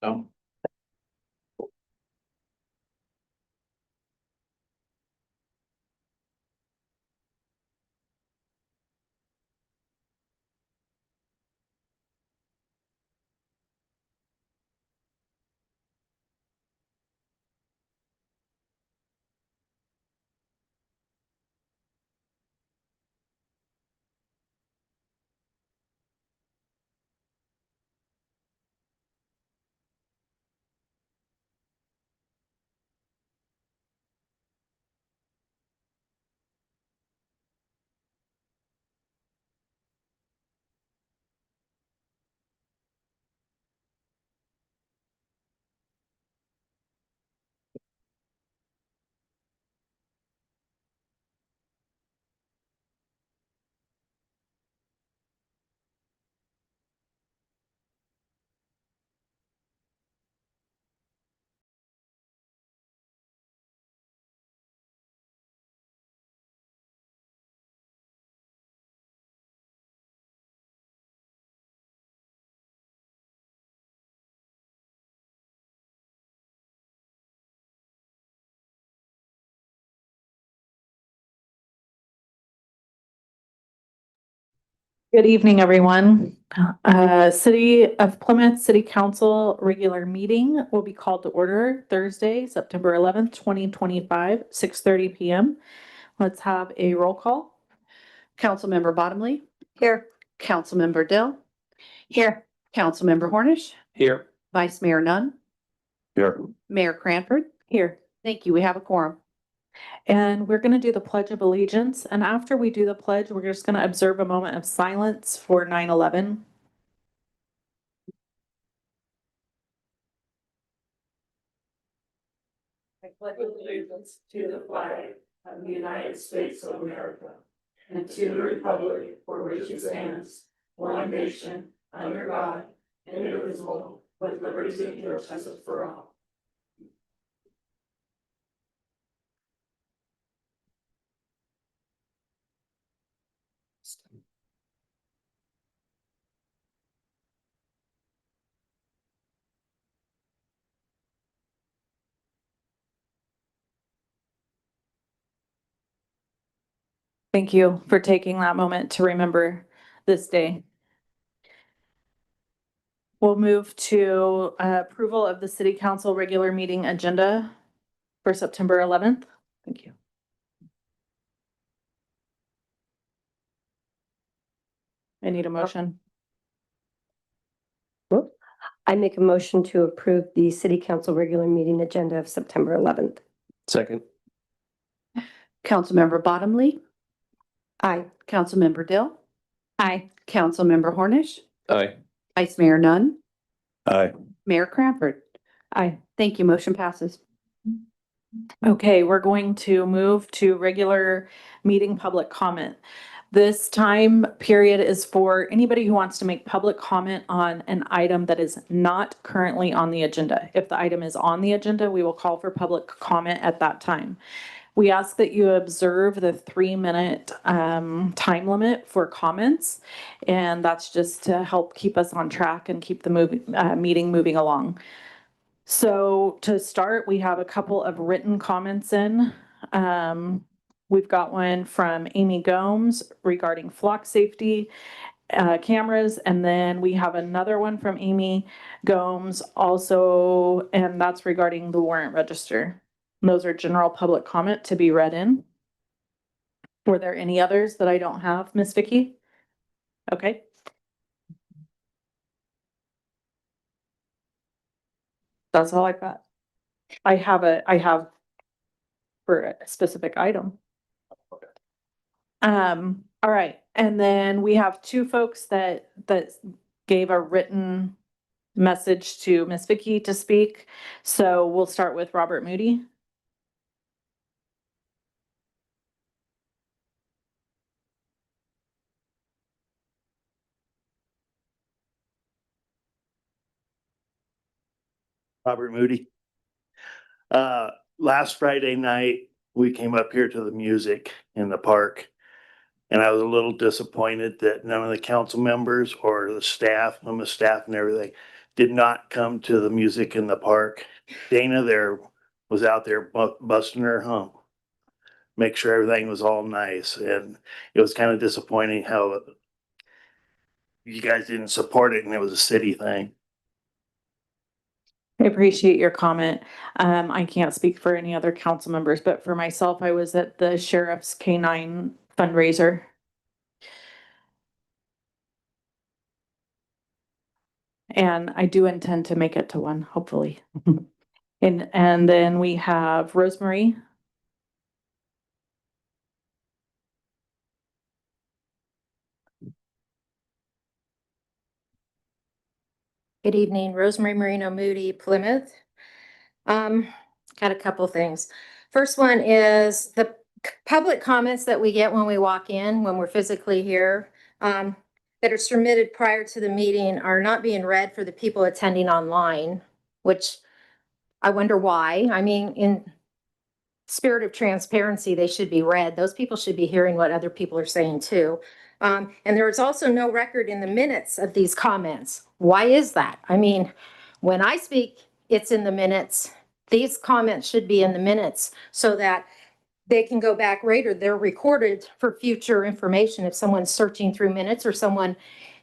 No. Good evening, everyone. City of Plymouth City Council regular meeting will be called to order Thursday, September 11th, 2025, 6:30 PM. Let's have a roll call. Councilmember Bottomley. Here. Councilmember Dill. Here. Councilmember Hornish. Here. Vice Mayor Nunn. Here. Mayor Cranford. Here. Thank you. We have a quorum. And we're going to do the Pledge of Allegiance. And after we do the pledge, we're just going to observe a moment of silence for 9/11. I pledge allegiance to the flag of the United States of America and to the republic for which it stands, one nation, under God, indivisible, with liberty and justice for all. Thank you for taking that moment to remember this day. We'll move to approval of the City Council regular meeting agenda for September 11th. Thank you. I need a motion. I make a motion to approve the City Council regular meeting agenda of September 11th. Second. Councilmember Bottomley. Aye. Councilmember Dill. Aye. Councilmember Hornish. Aye. Vice Mayor Nunn. Aye. Mayor Cranford. Aye. Thank you. Motion passes. Okay, we're going to move to regular meeting public comment. This time period is for anybody who wants to make public comment on an item that is not currently on the agenda. If the item is on the agenda, we will call for public comment at that time. We ask that you observe the 3-minute time limit for comments, and that's just to help keep us on track and keep the meeting moving along. So to start, we have a couple of written comments in. We've got one from Amy Gomes regarding flock safety cameras, and then we have another one from Amy Gomes also, and that's regarding the warrant register. And those are general public comment to be read in. Were there any others that I don't have, Miss Vicky? Okay. That's all I've got. I have for a specific item. All right, and then we have two folks that gave a written message to Miss Vicky to speak. So we'll start with Robert Moody. Robert Moody. Last Friday night, we came up here to the music in the park. And I was a little disappointed that none of the council members or the staff, I'm a staff and everything, did not come to the music in the park. Dana there was out there busting her hump. Make sure everything was all nice, and it was kind of disappointing how you guys didn't support it and it was a city thing. I appreciate your comment. I can't speak for any other council members, but for myself, I was at the sheriff's K-9 fundraiser. And I do intend to make it to one, hopefully. And then we have Rosemary. Good evening, Rosemary Marino Moody, Plymouth. Got a couple things. First one is the public comments that we get when we walk in, when we're physically here, that are submitted prior to the meeting are not being read for the people attending online, which I wonder why. I mean, in spirit of transparency, they should be read. Those people should be hearing what other people are saying too. And there is also no record in the minutes of these comments. Why is that? I mean, when I speak, it's in the minutes. These comments should be in the minutes so that they can go back later. They're recorded for future information. If someone's searching through minutes or someone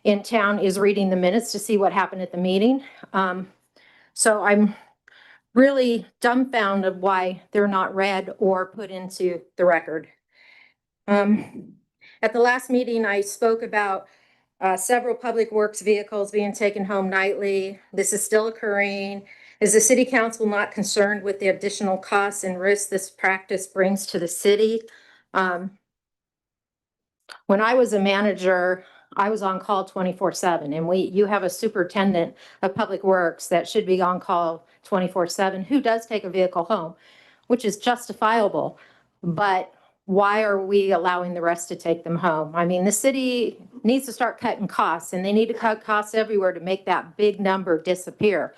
in town is reading the minutes to see what happened at the meeting. So I'm really dumbfounded why they're not read or put into the record. At the last meeting, I spoke about several public works vehicles being taken home nightly. This is still occurring. Is the city council not concerned with the additional costs and risks this practice brings to the city? When I was a manager, I was on call 24/7, and you have a superintendent of public works that should be on call 24/7 who does take a vehicle home, which is justifiable. But why are we allowing the rest to take them home? I mean, the city needs to start cutting costs, and they need to cut costs everywhere to make that big number disappear.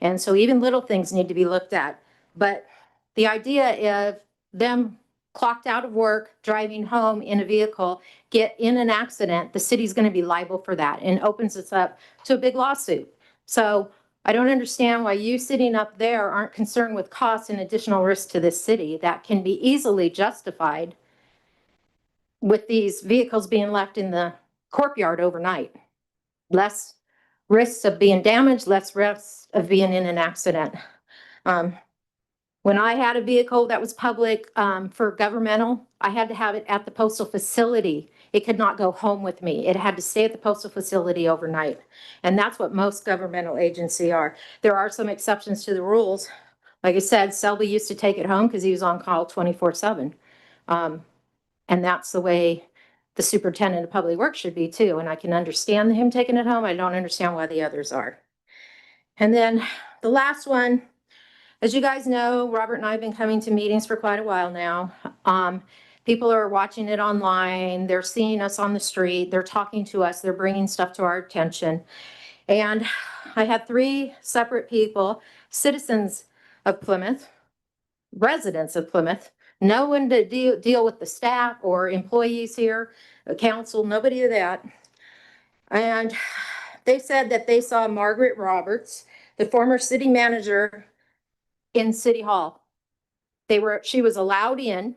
And so even little things need to be looked at. But the idea of them clocked out of work, driving home in a vehicle, get in an accident, the city's going to be liable for that and opens us up to a big lawsuit. So I don't understand why you sitting up there aren't concerned with costs and additional risk to this city that can be easily justified with these vehicles being left in the courtyard overnight. Less risks of being damaged, less risks of being in an accident. When I had a vehicle that was public for governmental, I had to have it at the postal facility. It could not go home with me. It had to stay at the postal facility overnight. And that's what most governmental agencies are. There are some exceptions to the rules. Like I said, Selby used to take it home because he was on call 24/7. And that's the way the superintendent of public works should be too. And I can understand him taking it home. I don't understand why the others are. And then the last one, as you guys know, Robert and I have been coming to meetings for quite a while now. People are watching it online. They're seeing us on the street. They're talking to us. They're bringing stuff to our attention. And I had 3 separate people, citizens of Plymouth, residents of Plymouth, no one to deal with the staff or employees here, council, nobody of that. And they said that they saw Margaret Roberts, the former city manager, in City Hall. She was allowed in.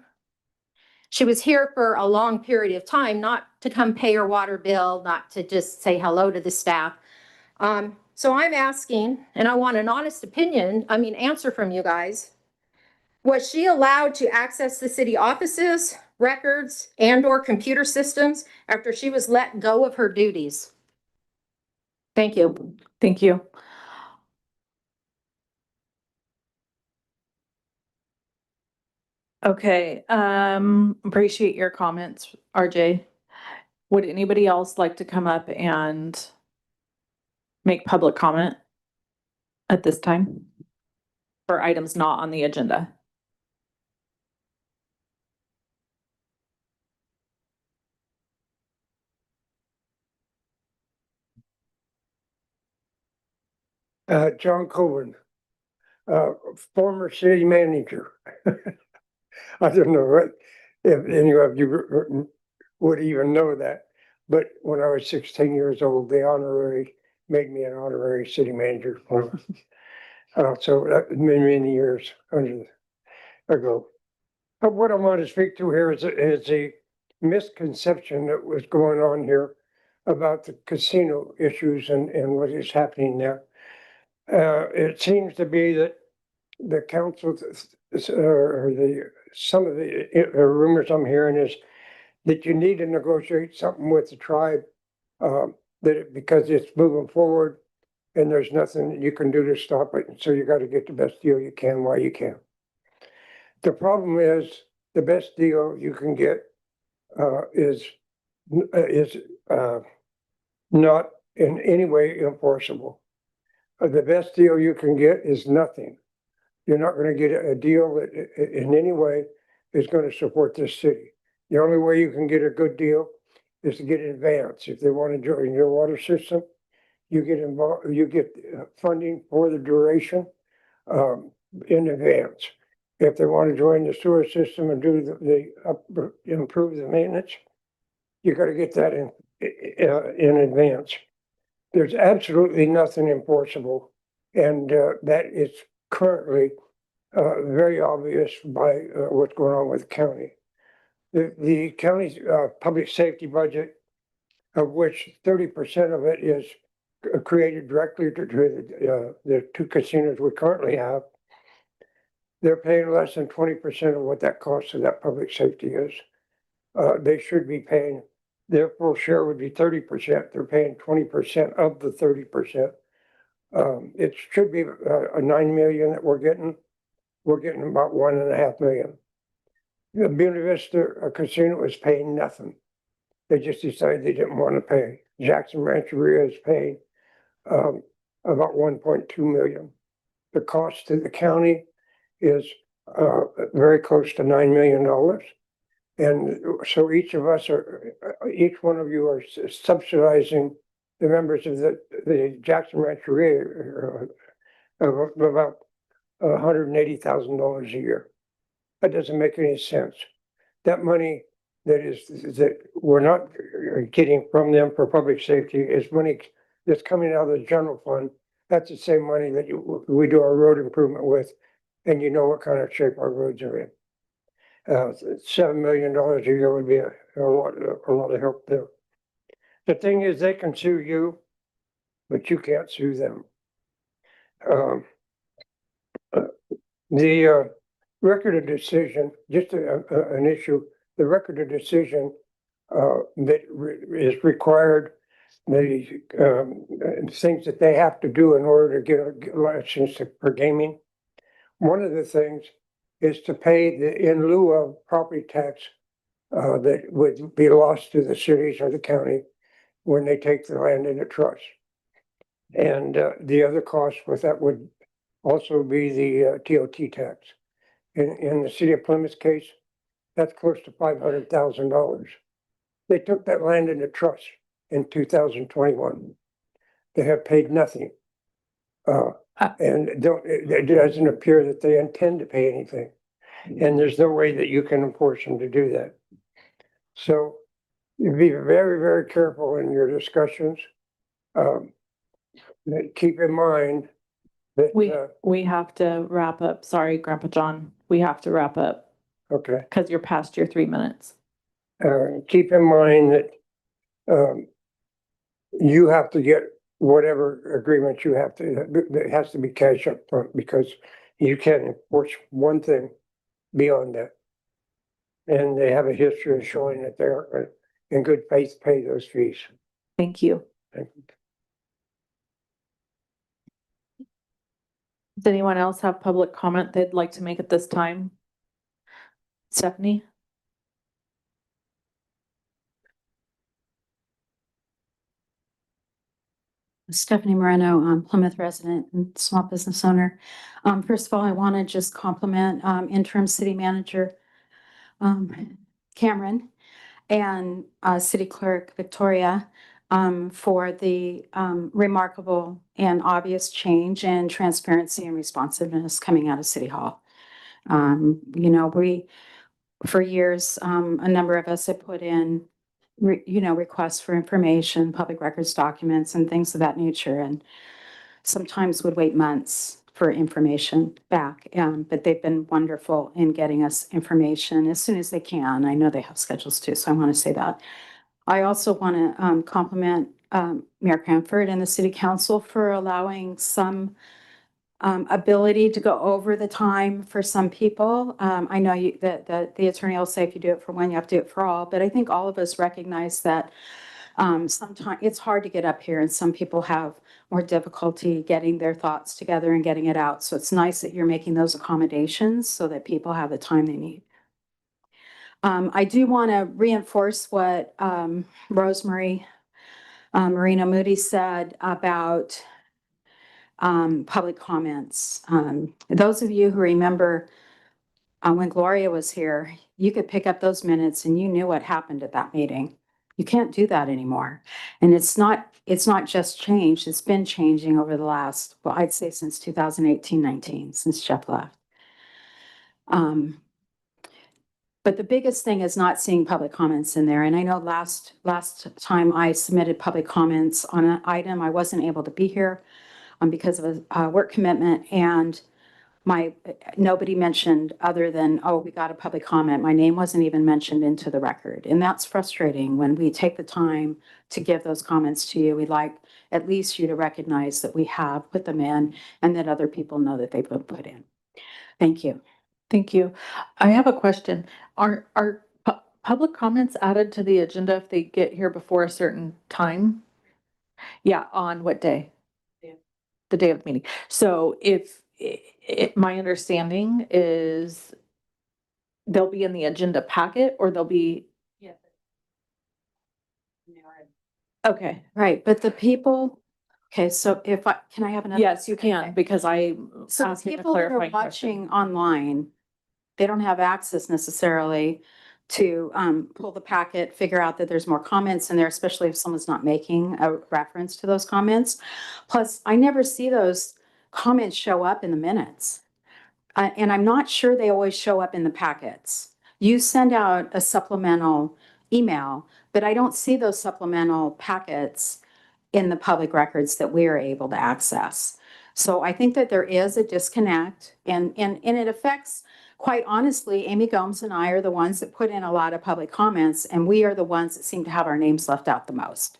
She was here for a long period of time, not to come pay her water bill, not to just say hello to the staff. So I'm asking, and I want an honest answer from you guys. Was she allowed to access the city offices, records, and/or computer systems after she was let go of her duties? Thank you. Thank you. Okay, appreciate your comments, RJ. Would anybody else like to come up and make public comment at this time for items not on the agenda? John Cohen, former city manager. I don't know if any of you would even know that, but when I was 16 years old, the honorary made me an honorary city manager. So that was many years ago. But what I want to speak to here is a misconception that was going on here about the casino issues and what is happening there. It seems to be that the council, or some of the rumors I'm hearing is that you need to negotiate something with the tribe, because it's moving forward and there's nothing that you can do to stop it. So you got to get the best deal you can while you can. The problem is the best deal you can get is not in any way enforceable. The best deal you can get is nothing. You're not going to get a deal that in any way is going to support this city. The only way you can get a good deal is to get advance. If they want to join your water system, you get involved, you get funding for the duration in advance. If they want to join the sewer system and do improve the maintenance, you got to get that in advance. There's absolutely nothing enforceable, and that is currently very obvious by what's going on with the county. The county's public safety budget, of which 30% of it is created directly to the two casinos we currently have, they're paying less than 20% of what that cost of that public safety is. They should be paying, their full share would be 30%. They're paying 20% of the 30%. It should be a 9 million that we're getting. We're getting about 1.5 million. The Buena Vista Casino is paying nothing. They just decided they didn't want to pay. Jackson Rancheria is paying about 1.2 million. The cost to the county is very close to $9 million. And so each one of you are subsidizing the members of the Jackson Rancheria of about $180,000 a year. That doesn't make any sense. That money that we're not getting from them for public safety is money that's coming out of the general fund. That's the same money that we do our road improvement with, and you know what kind of shape our roads are in. $7 million a year would be a lot of help there. The thing is, they can sue you, but you can't sue them. The record of decision, just an issue, the record of decision that is required, the things that they have to do in order to get a license for gaming. One of the things is to pay in lieu of property tax that would be lost to the cities or the county when they take the land into trust. And the other cost with that would also be the TOT tax. In the city of Plymouth case, that's close to $500,000. They took that land into trust in 2021. They have paid nothing. And it doesn't appear that they intend to pay anything. And there's no way that you can enforce them to do that. So you be very, very careful in your discussions. Keep in mind that We have to wrap up. Sorry, Grandpa John, we have to wrap up okay. because you're past your 3 minutes. Keep in mind that you have to get whatever agreement you have to, it has to be cash up front, because you can't enforce one thing beyond that. And they have a history of showing that they're in good faith pay those fees. Thank you. Thank you. Does anyone else have public comment they'd like to make at this time? Stephanie? Stephanie Moreno, Plymouth resident and small business owner. First of all, I want to just compliment interim city manager Cameron and city clerk Victoria for the remarkable and obvious change in transparency and responsiveness coming out of City Hall. You know, for years, a number of us have put in requests for information, public records documents and things of that nature. And sometimes would wait months for information back. But they've been wonderful in getting us information as soon as they can. I know they have schedules too, so I want to say that. I also want to compliment Mayor Cranford and the city council for allowing some ability to go over the time for some people. I know the attorney will say if you do it for one, you have to do it for all, but I think all of us recognize that sometimes it's hard to get up here and some people have more difficulty getting their thoughts together and getting it out. So it's nice that you're making those accommodations so that people have the time they need. I do want to reinforce what Rosemary Marina Moody said about public comments. Those of you who remember when Gloria was here, you could pick up those minutes and you knew what happened at that meeting. You can't do that anymore. And it's not just changed, it's been changing over the last, well, I'd say since 2018-19, since Jeff left. But the biggest thing is not seeing public comments in there. And I know last time I submitted public comments on an item, I wasn't able to be here because of a work commitment, and nobody mentioned other than, oh, we got a public comment. My name wasn't even mentioned into the record. And that's frustrating when we take the time to give those comments to you. We'd like at least you to recognize that we have put them in and that other people know that they've been put in. Thank you. Thank you. I have a question. Are public comments added to the agenda if they get here before a certain time? Yeah, on what day? The day of the meeting. So if my understanding is they'll be in the agenda packet or they'll be. Okay. Right, but the people, okay, so can I have another? Yes, you can, because I So asked you a people that are clarifying question. watching online, they don't have access necessarily to pull the packet, figure out that there's more comments in there, especially if someone's not making a reference to those comments. Plus, I never see those comments show up in the minutes. And I'm not sure they always show up in the packets. You send out a supplemental email, but I don't see those supplemental packets in the public records that we are able to access. So I think that there is a disconnect, and it affects, quite honestly, Amy Gomes and I are the ones that put in a lot of public comments, and we are the ones that seem to have our names left out the most.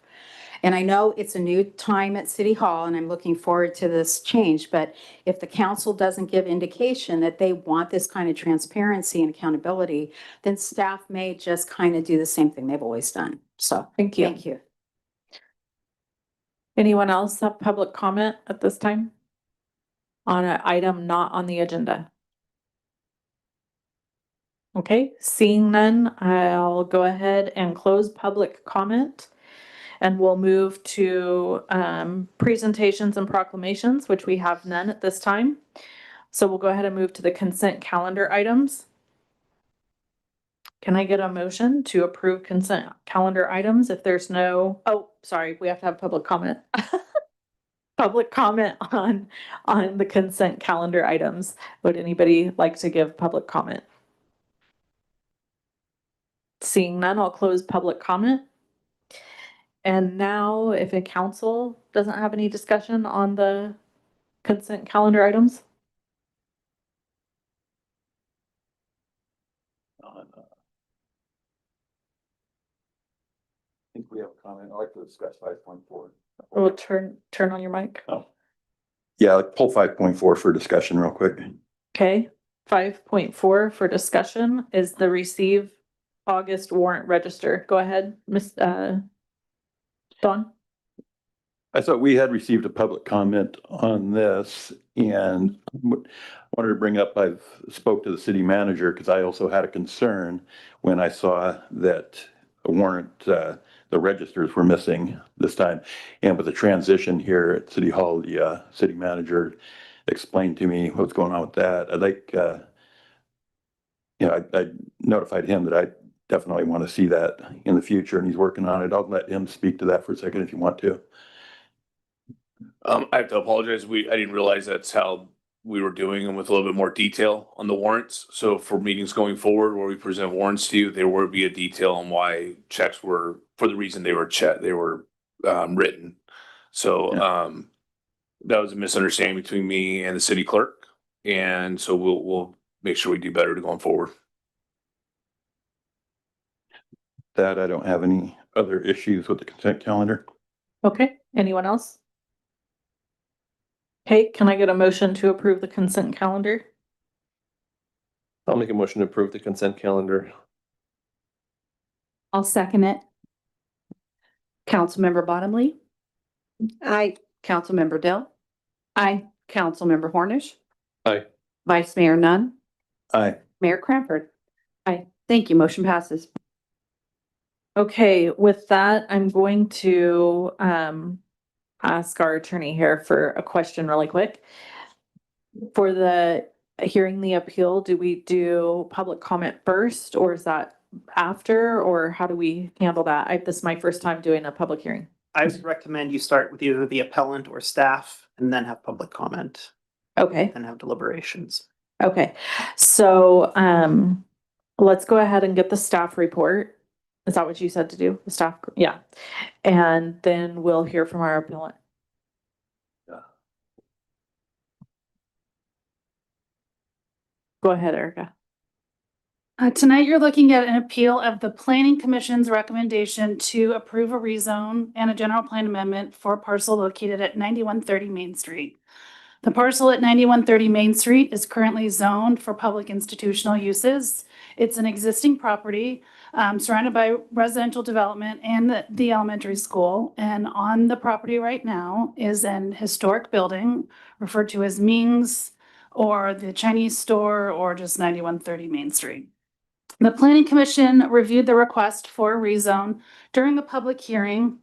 And I know it's a new time at City Hall, and I'm looking forward to this change, but if the council doesn't give indication that they want this kind of transparency and accountability, then staff may just kind of do the same thing they've always done. So, Thank you. thank you. Anyone else have public comment at this time? On an item not on the agenda? Okay, seeing none, I'll go ahead and close public comment. And we'll move to presentations and proclamations, which we have none at this time. So we'll go ahead and move to the consent calendar items. Can I get a motion to approve consent calendar items if there's no, oh, sorry, we have to have public comment. Public comment on the consent calendar items. Would anybody like to give public comment? Seeing none, I'll close public comment. And now, if a council doesn't have any discussion on the consent calendar items? I think we have a comment. I'd like to discuss 5.4. We'll turn on your mic. Yeah, pull 5.4 for discussion real quick. Okay, 5.4 for discussion is the receive August warrant register. Go ahead, Miss Dawn. I thought we had received a public comment on this and wanted to bring up, I've spoke to the city manager because I also had a concern when I saw that a warrant, the registers were missing this time. And with the transition here at City Hall, the city manager explained to me what's going on with that. I'd like, I notified him that I definitely want to see that in the future, and he's working on it. I'll let him speak to that for a second if you want to. I have to apologize. I didn't realize that's how we were doing them with a little bit more detail on the warrants. So for meetings going forward where we present warrants to you, there will be a detail on why checks were, for the reason they were written. So, that was a misunderstanding between me and the city clerk. And so we'll make sure we do better going forward. That I don't have any other issues with the consent calendar. Okay, anyone else? Okay, can I get a motion to approve the consent calendar? I'll make a motion to approve the consent calendar. I'll second it. Councilmember Bottomley, Aye. Councilmember Dell, Aye. Councilmember Hornish. Aye. Vice Mayor Nunn, Aye. Mayor Cranford. Aye. Thank you. Motion passes. Okay, with that, I'm going to ask our attorney here for a question really quick. For the hearing the appeal, do we do public comment first, or is that after, or how do we handle that? This is my first time doing a public hearing. I would recommend you start with either the appellant or staff and then have public comment Okay, and have deliberations. okay. So let's go ahead and get the staff report. Is that what you said to do? The staff? Yeah. And then we'll hear from our appellant. Go ahead, Erica. Tonight, you're looking at an appeal of the Planning Commission's recommendation to approve a rezone and a general plan amendment for a parcel located at 9130 Main Street. The parcel at 9130 Main Street is currently zoned for public institutional uses. It's an existing property surrounded by residential development and the elementary school. And on the property right now is an historic building referred to as Ming's or the Chinese store or just 9130 Main Street. The Planning Commission reviewed the request for a rezone during a public hearing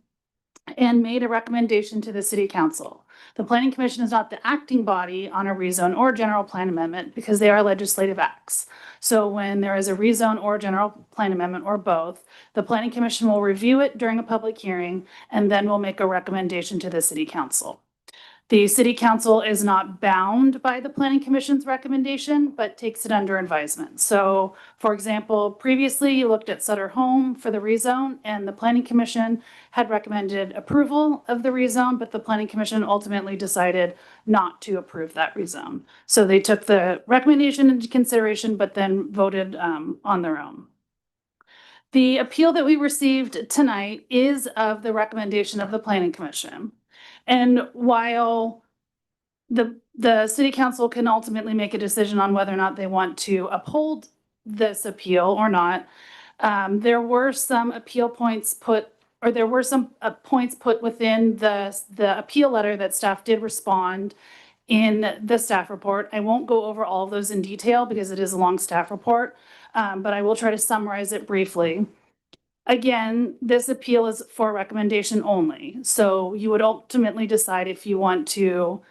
and made a recommendation to the City Council. The Planning Commission is not the acting body on a rezone or general plan amendment because they are legislative acts. So when there is a rezone or general plan amendment or both, the Planning Commission will review it during a public hearing and then will make a recommendation to the City Council. The City Council is not bound by the Planning Commission's recommendation, but takes it under advisement. So, for example, previously you looked at Sutter Home for the rezone, and the Planning Commission had recommended approval of the rezone, but the Planning Commission ultimately decided not to approve that rezone. So they took the recommendation into consideration, but then voted on their own. The appeal that we received tonight is of the recommendation of the Planning Commission. And while the City Council can ultimately make a decision on whether or not they want to uphold this appeal or not, there were some appeal points put, or there were some points put within the appeal letter that staff did respond in the staff report. I won't go over all of those in detail because it is a long staff report, but I will try to summarize it briefly. Again, this appeal is for recommendation only. So you would ultimately decide if you want to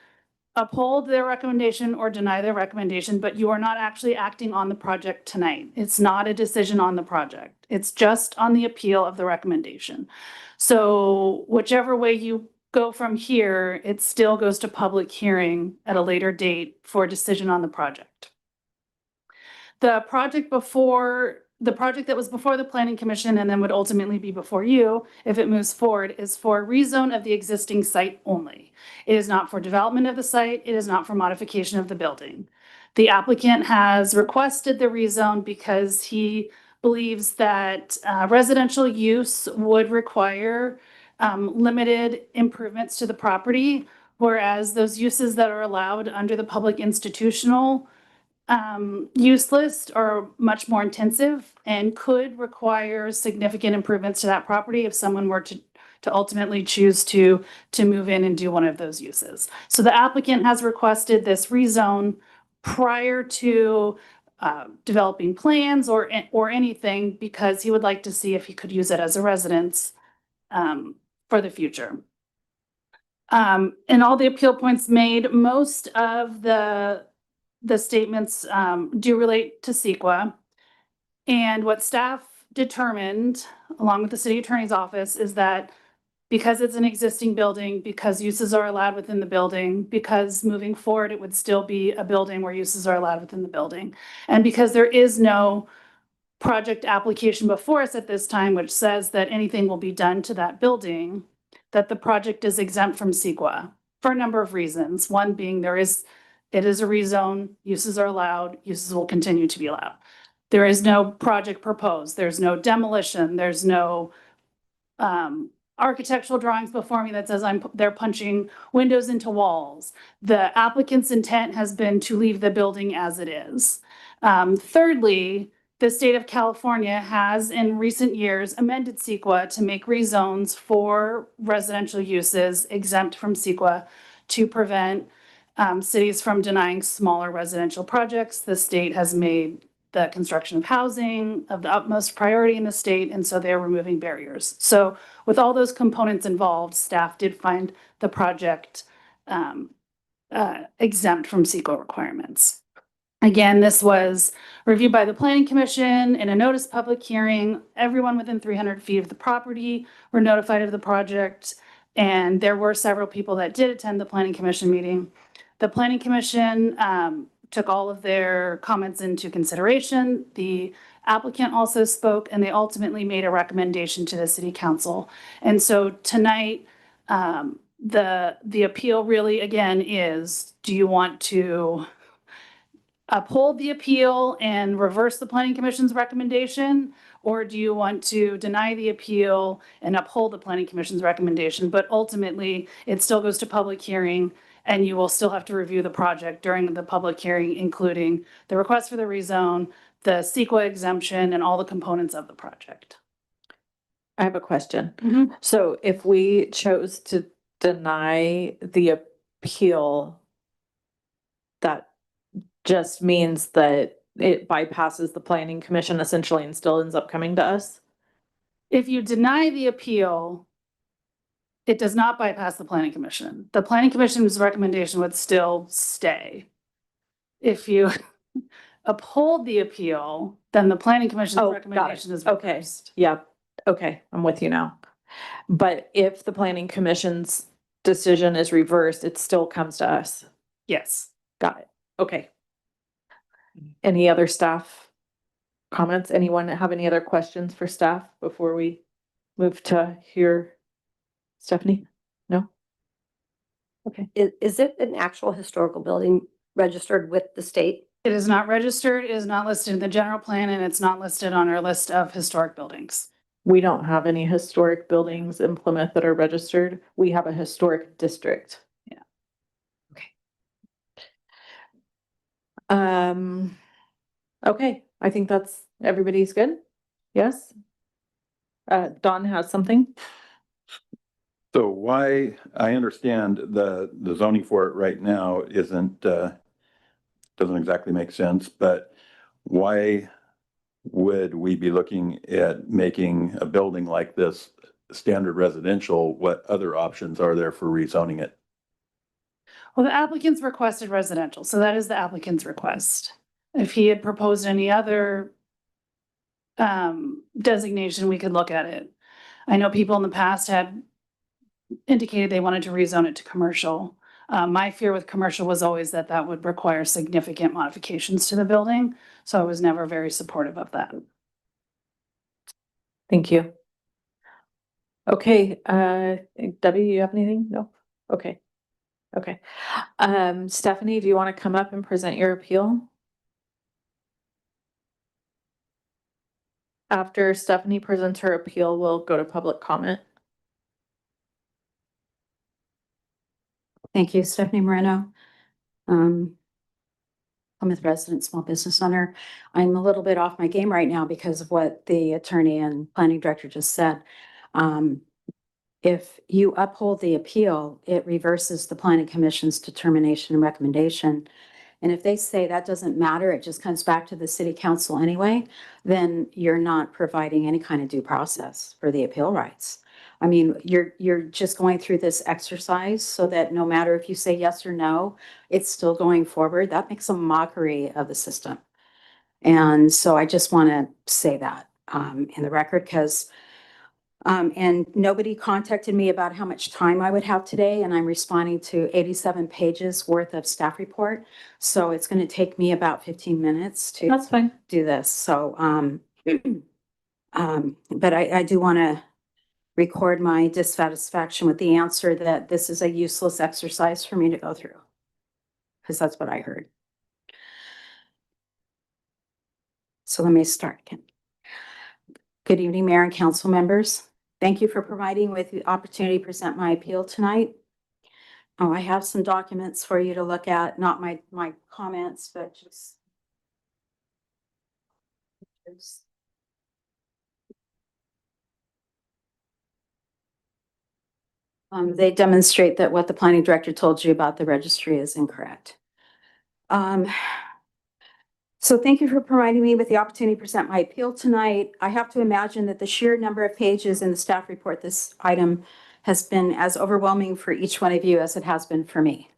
uphold their recommendation or deny their recommendation, but you are not actually acting on the project tonight. It's not a decision on the project. It's just on the appeal of the recommendation. So whichever way you go from here, it still goes to public hearing at a later date for a decision on the project. The project that was before the Planning Commission and then would ultimately be before you, if it moves forward, is for rezone of the existing site only. It is not for development of the site. It is not for modification of the building. The applicant has requested the rezone because he believes that residential use would require limited improvements to the property, whereas those uses that are allowed under the public institutional use list are much more intensive and could require significant improvements to that property if someone were to ultimately choose to move in and do one of those uses. So the applicant has requested this rezone prior to developing plans or anything because he would like to see if he could use it as a residence for the future. And all the appeal points made, most of the statements do relate to CEQA. And what staff determined, along with the city attorney's office, is that because it's an existing building, because uses are allowed within the building, because moving forward, it would still be a building where uses are allowed within the building. And because there is no project application before us at this time, which says that anything will be done to that building, that the project is exempt from CEQA for a number of reasons. One being it is a rezone, uses are allowed, uses will continue to be allowed. There is no project proposed, there's no demolition, there's no architectural drawings before me that says they're punching windows into walls. The applicant's intent has been to leave the building as it is. Thirdly, the state of California has in recent years amended CEQA to make rezones for residential uses exempt from CEQA to prevent cities from denying smaller residential projects. The state has made the construction of housing of the utmost priority in the state, and so they're removing barriers. So with all those components involved, staff did find the project exempt from CEQA requirements. Again, this was reviewed by the Planning Commission in a notice public hearing. Everyone within 300 feet of the property were notified of the project, and there were several people that did attend the Planning Commission meeting. The Planning Commission took all of their comments into consideration. The applicant also spoke, and they ultimately made a recommendation to the City Council. And so tonight, the appeal really, again, is, do you want to uphold the appeal and reverse the Planning Commission's recommendation? Or do you want to deny the appeal and uphold the Planning Commission's recommendation? But ultimately, it still goes to public hearing, and you will still have to review the project during the public hearing, including the request for the rezone, the CEQA exemption, and all the components of the project. I have a question. So if we chose to deny the appeal, that just means that it bypasses the planning commission essentially and still ends up coming to us? If you deny the appeal, it does not bypass the Planning Commission. The Planning Commission's recommendation would still stay. If you uphold the appeal, then the Planning Commission's Oh, got it. recommendation is Okay. reversed. Yep. Okay, I'm with you now. But if the planning commission's decision is reversed, it still comes to us. Yes. Got it. Okay. Any other staff comments? Anyone have any other questions for staff before we move to hear Stephanie? No? Okay. Is it an actual historical building registered with the state? It is not registered, it is not listed in the general plan, and it's not listed on our list of historic buildings. We don't have any historic buildings in Plymouth that are registered. We have a historic district. Yeah. Okay. Okay, I think that's, everybody's good? Yes? Don has something? So why, I understand the zoning for it right now isn't, doesn't exactly make sense, but why would we be looking at making a building like this standard residential? What other options are there for rezoning it? Well, the applicant's requested residential, so that is the applicant's request. If he had proposed any other designation, we could look at it. I know people in the past had indicated they wanted to rezone it to commercial. My fear with commercial was always that that would require significant modifications to the building, so I was never very supportive of that. Thank you. Okay, Debbie, you have anything? No? Okay. Okay. Stephanie, do you want to come up and present your appeal? After Stephanie presents her appeal, we'll go to public comment. Thank you, Stephanie Moreno. Plymouth resident, small business owner. I'm a little bit off my game right now because of what the attorney and planning director just said. If you uphold the appeal, it reverses the planning commission's determination and recommendation. And if they say that doesn't matter, it just comes back to the city council anyway, then you're not providing any kind of due process for the appeal rights. I mean, you're just going through this exercise so that no matter if you say yes or no, it's still going forward. That makes a mockery of the system. And so I just want to say that in the record, because And nobody contacted me about how much time I would have today, and I'm responding to 87 pages worth of staff report. So it's going to take me about 15 minutes to That's fine. do this. So, but I do want to record my dissatisfaction with the answer that this is a useless exercise for me to go through. Because that's what I heard. So let me start again. Good evening, Mayor and council members. Thank you for providing with the opportunity to present my appeal tonight. Oh, I have some documents for you to look at, not my comments, but just. They demonstrate that what the planning director told you about the registry is incorrect. So thank you for providing me with the opportunity to present my appeal tonight. I have to imagine that the sheer number of pages in the staff report, this item has been as overwhelming for each one of you as it has been for me.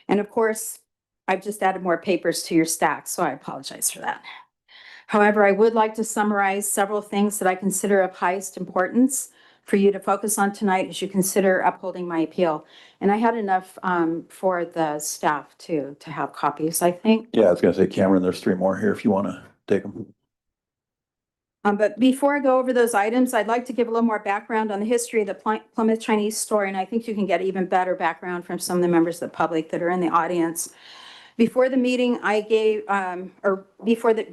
And of course, I've just added more papers to your stack, so I apologize for that. However, I would like to summarize several things that I consider of highest importance for you to focus on tonight as you consider upholding my appeal. And I had enough for the staff to have copies, I think. Yeah, I was gonna say, Cameron, there's 3 more here if you want to take them. But before I go over those items, I'd like to give a little more background on the history of the Plymouth Chinese store, and I think you can get even better background from some of the members of the public that are in the audience. Before the meeting, I gave,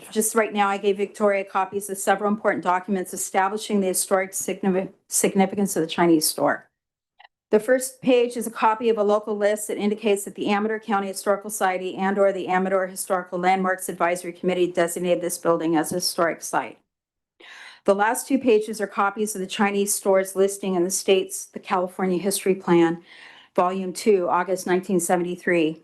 just right now, I gave Victoria copies of several important documents establishing the historic significance of the Chinese store. The first page is a copy of a local list that indicates that the Amador County Historical Society and/or the Amador Historical Landmarks Advisory Committee designated this building as a historic site. The last 2 pages are copies of the Chinese store's listing in the state's The California History Plan, Volume 2, August 1973.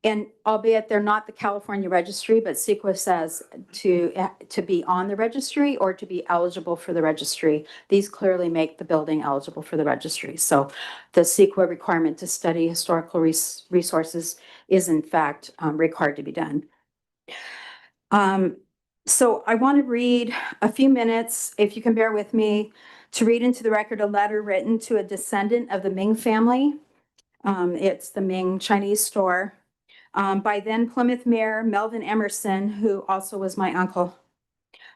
And albeit they're not the California registry, but CEQA says to be on the registry or to be eligible for the registry. These clearly make the building eligible for the registry. So the CEQA requirement to study historical resources is in fact required to be done. So I want to read a few minutes, if you can bear with me, to read into the record a letter written to a descendant of the Ming family. It's the Ming Chinese store. By then Plymouth Mayor Melvin Emerson, who also was my uncle,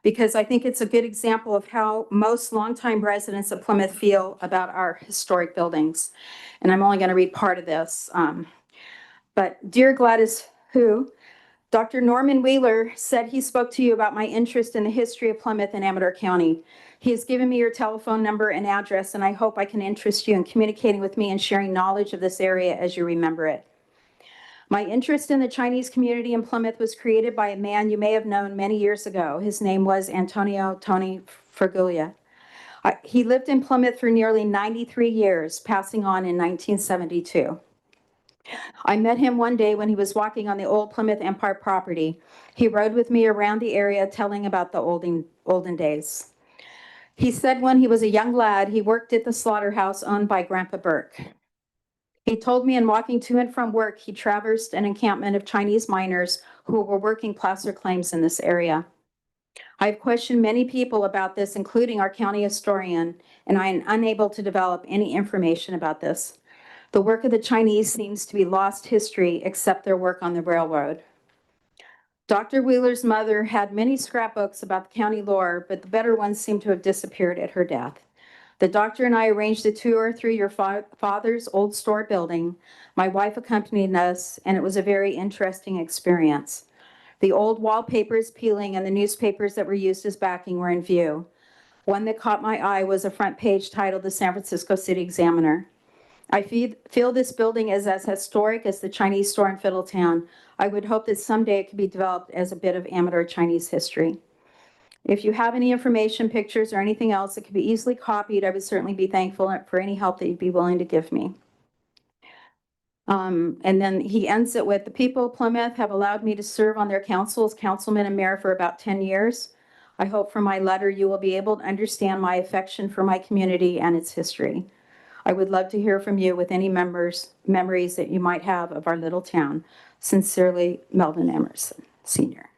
because I think it's a good example of how most longtime residents of Plymouth feel about our historic buildings. And I'm only going to read part of this. But dear Gladys Hu, Dr. Norman Wheeler said he spoke to you about my interest in the history of Plymouth and Amador County. He has given me your telephone number and address, and I hope I can interest you in communicating with me and sharing knowledge of this area as you remember it. My interest in the Chinese community in Plymouth was created by a man you may have known many years ago. His name was Antonio Tony Fergulia. He lived in Plymouth for nearly 93 years, passing on in 1972. I met him one day when he was walking on the old Plymouth Empire property. He rode with me around the area telling about the olden days. He said when he was a young lad, he worked at the slaughterhouse owned by Grandpa Burke. He told me in walking to and from work, he traversed an encampment of Chinese miners who were working placer claims in this area. I've questioned many people about this, including our county historian, and I am unable to develop any information about this. The work of the Chinese seems to be lost history, except their work on the railroad. Dr. Wheeler's mother had many scrapbooks about the county lore, but the better ones seem to have disappeared at her death. The doctor and I arranged a tour through your father's old store building. My wife accompanied us, and it was a very interesting experience. The old wallpapers peeling and the newspapers that were used as backing were in view. One that caught my eye was a front page titled The San Francisco City Examiner. I feel this building is as historic as the Chinese store in Fiddletown. I would hope that someday it could be developed as a bit of Amador Chinese history. If you have any information, pictures, or anything else that could be easily copied, I would certainly be thankful for any help that you'd be willing to give me. And then he ends it with, the people of Plymouth have allowed me to serve on their council as councilman and mayor for about 10 years. I hope from my letter you will be able to understand my affection for my community and its history. I would love to hear from you with any memories that you might have of our little town. Sincerely, Melvin Emerson, Sr.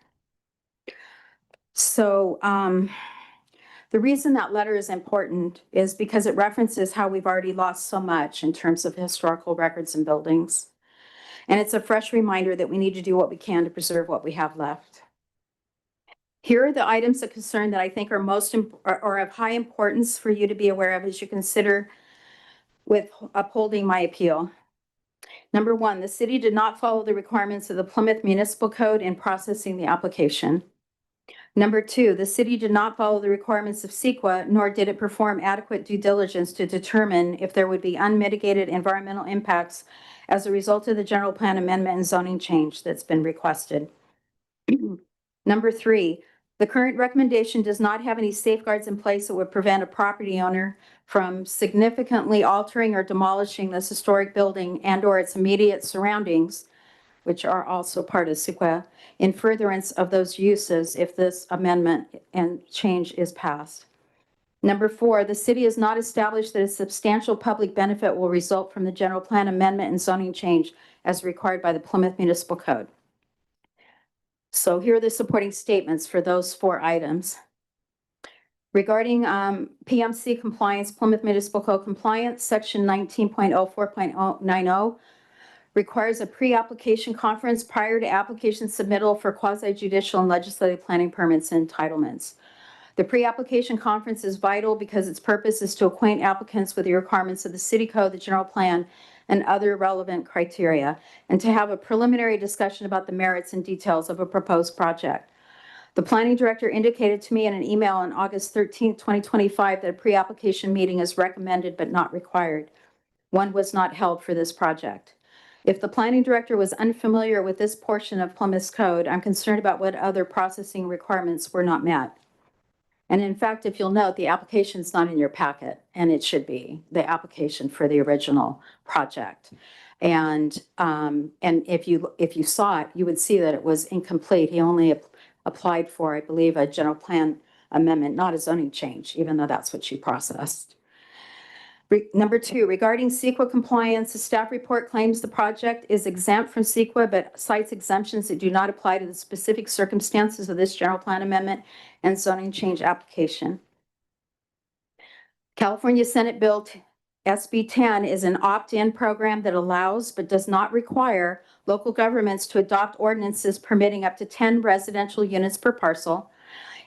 So The reason that letter is important is because it references how we've already lost so much in terms of historical records and buildings. And it's a fresh reminder that we need to do what we can to preserve what we have left. Here are the items of concern that I think are are of high importance for you to be aware of as you consider with upholding my appeal. Number one, the city did not follow the requirements of the Plymouth Municipal Code in processing the application. Number two, the city did not follow the requirements of CEQA, nor did it perform adequate due diligence to determine if there would be unmitigated environmental impacts as a result of the general plan amendment and zoning change that's been requested. Number three, the current recommendation does not have any safeguards in place that would prevent a property owner from significantly altering or demolishing this historic building and/or its immediate surroundings, which are also part of CEQA, in furtherance of those uses if this amendment and change is passed. Number four, the city has not established that a substantial public benefit will result from the general plan amendment and zoning change as required by the Plymouth Municipal Code. So here are the supporting statements for those 4 items. Regarding PMC compliance, Plymouth Municipal Code compliance, section 19.04.90 requires a pre-application conference prior to application submittal for quasi-judicial and legislative planning permits and entitlements. The pre-application conference is vital because its purpose is to acquaint applicants with the requirements of the city code, the general plan, and other relevant criteria, and to have a preliminary discussion about the merits and details of a proposed project. The planning director indicated to me in an email on August 13, 2025, that a pre-application meeting is recommended but not required. One was not held for this project. If the planning director was unfamiliar with this portion of Plymouth's code, I'm concerned about what other processing requirements were not met. And in fact, if you'll note, the application is not in your packet, and it should be the application for the original project. And if you saw it, you would see that it was incomplete. He only applied for, I believe, a general plan amendment, not a zoning change, even though that's what you processed. Number 2, regarding CEQA compliance, the staff report claims the project is exempt from CEQA, but cites exemptions that do not apply to the specific circumstances of this general plan amendment and zoning change application. California Senate Bill SB 10 is an opt-in program that allows but does not require local governments to adopt ordinances permitting up to 10 residential units per parcel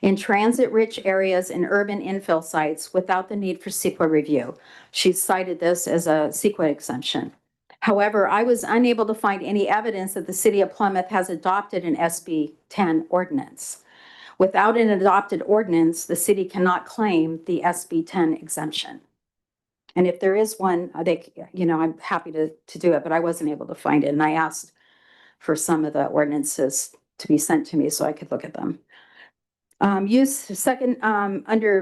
in transit-rich areas and urban infill sites without the need for CEQA review. She cited this as a CEQA exemption. However, I was unable to find any evidence that the city of Plymouth has adopted an SB 10 ordinance. Without an adopted ordinance, the city cannot claim the SB 10 exemption. And if there is one, I'm happy to do it, but I wasn't able to find it. And I asked for some of the ordinances to be sent to me so I could look at them. Under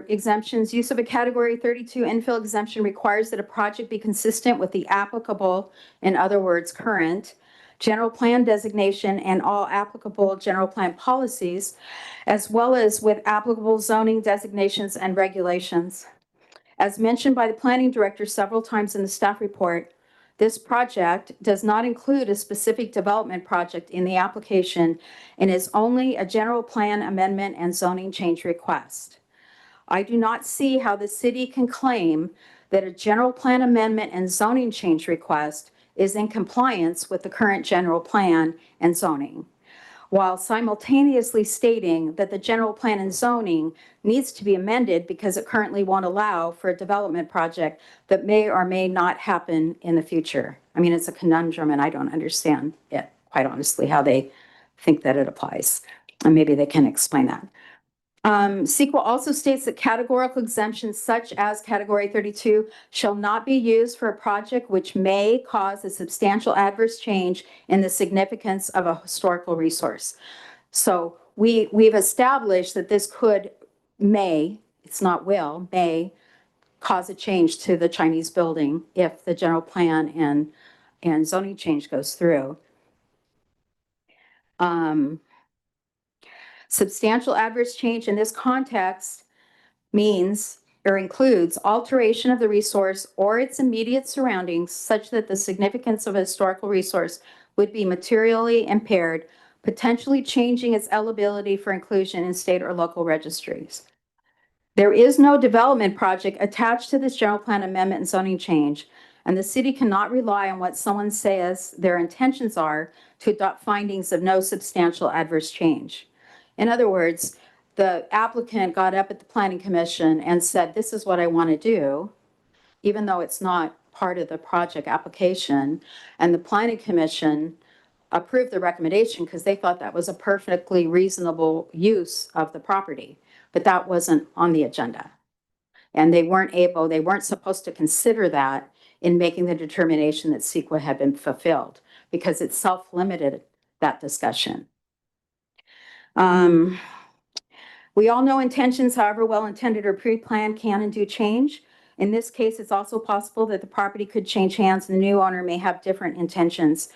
exemptions, use of a category 32 infill exemption requires that a project be consistent with the applicable, in other words, current general plan designation and all applicable general plan policies, as well as with applicable zoning designations and regulations. As mentioned by the planning director several times in the staff report, this project does not include a specific development project in the application and is only a general plan amendment and zoning change request. I do not see how the city can claim that a general plan amendment and zoning change request is in compliance with the current general plan and zoning, while simultaneously stating that the general plan and zoning needs to be amended because it currently won't allow for a development project that may or may not happen in the future. I mean, it's a conundrum, and I don't understand it, quite honestly, how they think that it applies. And maybe they can explain that. CEQA also states that categorical exemptions such as Category 32 shall not be used for a project which may cause a substantial adverse change in the significance of a historical resource. So we've established that this may, it's not will, may cause a change to the Chinese building if the general plan and zoning change goes through. Substantial adverse change in this context means or includes alteration of the resource or its immediate surroundings such that the significance of a historical resource would be materially impaired, potentially changing its eligibility for inclusion in state or local registries. There is no development project attached to this general plan amendment and zoning change, and the city cannot rely on what someone says their intentions are to adopt findings of no substantial adverse change. In other words, the applicant got up at the planning commission and said, this is what I want to do, even though it's not part of the project application, and the planning commission approved the recommendation because they thought that was a perfectly reasonable use of the property, but that wasn't on the agenda. And they weren't supposed to consider that in making the determination that CEQA had been fulfilled because it self-limited that discussion. We all know intentions, however well-intended or pre-planned, can and do change. In this case, it's also possible that the property could change hands and the new owner may have different intentions.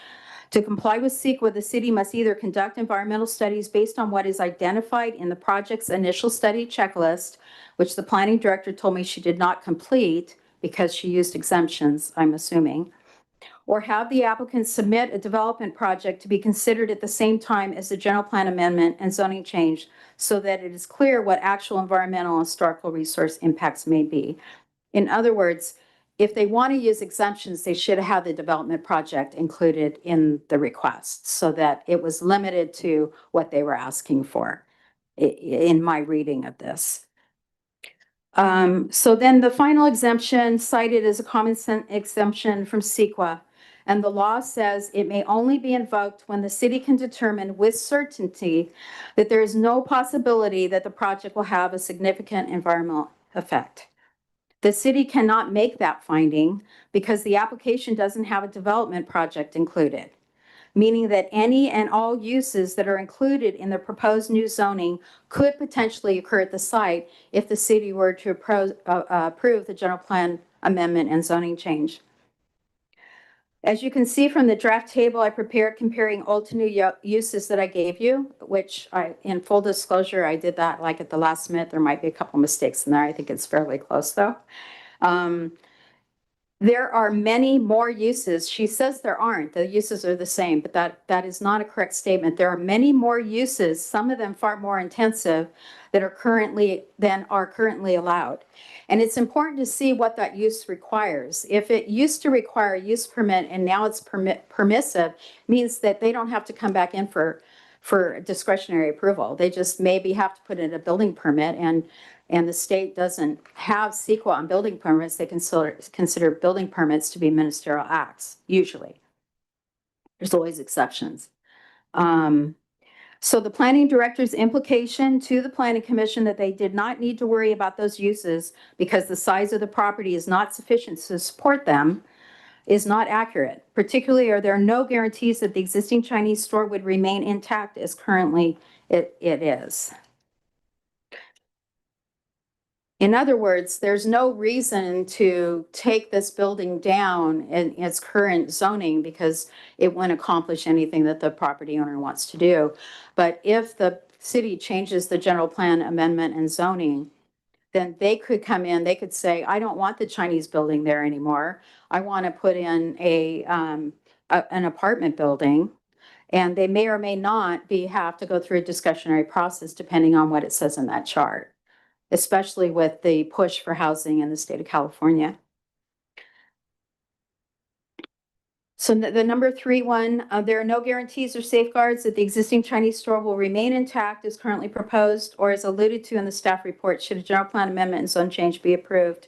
To comply with CEQA, the city must either conduct environmental studies based on what is identified in the project's initial study checklist, which the planning director told me she did not complete because she used exemptions, I'm assuming, or have the applicant submit a development project to be considered at the same time as the general plan amendment and zoning change so that it is clear what actual environmental and historical resource impacts may be. In other words, if they want to use exemptions, they should have the development project included in the request so that it was limited to what they were asking for in my reading of this. So then the final exemption cited is a common sense exemption from CEQA. And the law says it may only be invoked when the city can determine with certainty that there is no possibility that the project will have a significant environmental effect. The city cannot make that finding because the application doesn't have a development project included, meaning that any and all uses that are included in the proposed new zoning could potentially occur at the site if the city were to approve the general plan amendment and zoning change. As you can see from the draft table I prepared comparing old to new uses that I gave you, which in full disclosure, I did that like at the last minute. There might be a couple mistakes in there. I think it's fairly close though. There are many more uses. She says there aren't. The uses are the same, but that is not a correct statement. There are many more uses, some of them far more intensive, that are currently allowed. And it's important to see what that use requires. If it used to require a use permit and now it's permissive, means that they don't have to come back in for discretionary approval. They just maybe have to put in a building permit, and the state doesn't have CEQA on building permits. They consider building permits to be ministerial acts, usually. There's always exceptions. So the planning director's implication to the planning commission that they did not need to worry about those uses because the size of the property is not sufficient to support them is not accurate. Particularly, are there no guarantees that the existing Chinese store would remain intact as currently it is. In other words, there's no reason to take this building down in its current zoning because it wouldn't accomplish anything that the property owner wants to do. But if the city changes the general plan amendment and zoning, then they could come in, they could say, I don't want the Chinese building there anymore. I want to put in an apartment building. And they may or may not have to go through a discretionary process depending on what it says in that chart, especially with the push for housing in the state of California. So the number 3 one, there are no guarantees or safeguards that the existing Chinese store will remain intact as currently proposed or as alluded to in the staff report should a general plan amendment and zone change be approved.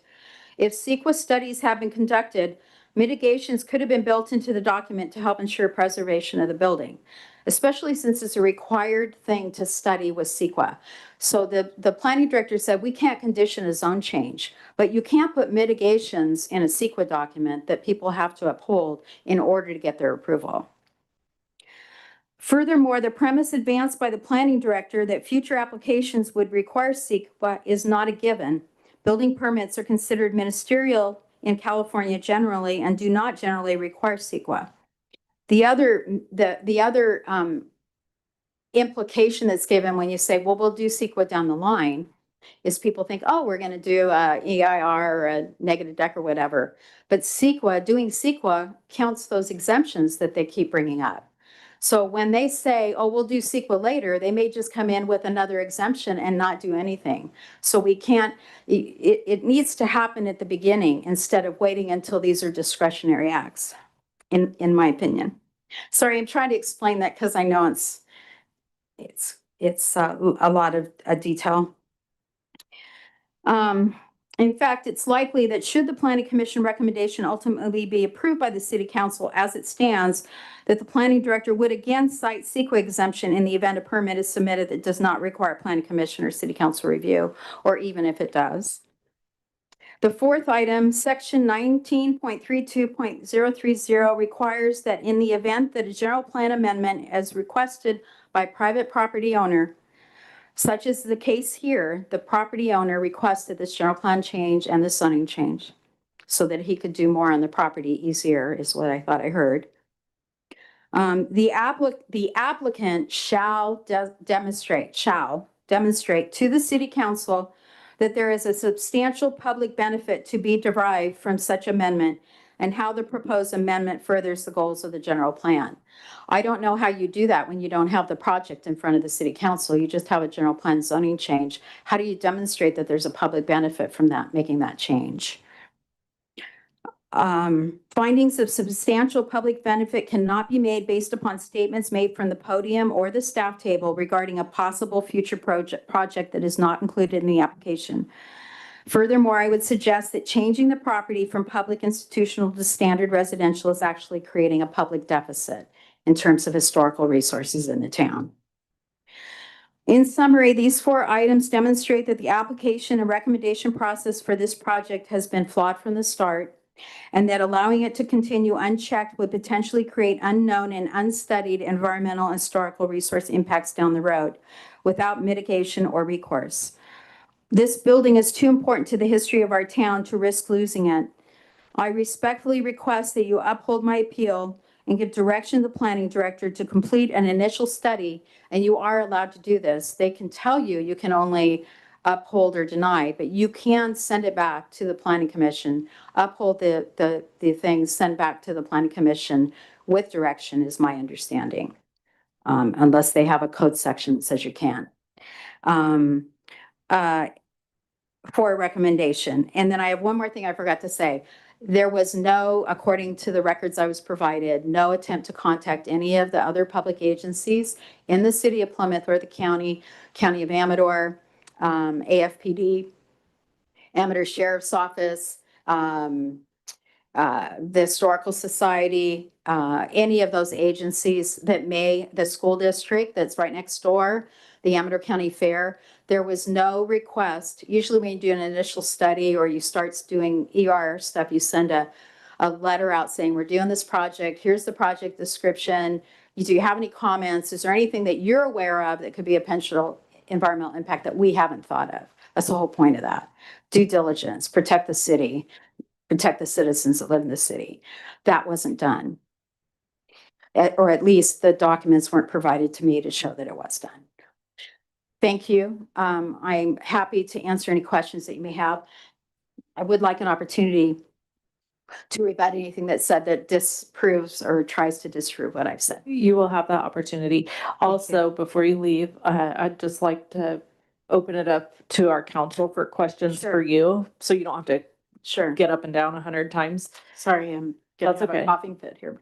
If CEQA studies have been conducted, mitigations could have been built into the document to help ensure preservation of the building, especially since it's a required thing to study with CEQA. So the planning director said, we can't condition a zone change, but you can't put mitigations in a CEQA document that people have to uphold in order to get their approval. Furthermore, the premise advanced by the planning director that future applications would require CEQA is not a given. Building permits are considered ministerial in California generally and do not generally require CEQA. The other implication that's given when you say, well, we'll do CEQA down the line is people think, oh, we're going to do a EIR or a negative deck or whatever. But doing CEQA counts those exemptions that they keep bringing up. So when they say, oh, we'll do CEQA later, they may just come in with another exemption and not do anything. So we can't, it needs to happen at the beginning instead of waiting until these are discretionary acts, in my opinion. Sorry, I'm trying to explain that because I know it's a lot of detail. In fact, it's likely that should the planning commission recommendation ultimately be approved by the city council as it stands, that the planning director would again cite CEQA exemption in the event a permit is submitted that does not require planning commission or city council review, or even if it does. The fourth item, section 19.32.030 requires that in the event that a general plan amendment as requested by private property owner, such is the case here, the property owner requested this general plan change and the zoning change so that he could do more on the property easier, is what I thought I heard. The applicant shall demonstrate to the city council that there is a substantial public benefit to be derived from such amendment and how the proposed amendment furthers the goals of the general plan. I don't know how you do that when you don't have the project in front of the city council. You just have a general plan zoning change. How do you demonstrate that there's a public benefit from that, making that change? Findings of substantial public benefit cannot be made based upon statements made from the podium or the staff table regarding a possible future project that is not included in the application. Furthermore, I would suggest that changing the property from public institutional to standard residential is actually creating a public deficit in terms of historical resources in the town. In summary, these four items demonstrate that the application and recommendation process for this project has been flawed from the start, and that allowing it to continue unchecked would potentially create unknown and unstudied environmental and historical resource impacts down the road without mitigation or recourse. This building is too important to the history of our town to risk losing it. I respectfully request that you uphold my appeal and give direction to the planning director to complete an initial study, and you are allowed to do this. They can tell you you can only uphold or deny, but you can send it back to the planning commission, uphold the things, send back to the planning commission with direction is my understanding. Unless they have a code section that says you can. For a recommendation. And then I have one more thing I forgot to say. There was no, according to the records I was provided, no attempt to contact any of the other public agencies in the city of Plymouth or the county of Amador, AFPD, Amador Sheriff's Office, the Historical Society, any of those agencies that the school district that's right next door, the Amador County Fair. There was no request. Usually when you do an initial study or you start doing ER stuff, you send a letter out saying, we're doing this project. Here's the project description. Do you have any comments? Is there anything that you're aware of that could be a potential environmental impact that we haven't thought of? That's the whole point of that. Due diligence, protect the city, protect the citizens that live in the city. That wasn't done. Or at least the documents weren't provided to me to show that it was done. Thank you. I'm happy to answer any questions that you may have. I would like an opportunity to rebut anything that said that disproves or tries to disprove what I've said. You will have that opportunity. Also, before you leave, I'd just like to open it up to our council for questions Sure. for you, so you don't have to Sure. get up and down 100 times. Sorry, I'm gonna That's have okay. a coughing fit here.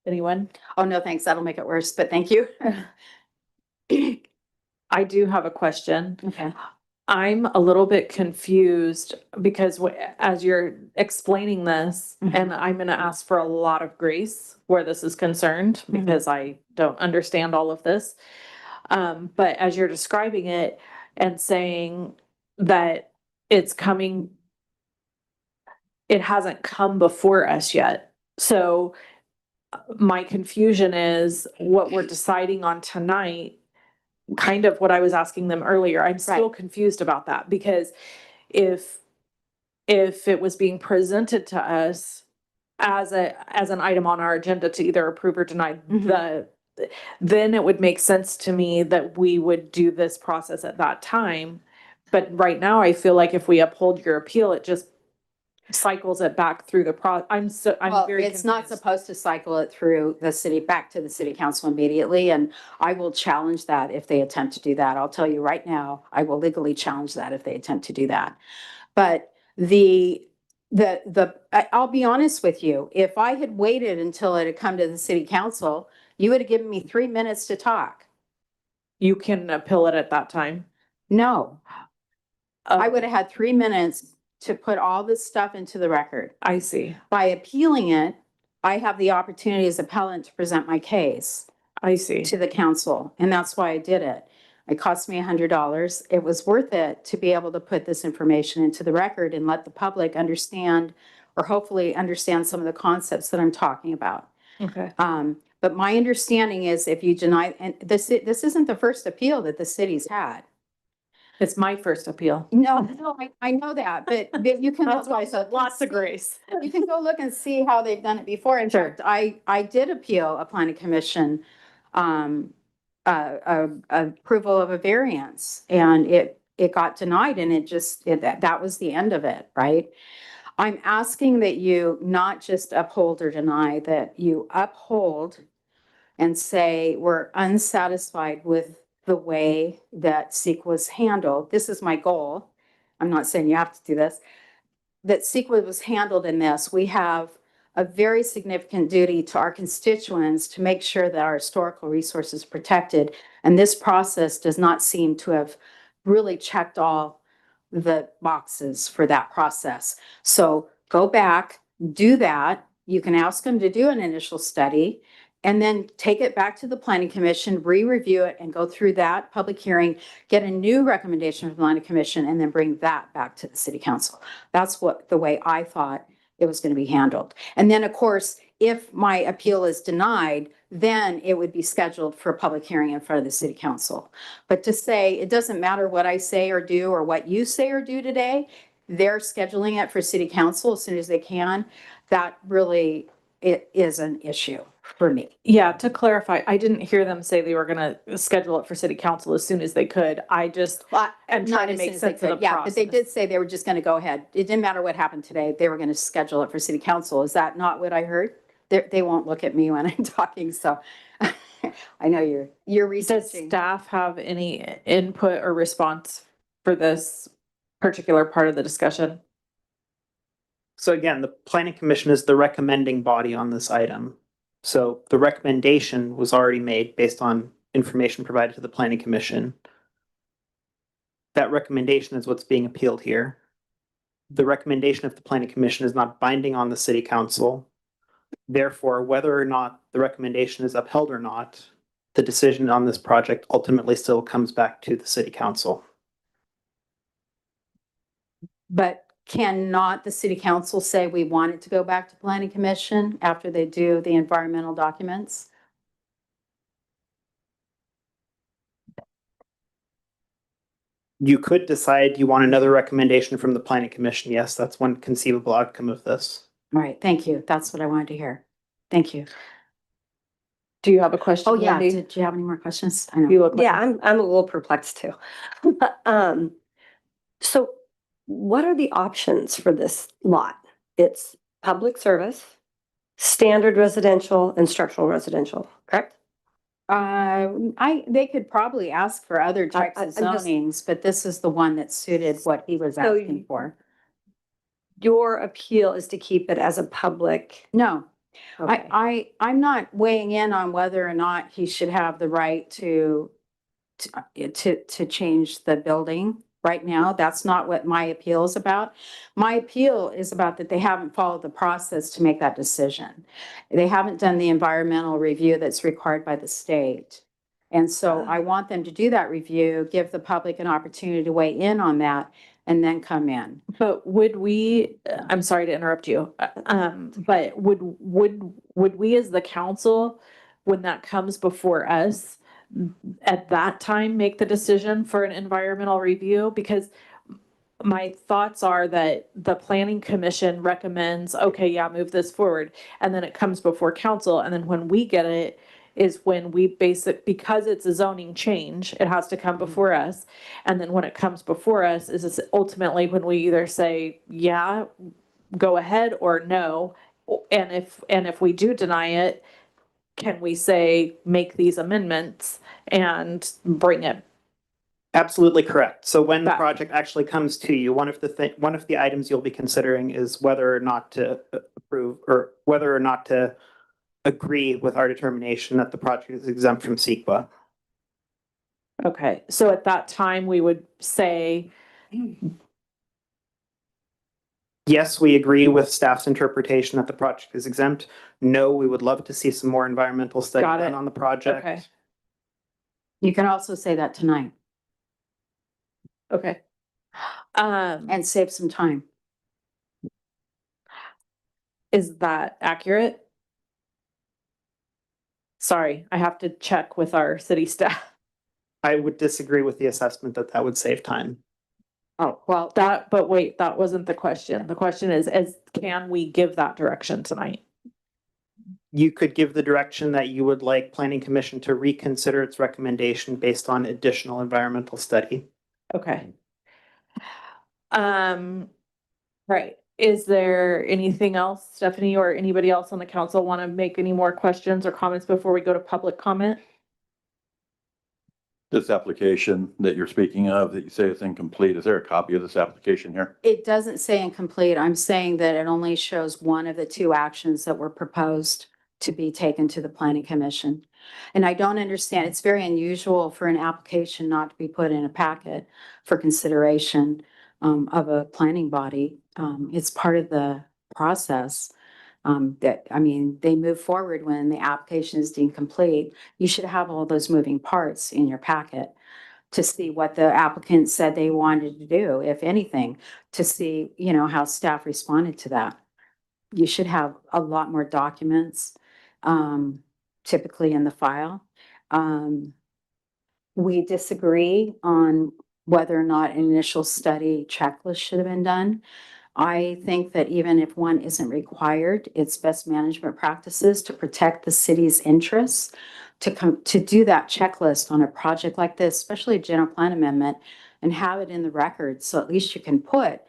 Anyone? Oh, no, thanks. That'll make it worse, but thank you. I do have a question. Okay. I'm a little bit confused because as you're explaining this, Mhm. and I'm going to ask for a lot of grace where this is concerned Mhm. because I don't understand all of this. But as you're describing it and saying that it's coming, it hasn't come before us yet. So my confusion is what we're deciding on tonight, kind of what I was asking them earlier. I'm still confused about that because if it was being presented to us as an item on our agenda to either approve or deny, then it would make sense to me that we would do this process at that time. But right now I feel like if we uphold your appeal, it just cycles it back through the I'm Well, very it's not confused. supposed to cycle it through the city, back to the city council immediately, and I will challenge that if they attempt to do that. I'll tell you right now, I will legally challenge that if they attempt to do that. But I'll be honest with you, if I had waited until it had come to the city council, you would have given me 3 minutes to talk. You can appeal it at that time. No, I Oh, would have had 3 minutes to put all this stuff into the record. I see. By appealing it, I have the opportunity as appellant to present my case I see. to the council, and that's why I did it. It cost me $100. It was worth it to be able to put this information into the record and let the public understand, or hopefully understand some of the concepts that I'm talking about. Okay. But my understanding is if you deny, and this isn't the first appeal that the city's had. It's my first appeal. No, I know that, but you can. That's why I said lots of grace. You can go look and see how they've done it before. In Sure. fact, I did appeal a planning commission approval of a variance, and it got denied, and that was the end of it, right? I'm asking that you not just uphold or deny, that you uphold and say we're unsatisfied with the way that SEQA was handled. This is my goal. I'm not saying you have to do this. That SEQA was handled in this. We have a very significant duty to our constituents to make sure that our historical resources are protected. And this process does not seem to have really checked all the boxes for that process. So go back, do that. You can ask them to do an initial study and then take it back to the planning commission, re-review it and go through that public hearing, get a new recommendation from the planning commission, and then bring that back to the city council. That's the way I thought it was going to be handled. And then, of course, if my appeal is denied, then it would be scheduled for a public hearing in front of the city council. But to say it doesn't matter what I say or do or what you say or do today, they're scheduling it for city council as soon as they can. That really it is an issue for me. Yeah, to clarify, I didn't hear them say they were gonna schedule it for city council as soon as they could. I just am trying to Not make as soon sense as they of could. the Yeah, but they process. did say they were just going to go ahead. It didn't matter what happened today. They were going to schedule it for city council. Is that not what I heard? They won't look at me when I'm talking, so I know you're Does researching. staff have any input or response for this particular part of the discussion? So again, the planning commission is the recommending body on this item. So the recommendation was already made based on information provided to the planning commission. That recommendation is what's being appealed here. The recommendation of the planning commission is not binding on the city council. Therefore, whether or not the recommendation is upheld or not, the decision on this project ultimately still comes back to the city council. But cannot the city council say we want it to go back to planning commission after they do the environmental documents? You could decide you want another recommendation from the planning commission. Yes, that's one conceivable outcome of this. All right, thank you. That's what I wanted to hear. Thank you. Do you have a question? Oh, yeah. Wendy? Did you have any more questions? I know. You look like- Yeah, I'm a little perplexed too. So what are the options for this lot? It's public service, standard residential, and structural residential, correct? They could probably ask for other types of I'm just- zonings, but this is the one that suited what he was So asking for. Your appeal is to keep it as a public. No, Okay. I'm not weighing in on whether or not he should have the right to change the building right now. That's not what my appeal is about. My appeal is about that they haven't followed the process to make that decision. They haven't done the environmental review that's required by the state. And so I want them to do that review, give the public an opportunity to weigh in on that, and then come in. But would we, I'm sorry to interrupt you, but would we as the council, when that comes before us, at that time make the decision for an environmental review? Because my thoughts are that the planning commission recommends, okay, yeah, move this forward. And then it comes before council. And then when we get it is when we because it's a zoning change, it has to come before us. And then when it comes before us is ultimately when we either say, yeah, go ahead or no? And if we do deny it, can we say, make these amendments and bring it? Absolutely correct. So when the Back. project actually comes to you, one of the items you'll be considering is whether or not to approve or whether or not to agree with our determination that the project is exempt from CEQA. Okay, so at that time, we would say, Yes, we agree with staff's interpretation that the project is exempt. No, we would love to see some more environmental study Got done it. on the project. Okay. You can also say that tonight okay. and save some time. Is that accurate? Sorry, I have to check with our city staff. I would disagree with the assessment that that would save time. Oh, well, but wait, that wasn't the question. The question is, can we give that direction tonight? You could give the direction that you would like planning commission to reconsider its recommendation based on additional environmental study. Okay. Right. Is there anything else, Stephanie, or anybody else on the council want to make any more questions or comments before we go to public comment? This application that you're speaking of, that you say is incomplete, is there a copy of this application here? It doesn't say incomplete. I'm saying that it only shows one of the two actions that were proposed to be taken to the planning commission. And I don't understand, it's very unusual for an application not to be put in a packet for consideration of a planning body. It's part of the process. They move forward when the application is deemed complete. You should have all those moving parts in your packet to see what the applicant said they wanted to do, if anything, to see, how staff responded to that. You should have a lot more documents, typically in the file. We disagree on whether or not an initial study checklist should have been done. I think that even if one isn't required, it's best management practices to protect the city's interests to do that checklist on a project like this, especially a general plan amendment, and have it in the record. So at least you can put,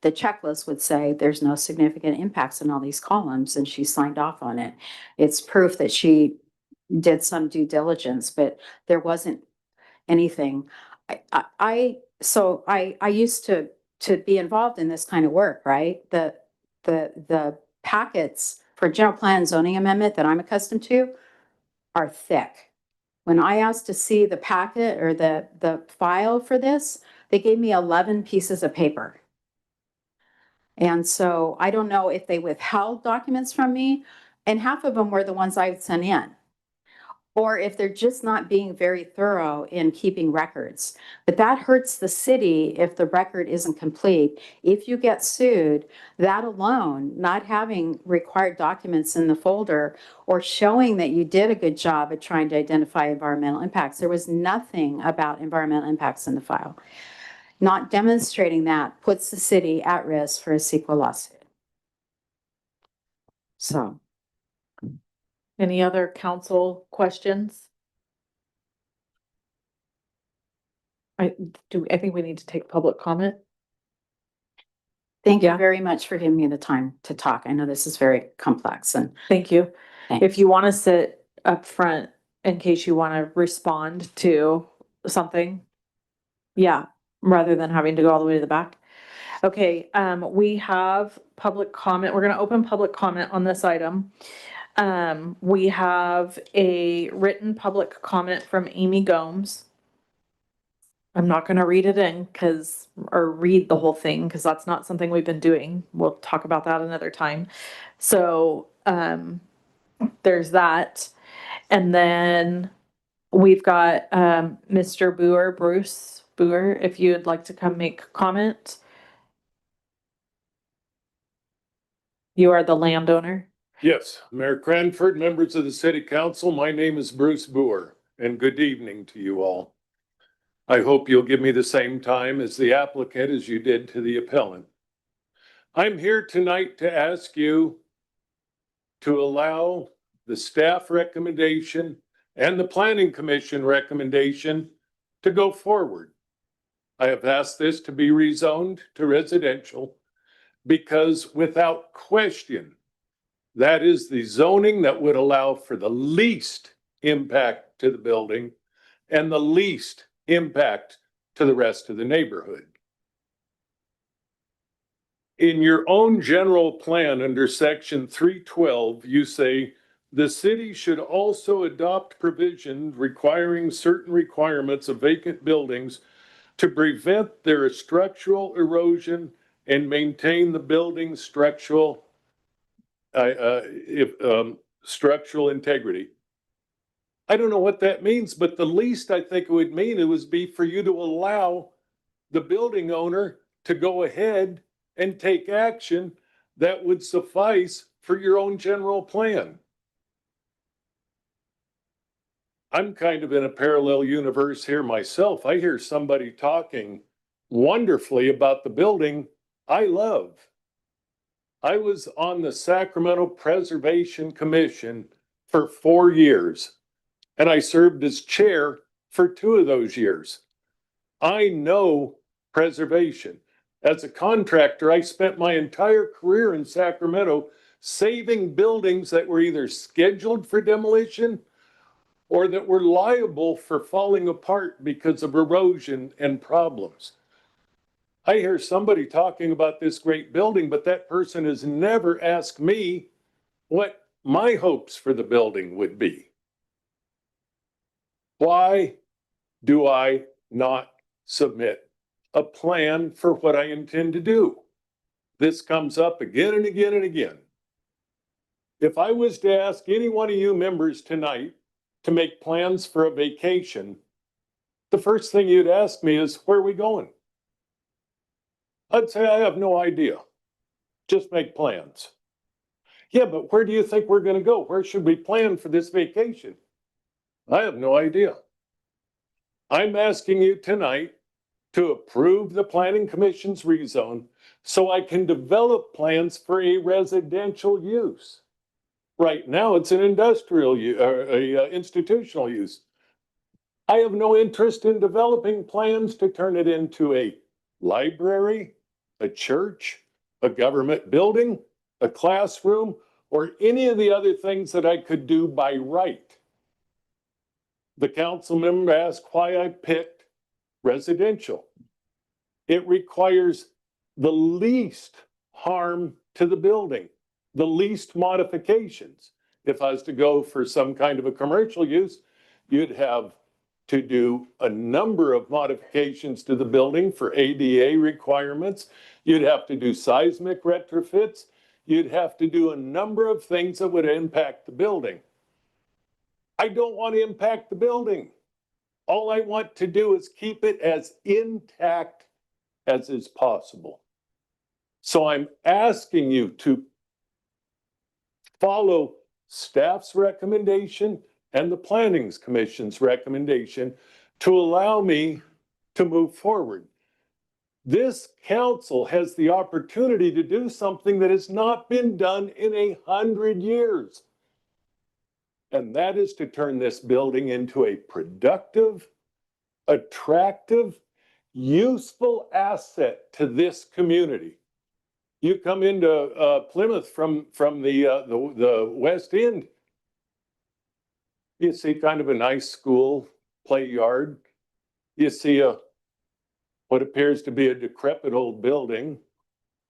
the checklist would say there's no significant impacts in all these columns, and she signed off on it. It's proof that she did some due diligence, but there wasn't anything. I used to be involved in this kind of work, right? The packets for general plan zoning amendment that I'm accustomed to are thick. When I asked to see the packet or the file for this, they gave me 11 pieces of paper. And so I don't know if they withheld documents from me, and half of them were the ones I sent in, or if they're just not being very thorough in keeping records. But that hurts the city if the record isn't complete. If you get sued, that alone, not having required documents in the folder or showing that you did a good job at trying to identify environmental impacts, there was nothing about environmental impacts in the file. Not demonstrating that puts the city at risk for a CEQA lawsuit. So. Any other council questions? I think we need to take public comment. Thank you Yeah. very much for giving me the time to talk. I know this is very complex and Thank you. Thanks. If you want to sit up front in case you want to respond to something. Yeah, rather than having to go all the way to the back. Okay, we have public comment. We're going to open public comment on this item. We have a written public comment from Amy Gomes. I'm not going to read it in or read the whole thing because that's not something we've been doing. We'll talk about that another time. So, there's that. And then we've got, Mr. Bruce Boer, if you'd like to come make comment. You are the landowner. Yes, Mayor Cranford, members of the city council, my name is Bruce Boer, and good evening to you all. I hope you'll give me the same time as the applicant as you did to the appellant. I'm here tonight to ask you to allow the staff recommendation and the planning commission recommendation to go forward. I have asked this to be rezoned to residential because without question, that is the zoning that would allow for the least impact to the building and the least impact to the rest of the neighborhood. In your own general plan under section 312, you say the city should also adopt provisions requiring certain requirements of vacant buildings to prevent their structural erosion and maintain the building's structural structural integrity. I don't know what that means, but the least I think it would mean it would be for you to allow the building owner to go ahead and take action that would suffice for your own general plan. I'm kind of in a parallel universe here myself. I hear somebody talking wonderfully about the building I love. I was on the Sacramento Preservation Commission for 4 years, and I served as chair for 2 of those years. I know preservation. As a contractor, I spent my entire career in Sacramento saving buildings that were either scheduled for demolition or that were liable for falling apart because of erosion and problems. I hear somebody talking about this great building, but that person has never asked me what my hopes for the building would be. Why do I not submit a plan for what I intend to do? This comes up again and again and again. If I was to ask any one of you members tonight to make plans for a vacation, the first thing you'd ask me is, where are we going? I'd say, I have no idea. Just make plans. Yeah, but where do you think we're going to go? Where should we plan for this vacation? I have no idea. I'm asking you tonight to approve the Planning Commission's rezone so I can develop plans for a residential use. Right now, it's an industrial institutional use. I have no interest in developing plans to turn it into a library, a church, a government building, a classroom, or any of the other things that I could do by right. The council member asked why I picked residential. It requires the least harm to the building, the least modifications. If I was to go for some kind of a commercial use, you'd have to do a number of modifications to the building for ADA requirements. You'd have to do seismic retrofits. You'd have to do a number of things that would impact the building. I don't want to impact the building. All I want to do is keep it as intact as is possible. So I'm asking you to follow staff's recommendation and the Planning Commission's recommendation to allow me to move forward. This council has the opportunity to do something that has not been done in 100 years. And that is to turn this building into a productive, attractive, useful asset to this community. You come into Plymouth from the West End, you see kind of a nice school play yard. You see what appears to be a decrepit old building.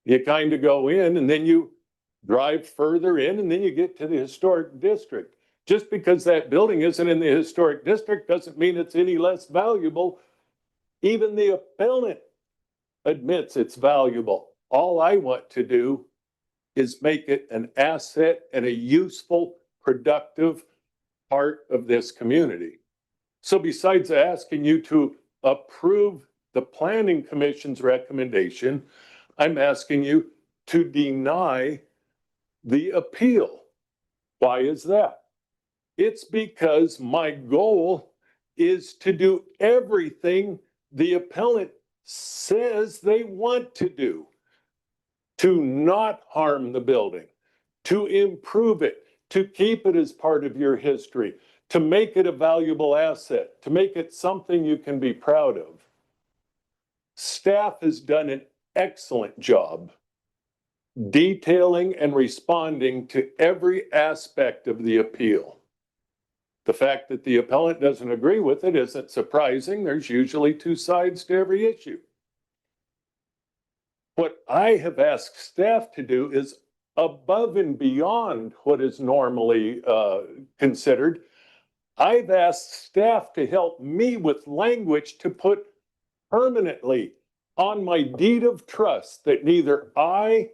You kind of go in and then you drive further in and then you get to the historic district. Just because that building isn't in the historic district doesn't mean it's any less valuable. Even the appellant admits it's valuable. All I want to do is make it an asset and a useful, productive part of this community. So besides asking you to approve the Planning Commission's recommendation, I'm asking you to deny the appeal. Why is that? It's because my goal is to do everything the appellant says they want to do, to not harm the building, to improve it, to keep it as part of your history, to make it a valuable asset, to make it something you can be proud of. Staff has done an excellent job detailing and responding to every aspect of the appeal. The fact that the appellant doesn't agree with it isn't surprising. There's usually two sides to every issue. What I have asked staff to do is above and beyond what is normally considered. I've asked staff to help me with language to put permanently on my deed of trust that neither I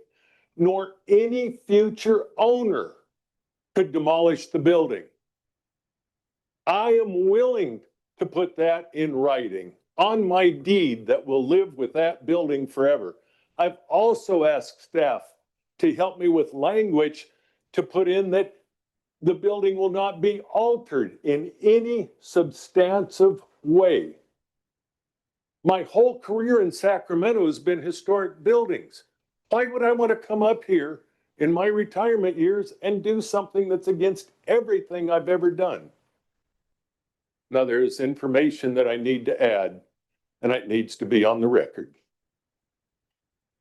nor any future owner could demolish the building. I am willing to put that in writing on my deed that will live with that building forever. I've also asked staff to help me with language to put in that the building will not be altered in any substantive way. My whole career in Sacramento has been historic buildings. Why would I want to come up here in my retirement years and do something that's against everything I've ever done? Now, there's information that I need to add, and it needs to be on the record.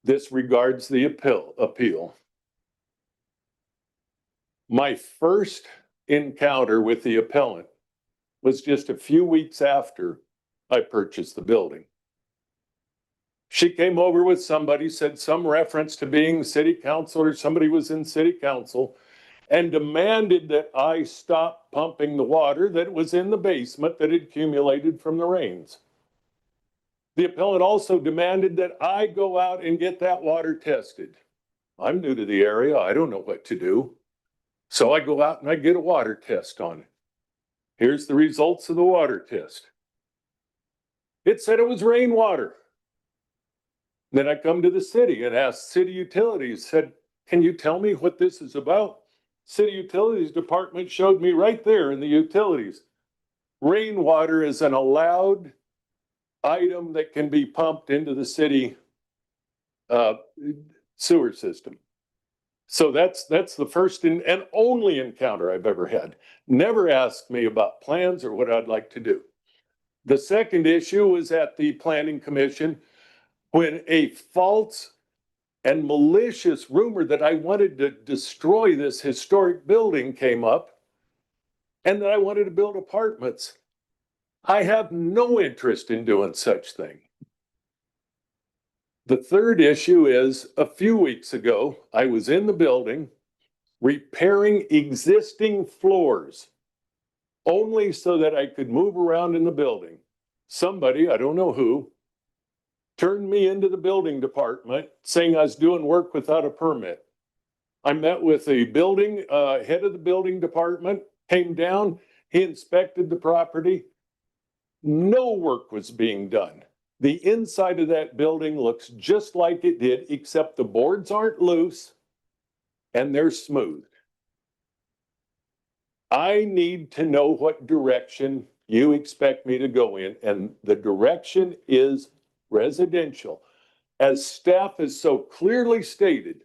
This regards the appeal. My first encounter with the appellant was just a few weeks after I purchased the building. She came over with somebody, said some reference to being city council or somebody was in city council, and demanded that I stop pumping the water that was in the basement that had accumulated from the rains. The appellant also demanded that I go out and get that water tested. I'm new to the area. I don't know what to do. So I go out and I get a water test on it. Here's the results of the water test. It said it was rainwater. Then I come to the city and ask city utilities, said, can you tell me what this is about? City utilities department showed me right there in the utilities. Rainwater is an allowed item that can be pumped into the city sewer system. So that's the first and only encounter I've ever had. Never asked me about plans or what I'd like to do. The second issue was at the Planning Commission when a false and malicious rumor that I wanted to destroy this historic building came up and that I wanted to build apartments. I have no interest in doing such thing. The third issue is a few weeks ago, I was in the building repairing existing floors only so that I could move around in the building. Somebody, I don't know who, turned me into the building department saying I was doing work without a permit. I met with the building, head of the building department, came down, he inspected the property. No work was being done. The inside of that building looks just like it did, except the boards aren't loose and they're smooth. I need to know what direction you expect me to go in, and the direction is residential. As staff has so clearly stated,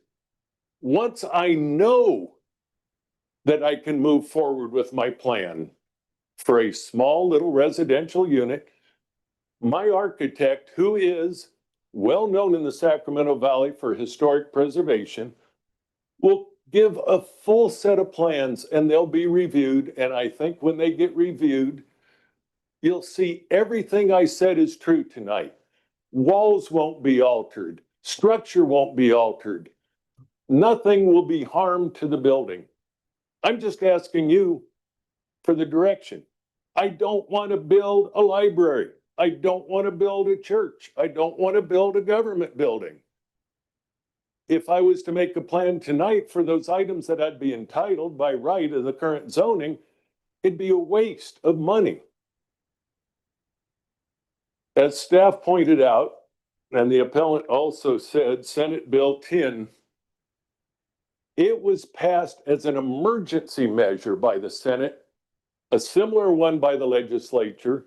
once I know that I can move forward with my plan for a small little residential unit, my architect, who is well known in the Sacramento Valley for historic preservation, will give a full set of plans and they'll be reviewed. And I think when they get reviewed, you'll see everything I said is true tonight. Walls won't be altered. Structure won't be altered. Nothing will be harmed to the building. I'm just asking you for the direction. I don't want to build a library. I don't want to build a church. I don't want to build a government building. If I was to make a plan tonight for those items that I'd be entitled by right of the current zoning, it'd be a waste of money. As staff pointed out, and the appellant also said, Senate Bill 10, it was passed as an emergency measure by the Senate, a similar one by the legislature,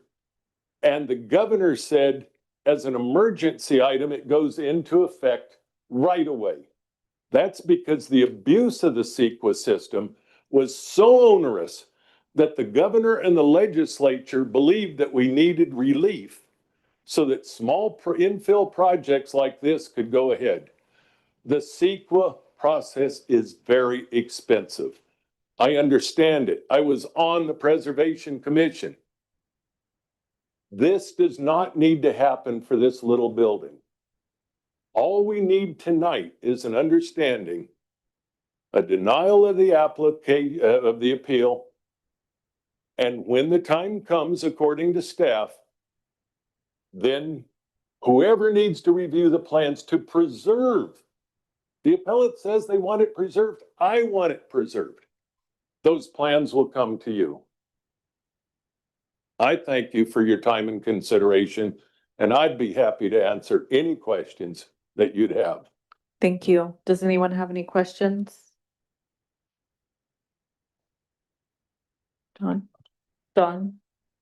and the governor said, as an emergency item, it goes into effect right away. That's because the abuse of the CEQA system was so onerous that the governor and the legislature believed that we needed relief so that small infill projects like this could go ahead. The CEQA process is very expensive. I understand it. I was on the Preservation Commission. This does not need to happen for this little building. All we need tonight is an understanding, a denial of the of the appeal. And when the time comes, according to staff, then whoever needs to review the plans to preserve. The appellate says they want it preserved. I want it preserved. Those plans will come to you. I thank you for your time and consideration, and I'd be happy to answer any questions that you'd have. Thank you. Does anyone have any questions? Don?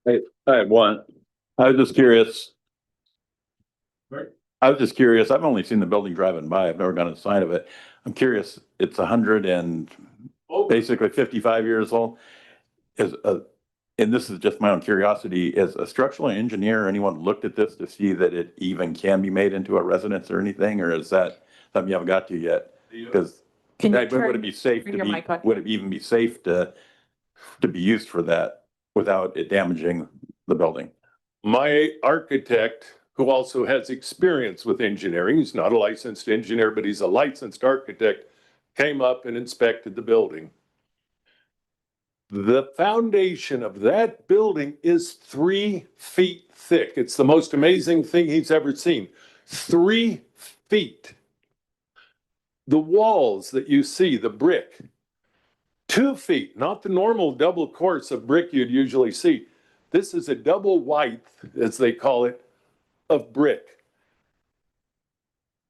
I had one. I was just curious. I've only seen the building driving by. I've never done a sign of it. I'm curious, it's 100 and basically 55 years old. And this is just my own curiosity, is a structural engineer, anyone looked at this to see that it even can be made into a residence or anything? Or is that something you haven't got to yet? Because Can you would it be safe turn to your be, mic on? would it even be safe to be used for that without it damaging the building? My architect, who also has experience with engineering, he's not a licensed engineer, but he's a licensed architect, came up and inspected the building. The foundation of that building is 3 feet thick. It's the most amazing thing he's ever seen. 3 feet. The walls that you see, the brick, 2 feet, not the normal double course of brick you'd usually see. This is a double width, as they call it, of brick.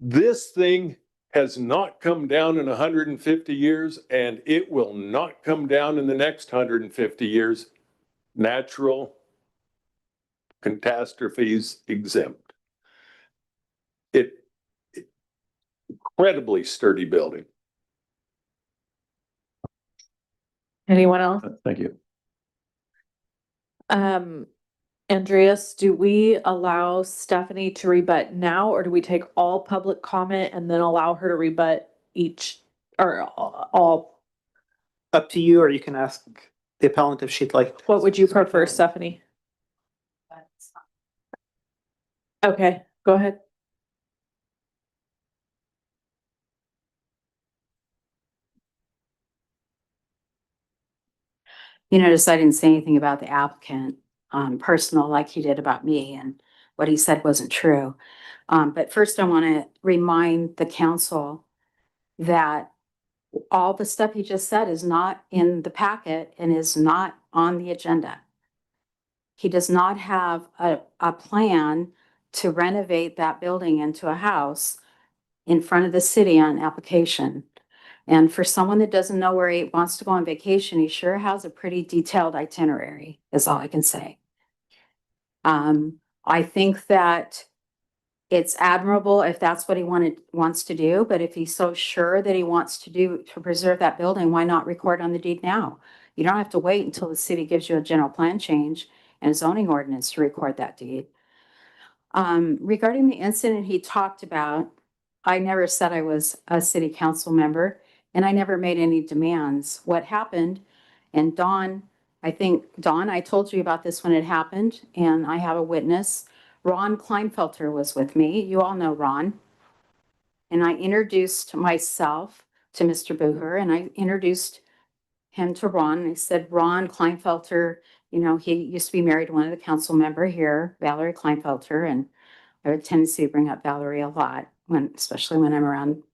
This thing has not come down in 150 years, and it will not come down in the next 150 years. Natural catastrophes exempt. Incredibly sturdy building. Anyone else? Thank you. Andreas, do we allow Stephanie to rebut now, or do we take all public comment and then allow her to rebut each or all? Up to you, or you can ask the appellant if she'd like. What would you prefer, Stephanie? Okay, go ahead. You notice I didn't say anything about the applicant, personal like he did about me, and what he said wasn't true. But first I want to remind the council that all the stuff he just said is not in the packet and is not on the agenda. He does not have a plan to renovate that building into a house in front of the city on application. And for someone that doesn't know where he wants to go on vacation, he sure has a pretty detailed itinerary, is all I can say. I think that it's admirable if that's what he wants to do, but if he's so sure that he wants to preserve that building, why not record on the deed now? You don't have to wait until the city gives you a general plan change and a zoning ordinance to record that deed. Regarding the incident he talked about, I never said I was a city council member, and I never made any demands. What happened, and Dawn, I told you about this when it happened, and I have a witness. Ron Kleinfelter was with me. You all know Ron. And I introduced myself to Mr. Booher, and I introduced him to Ron. And I said, Ron Kleinfelter, you know, he used to be married to one of the council member here, Valerie Kleinfelter, and I have a tendency to bring up Valerie a lot, especially when I'm around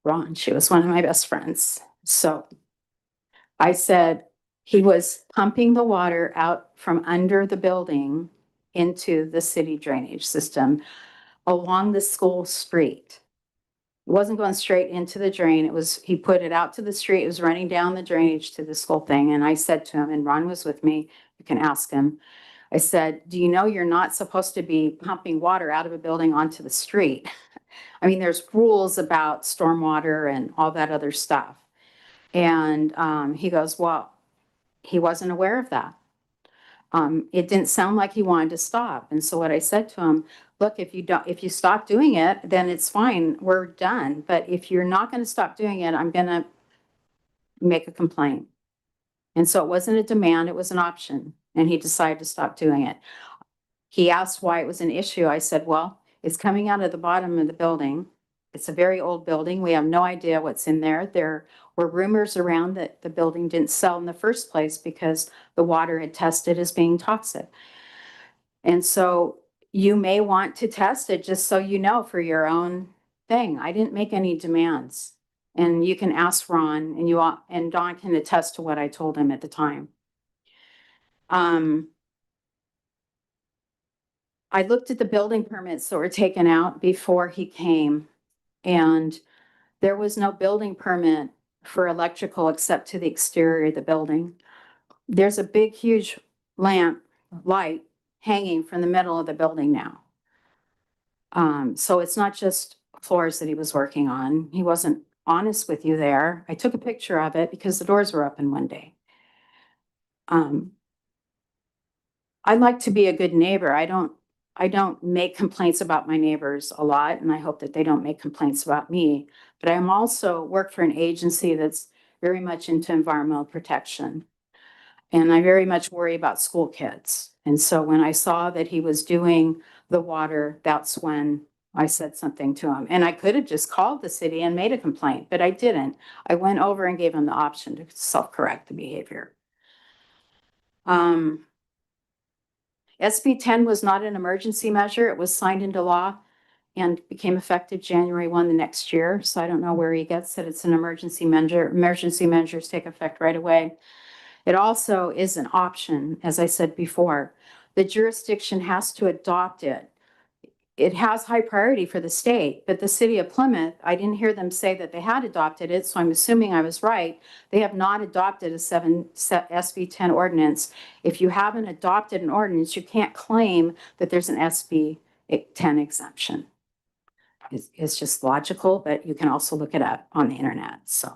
Ron. She was one of my best friends. So I said he was pumping the water out from under the building into the city drainage system along the school street. It wasn't going straight into the drain. He put it out to the street. It was running down the drainage to the school thing. And I said to him, and Ron was with me, you can ask him. I said, do you know you're not supposed to be pumping water out of a building onto the street? I mean, there's rules about stormwater and all that other stuff. And he goes, well, he wasn't aware of that. It didn't sound like he wanted to stop. And so what I said to him, look, if you stop doing it, then it's fine, we're done. But if you're not gonna stop doing it, I'm gonna make a complaint. And so it wasn't a demand, it was an option, and he decided to stop doing it. He asked why it was an issue. I said, well, it's coming out of the bottom of the building. It's a very old building. We have no idea what's in there. There were rumors around that the building didn't sell in the first place because the water had tested as being toxic. And so you may want to test it just so you know for your own thing. I didn't make any demands. And you can ask Ron and Don can attest to what I told him at the time. I looked at the building permits that were taken out before he came, and there was no building permit for electrical except to the exterior of the building. There's a big, huge light hanging from the middle of the building now. So it's not just floors that he was working on. He wasn't honest with you there. I took a picture of it because the doors were open one day. I like to be a good neighbor. I don't make complaints about my neighbors a lot, and I hope that they don't make complaints about me. But I'm also work for an agency that's very much into environmental protection. And I very much worry about school kids. And so when I saw that he was doing the water, that's when I said something to him. And I could have just called the city and made a complaint, but I didn't. I went over and gave him the option to self-correct the behavior. SB 10 was not an emergency measure. It was signed into law and became effective January 1 the next year. So I don't know where he gets that it's an emergency measure. Emergency measures take effect right away. It also is an option, as I said before. The jurisdiction has to adopt it. It has high priority for the state, but the city of Plymouth, I didn't hear them say that they had adopted it, so I'm assuming I was right. They have not adopted a SB 10 ordinance. If you haven't adopted an ordinance, you can't claim that there's an SB 10 exemption. It's just logical, but you can also look it up on the internet, so.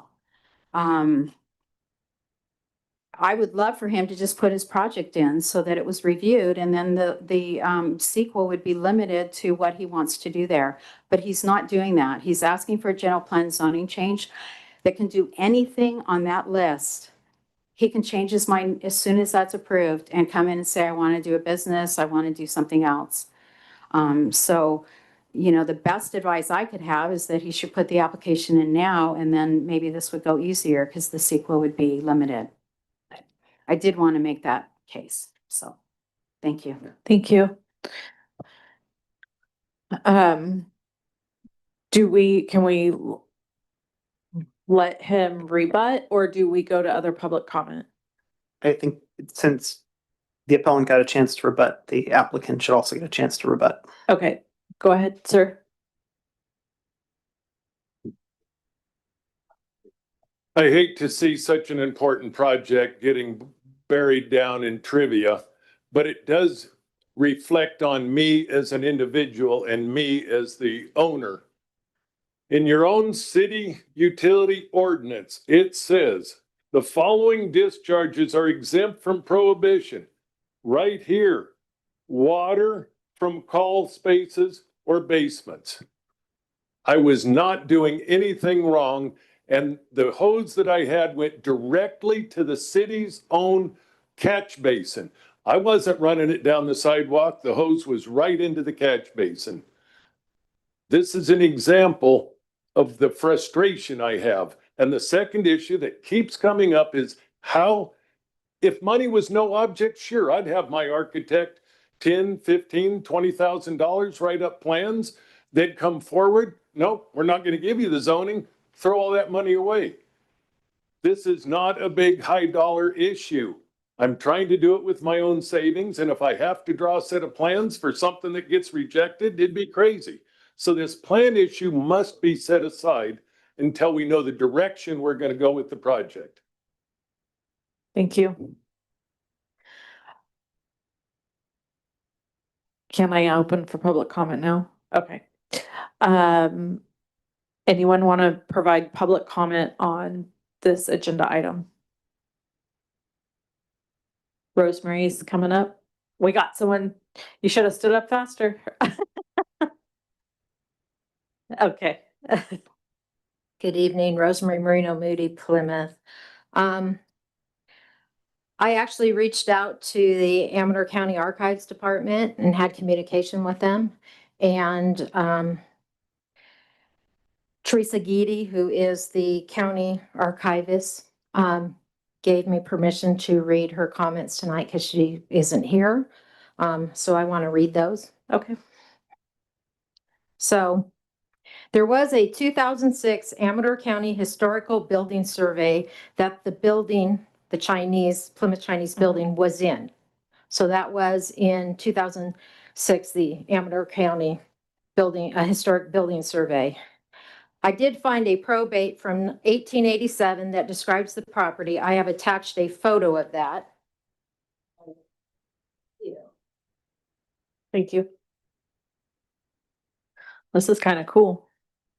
I would love for him to just put his project in so that it was reviewed and then the sequel would be limited to what he wants to do there. But he's not doing that. He's asking for a general plan zoning change that can do anything on that list. He can change his mind as soon as that's approved and come in and say, I want to do a business, I want to do something else. So, you know, the best advice I could have is that he should put the application in now and then maybe this would go easier because the sequel would be limited. I did want to make that case, so, thank you. Thank you. Can we let him rebut or do we go to other public comment? I think since the appellant got a chance to rebut, the applicant should also get a chance to rebut. Okay, go ahead, sir. I hate to see such an important project getting buried down in trivia, but it does reflect on me as an individual and me as the owner. In your own city utility ordinance, it says the following discharges are exempt from prohibition. Right here, water from crawl spaces or basements. I was not doing anything wrong. And the hose that I had went directly to the city's own catch basin. I wasn't running it down the sidewalk. The hose was right into the catch basin. This is an example of the frustration I have. And the second issue that keeps coming up is how, if money was no object, sure, I'd have my architect $10,000, $15,000, $20,000 write up plans. They'd come forward. No, we're not going to give you the zoning. Throw all that money away. This is not a big high dollar issue. I'm trying to do it with my own savings. And if I have to draw a set of plans for something that gets rejected, it'd be crazy. So this plan issue must be set aside until we know the direction we're going to go with the project. Thank you. Can I open for public comment now? Okay. Anyone want to provide public comment on this agenda item? Rosemary's coming up. We got someone, you should have stood up faster. Okay. Good evening, Rosemary Marino Moody, Plymouth. I actually reached out to the Amador County Archives Department and had communication with them. And Teresa Geedy, who is the county archivist, gave me permission to read her comments tonight because she isn't here. So I want to read those. Okay. So there was a 2006 Amador County Historical Building Survey that the building, the Plymouth Chinese building was in. So that was in 2006, the Amador County Historic Building Survey. I did find a probate from 1887 that describes the property. I have attached a photo of that. Thank you. This is kind of cool.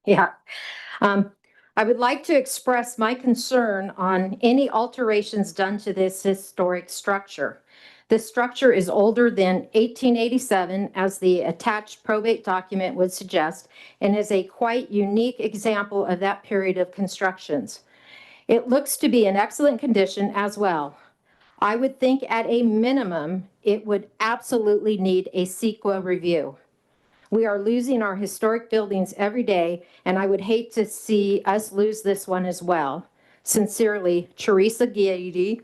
Yeah. I would like to express my concern on any alterations done to this historic structure. This structure is older than 1887, as the attached probate document would suggest, and is a quite unique example of that period of constructions. It looks to be in excellent condition as well. I would think at a minimum, it would absolutely need a CEQA review. We are losing our historic buildings every day, and I would hate to see us lose this one as well. Sincerely, Teresa Geedy,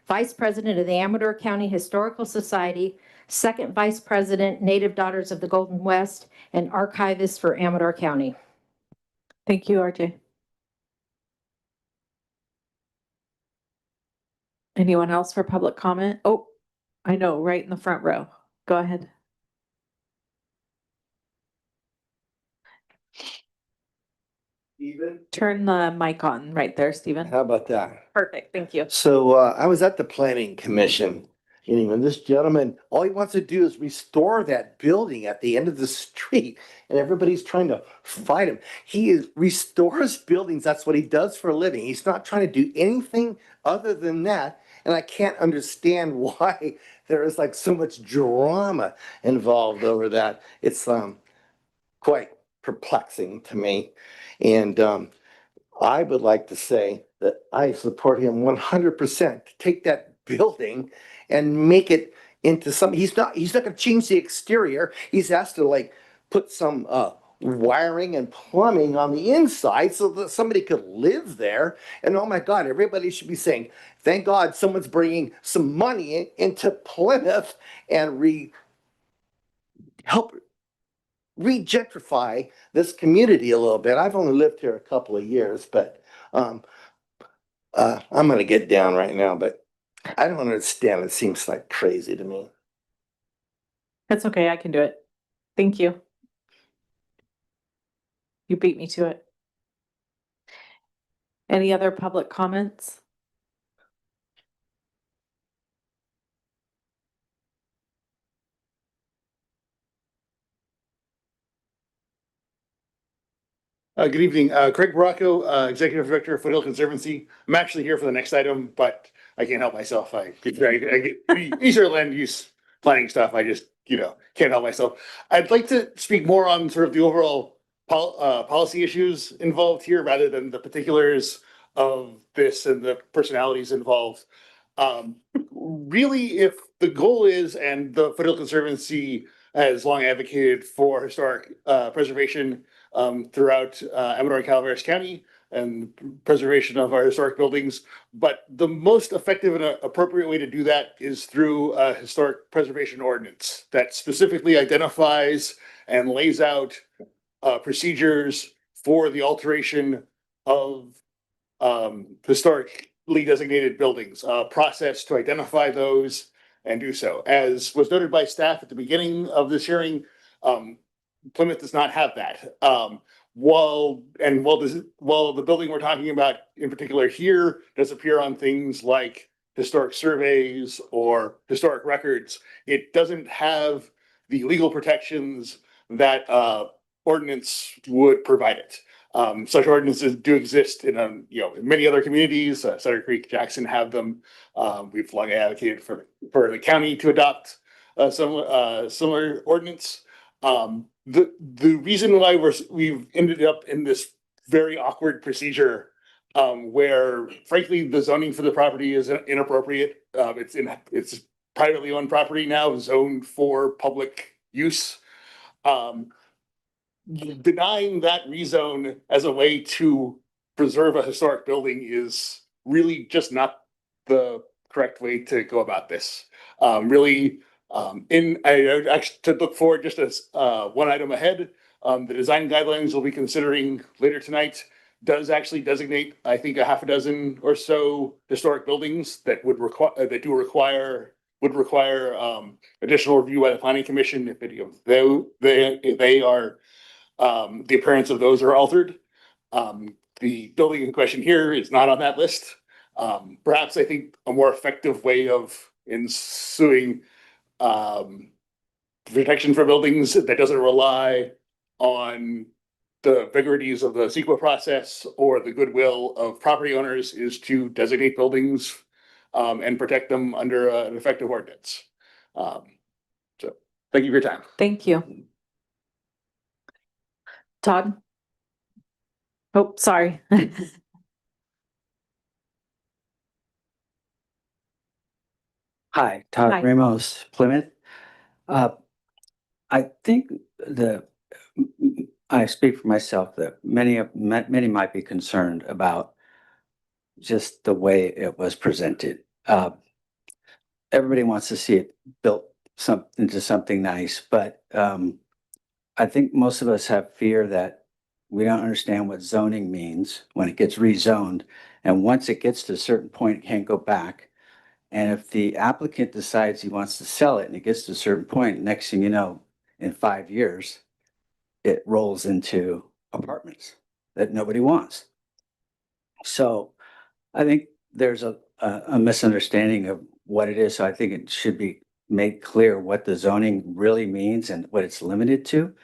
Vice President of the Amador County Historical Society, Second Vice President, Native Daughters of the Golden West, and Archivist for Amador County. Thank you, RJ. Anyone else for public comment? Oh, I know, right in the front row. Go ahead. Steven? Turn the mic on right there, Stephen. How about that? Perfect, thank you. So I was at the planning commission, and this gentleman, all he wants to do is restore that building at the end of the street, and everybody's trying to fight him. Restores buildings. That's what he does for a living. He's not trying to do anything other than that. And I can't understand why there is like so much drama involved over that. It's quite perplexing to me. And I would like to say that I support him 100% to take that building and make it into something. He's not going to change the exterior. He's asked to like put some wiring and plumbing on the inside so that somebody could live there. And oh my God, everybody should be saying, thank God someone's bringing some money into Plymouth and help regentrify this community a little bit. I've only lived here a couple of years, but I'm going to get down right now, but I don't understand. It seems like crazy to me. That's okay, I can do it. Thank you. You beat me to it. Any other public comments? Good evening, Craig Baracco, Executive Director of Foothill Conservancy. I'm actually here for the next item, but I can't help myself. I get easier land use planning stuff. I just, can't help myself. I'd like to speak more on sort of the overall policy issues involved here rather than the particulars of this and the personalities involved. Really, if the goal is, and the Foothill Conservancy has long advocated for historic preservation throughout Amador and Calaveras County and preservation of our historic buildings. But the most effective and appropriate way to do that is through a historic preservation ordinance that specifically identifies and lays out procedures for the alteration of historically designated buildings, a process to identify those and do so. As was noted by staff at the beginning of this hearing, Plymouth does not have that. While the building we're talking about in particular here does appear on things like historic surveys or historic records, it doesn't have the legal protections that ordinance would provide it. Such ordinances do exist in many other communities. Sutter Creek, Jackson have them. We've long advocated for the county to adopt some similar ordinance. the reason why we've ended up in this very awkward procedure, where frankly, the zoning for the property is inappropriate. It's privately owned property now, zoned for public use. Denying that rezone as a way to preserve a historic building is really just not the correct way to go about this. Really, I actually to look forward just as one item ahead, the design guidelines we'll be considering later tonight does actually designate, I think, a half a dozen or so historic buildings that would require additional review by the planning commission if any of they are the appearance of those are altered. The building in question here is not on that list. Perhaps I think a more effective way of ensuing protection for buildings that doesn't rely on the vagaries of the CEQA process or the goodwill of property owners is to designate buildings and protect them under an effective ordinance. So thank you for your time. Thank you. Todd? Oh, sorry. Hi, Todd Hi. Ramos, Plymouth. I think I speak for myself that many might be concerned about just the way it was presented. Everybody wants to see it built into something nice, but I think most of us have fear that we don't understand what zoning means when it gets rezoned. And once it gets to a certain point, it can't go back. And if the applicant decides he wants to sell it and it gets to a certain point, next thing you know, in 5 years, it rolls into apartments that nobody wants. So I think there's a misunderstanding of what it is. So I think it should be made clear what the zoning really means and what it's limited to.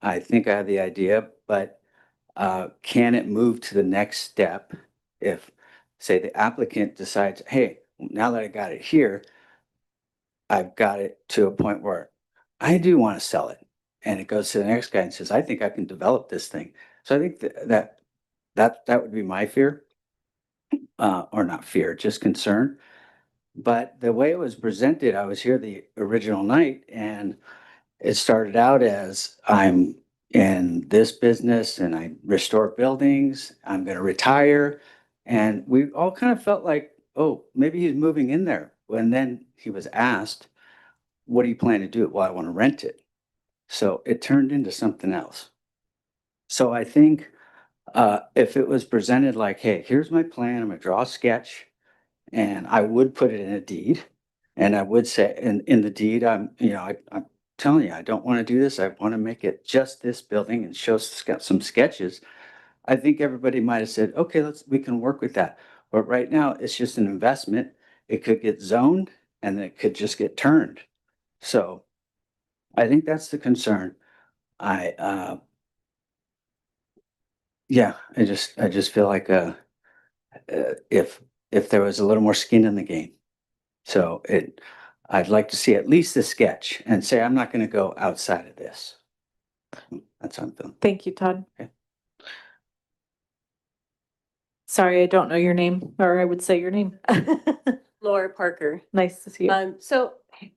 I think I have the idea, but can it move to the next step if, say, the applicant decides, hey, now that I got it here, I've got it to a point where I do want to sell it. And it goes to the next guy and says, I think I can develop this thing. So I think that would be my fear, or not fear, just concern. But the way it was presented, I was here the original night and it started out as I'm in this business and I restore buildings, I'm going to retire. And we all kind of felt like, oh, maybe he's moving in there. And then he was asked, what do you plan to do? Well, I want to rent it. So it turned into something else. So I think if it was presented like, hey, here's my plan, I'm going to draw a sketch and I would put it in a deed. And I would say in the deed, I'm telling you, I don't want to do this. I want to make it just this building and show some sketches. I think everybody might have said, okay, we can work with that. But right now it's just an investment. It could get zoned and it could just get turned. So I think that's the concern. I just feel like if there was a little more skin in the game. So I'd like to see at least the sketch and say, I'm not going to go outside of this. That's how I'm feeling. Thank you, Todd. Okay. Sorry, I don't know your name, or I would say your name. Laura Parker. Nice to see you. So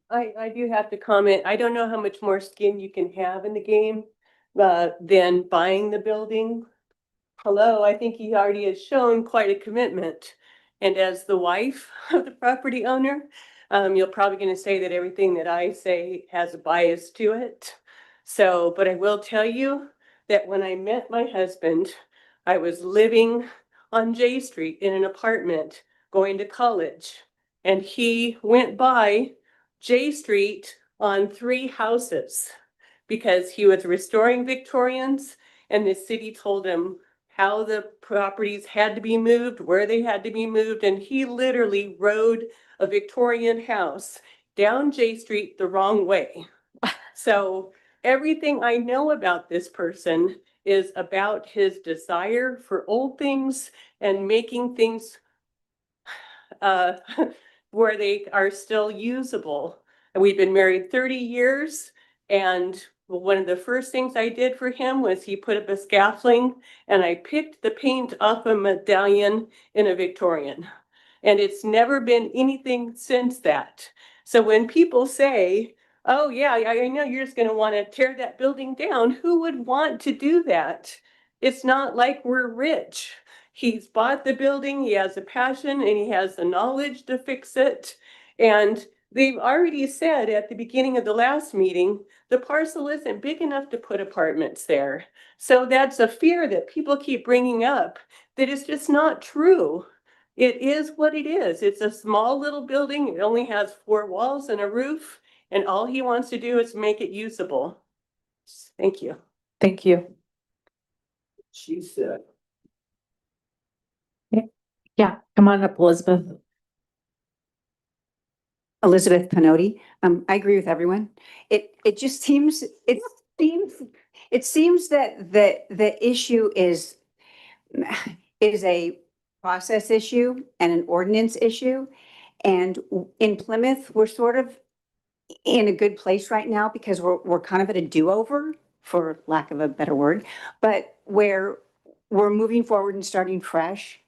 I do have to comment, I don't know how much more skin you can have in the game than buying the building. Hello, I think he already has shown quite a commitment. And as the wife of the property owner, you're probably going to say that everything that I say has a bias to it. So, but I will tell you that when I met my husband, I was living on J Street in an apartment going to college. And he went by J Street on 3 houses because he was restoring Victorians and the city told him how the properties had to be moved, where they had to be moved. And he literally rode a Victorian house down J Street the wrong way. So everything I know about this person is about his desire for old things and making things where they are still usable. And we've been married 30 years and Well, one of the first things I did for him was he put up a scaffolding and I picked the paint off a medallion in a Victorian. And it's never been anything since that. So when people say, oh yeah, I know you're just gonna want to tear that building down, who would want to do that? It's not like we're rich. He's bought the building, he has a passion and he has the knowledge to fix it. And they've already said at the beginning of the last meeting, the parcel isn't big enough to put apartments there. So that's a fear that people keep bringing up that is just not true. It is what it is. It's a small little building. It only has 4 walls and a roof, and all he wants to do is make it usable. Thank you. Thank you. She said. Yeah, come on up, Elizabeth. Elizabeth Pinotti. I agree with everyone. It just seems, it seems that the issue is a process issue and an ordinance issue. And in Plymouth, we're sort of in a good place right now because we're kind of at a do-over, for lack of a better word, but where we're moving forward and starting fresh.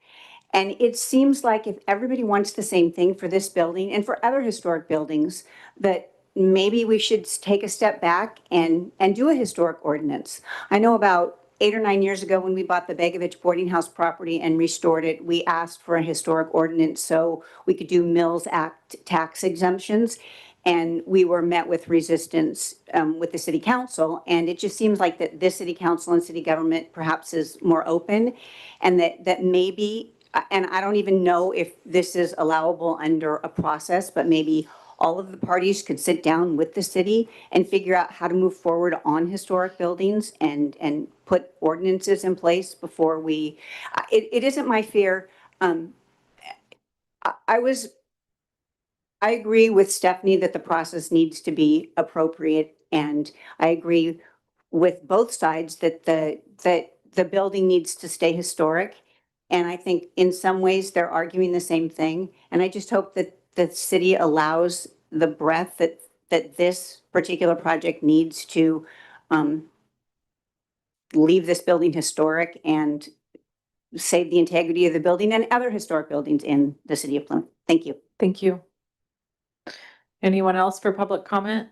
And it seems like if everybody wants the same thing for this building and for other historic buildings, that maybe we should take a step back and do a historic ordinance. I know about 8 or 9 years ago when we bought the Begovich Boarding House property and restored it, we asked for a historic ordinance so we could do Mills Act tax exemptions. And we were met with resistance with the city council. And it just seems like that this city council and city government perhaps is more open, and that maybe, and I don't even know if this is allowable under a process, but maybe all of the parties could sit down with the city and figure out how to move forward on historic buildings and put ordinances in place before we, it isn't my fear. I agree with Stephanie that the process needs to be appropriate, and I agree with both sides that the building needs to stay historic. And I think in some ways they're arguing the same thing. And I just hope that the city allows the breadth that this particular project needs to leave this building historic and save the integrity of the building and other historic buildings in the city of Plymouth. Thank you. Thank you. Anyone else for public comment?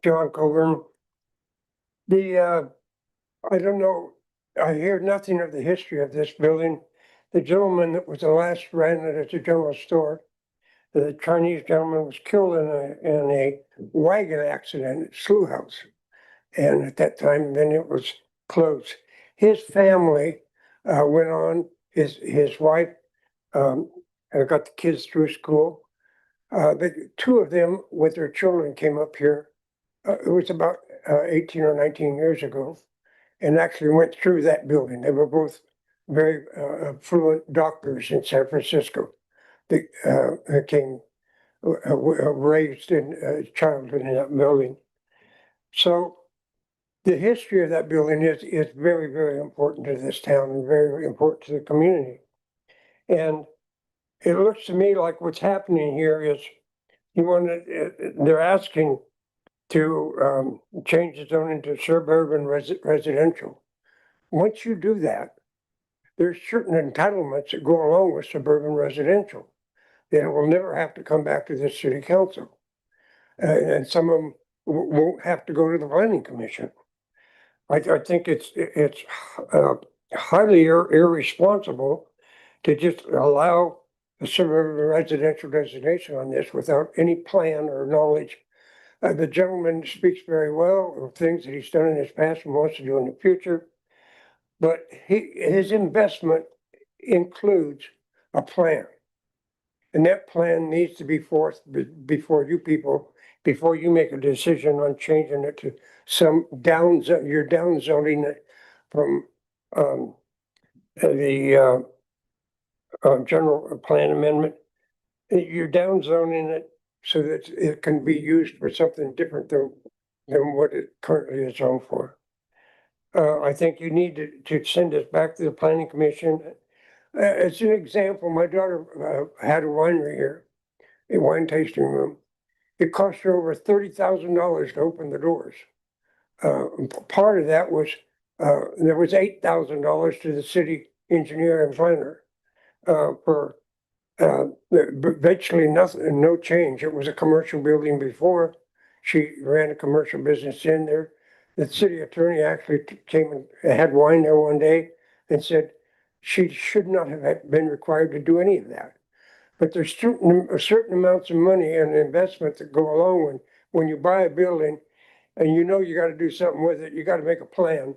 John Coburn. I don't know, I hear nothing of the history of this building. The gentleman that was the last ran it as a general store, the Chinese gentleman was killed in a wagon accident at Slough House. And at that time, then it was closed. His family went on, his wife got the kids through school. The 2 of them with their children came up here. It was about 18 or 19 years ago, and actually went through that building. They were both very fluent doctors in San Francisco. They came raised in childhood in that building. So the history of that building is very, very important to this town and very, very important to the community. And it looks to me like what's happening here is they're asking to change the zone into suburban residential. Once you do that, there's certain entitlements that go along with suburban residential that will never have to come back to the city council. And some of them won't have to go to the planning commission. I think it's highly irresponsible to just allow a suburban residential designation on this without any plan or knowledge. The gentleman speaks very well of things that he's done in his past and wants to do in the future. But his investment includes a plan. And that plan needs to be forth before you people, before you make a decision on changing it to some you're down zoning it from the general plan amendment. You're down zoning it so that it can be used for something different than what it currently is zoned for. I think you need to send this back to the planning commission It's an example. My daughter had a winery here, a wine tasting room. It cost her over $30,000 to open the doors. Part of that was, there was $8,000 to the city engineer and planner for virtually nothing, no change. It was a commercial building before. She ran a commercial business in there. The city attorney actually came and had wine there one day and said she should not have been required to do any of that. But there's certain amounts of money and investment that go along when you buy a building and you know you got to do something with it, you got to make a plan.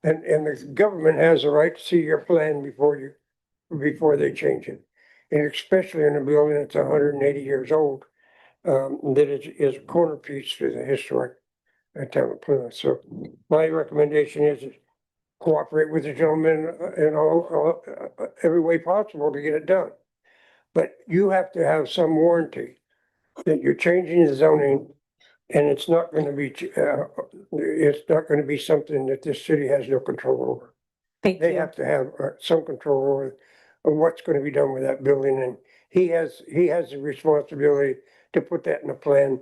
And the government has the right to see your plan before they change it. And especially in a building that's 180 years old, that is a corner piece to the historic town of Plymouth. So my recommendation is cooperate with the gentleman in every way possible to get it done. But you have to have some warranty that you're changing the zoning and it's not going to be something that this city has no control over. Thank They you. have to have some control over what's going to be done with that building, and he has the responsibility to put that in a plan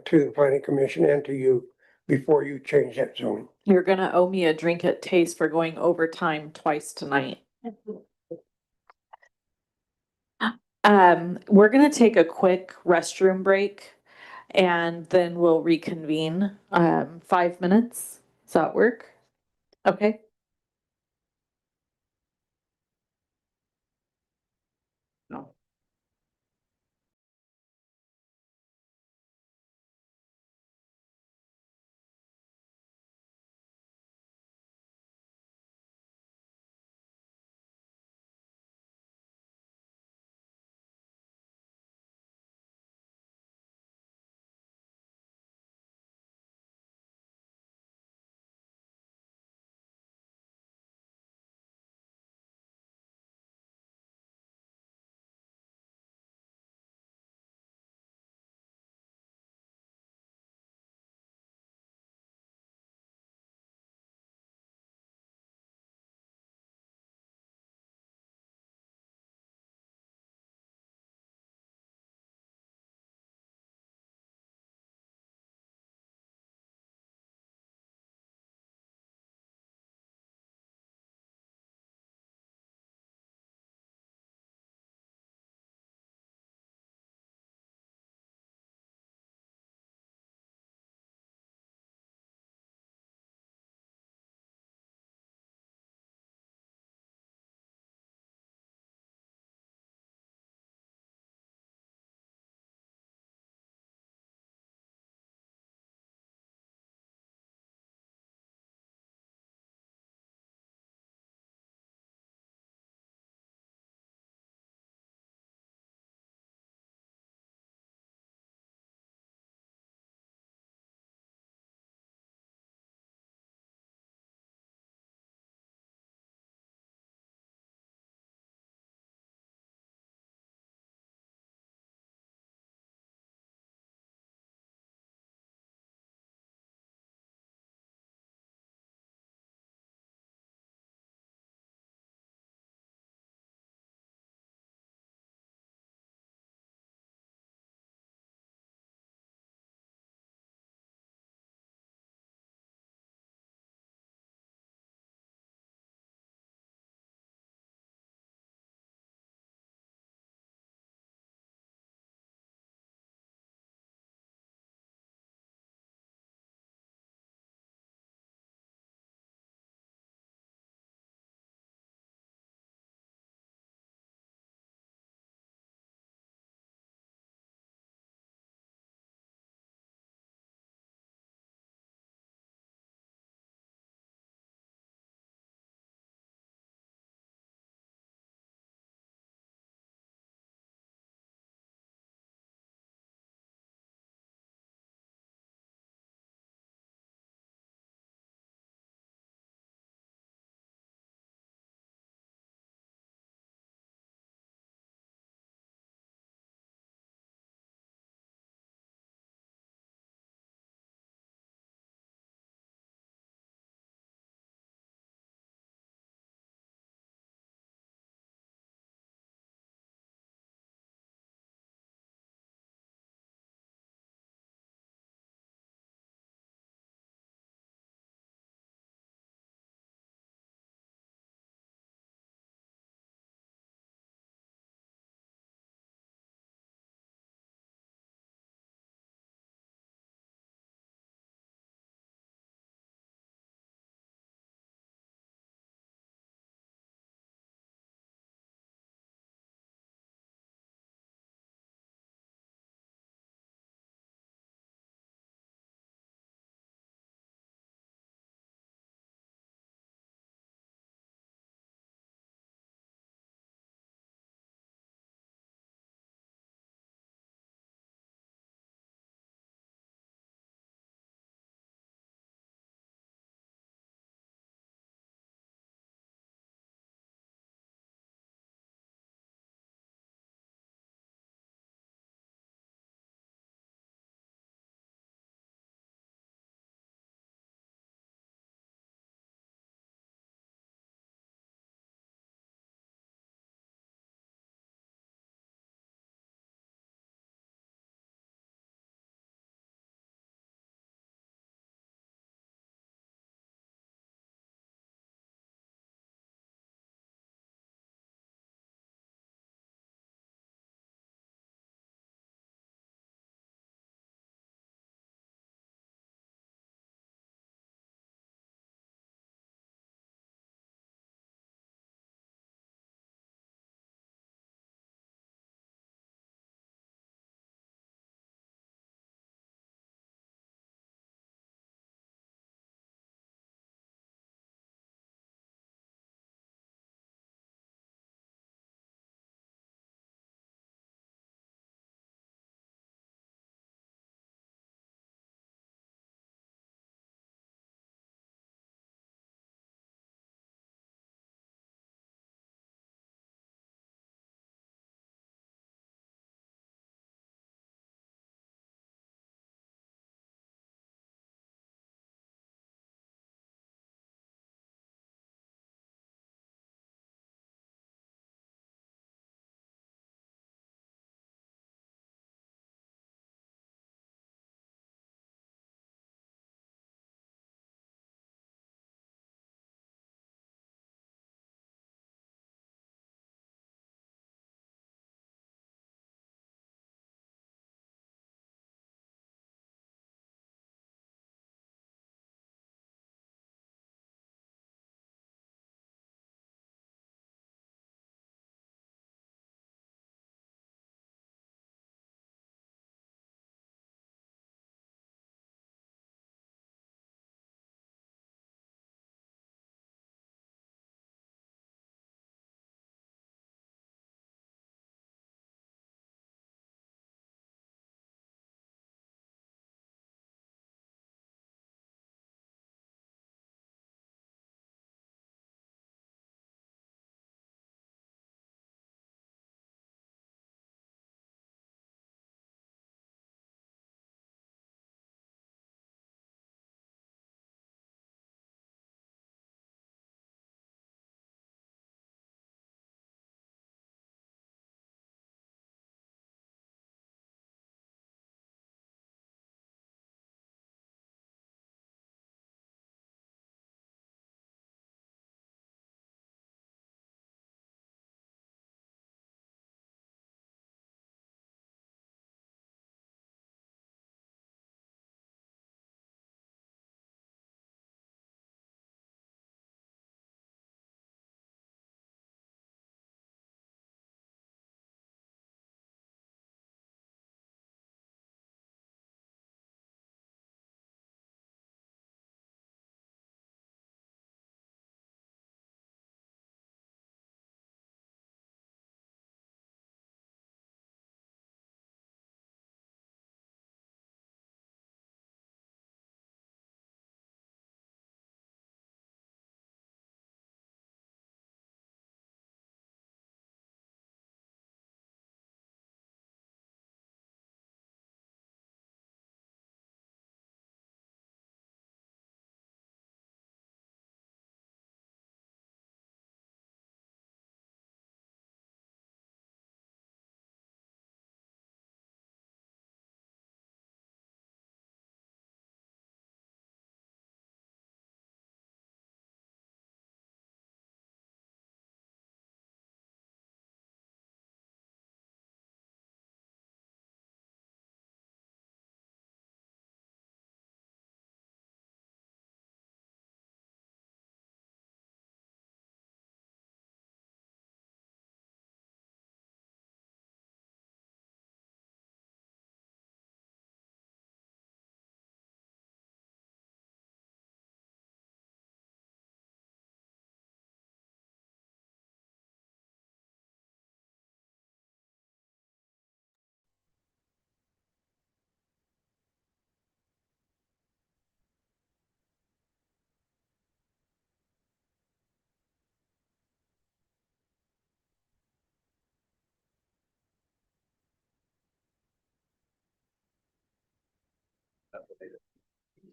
to the planning commission and to you before you change that zoning. You're gonna owe me a drink at Taste for going overtime twice tonight. We're gonna take a quick restroom break and then we'll reconvene. 5 minutes. Does that work? Okay.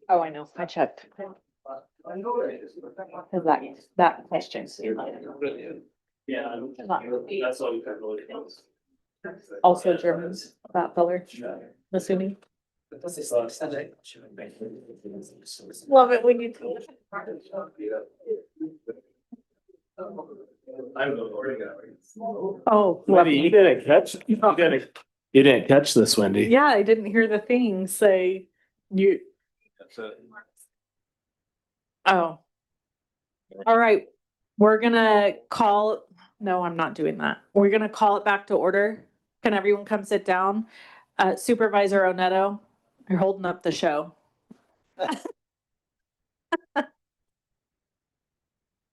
Oh, I know. I checked. That question. Yeah, that's all you can really do. Also Germans, that color, I'm assuming. Love it when you. Oh, love You me. didn't catch, you didn't catch this, Wendy. Yeah, I didn't hear the thing say you. Oh. All right, we're gonna call, no, I'm not doing that. We're gonna call it back to order. Can everyone come sit down? Supervisor Oneto, you're holding up the show.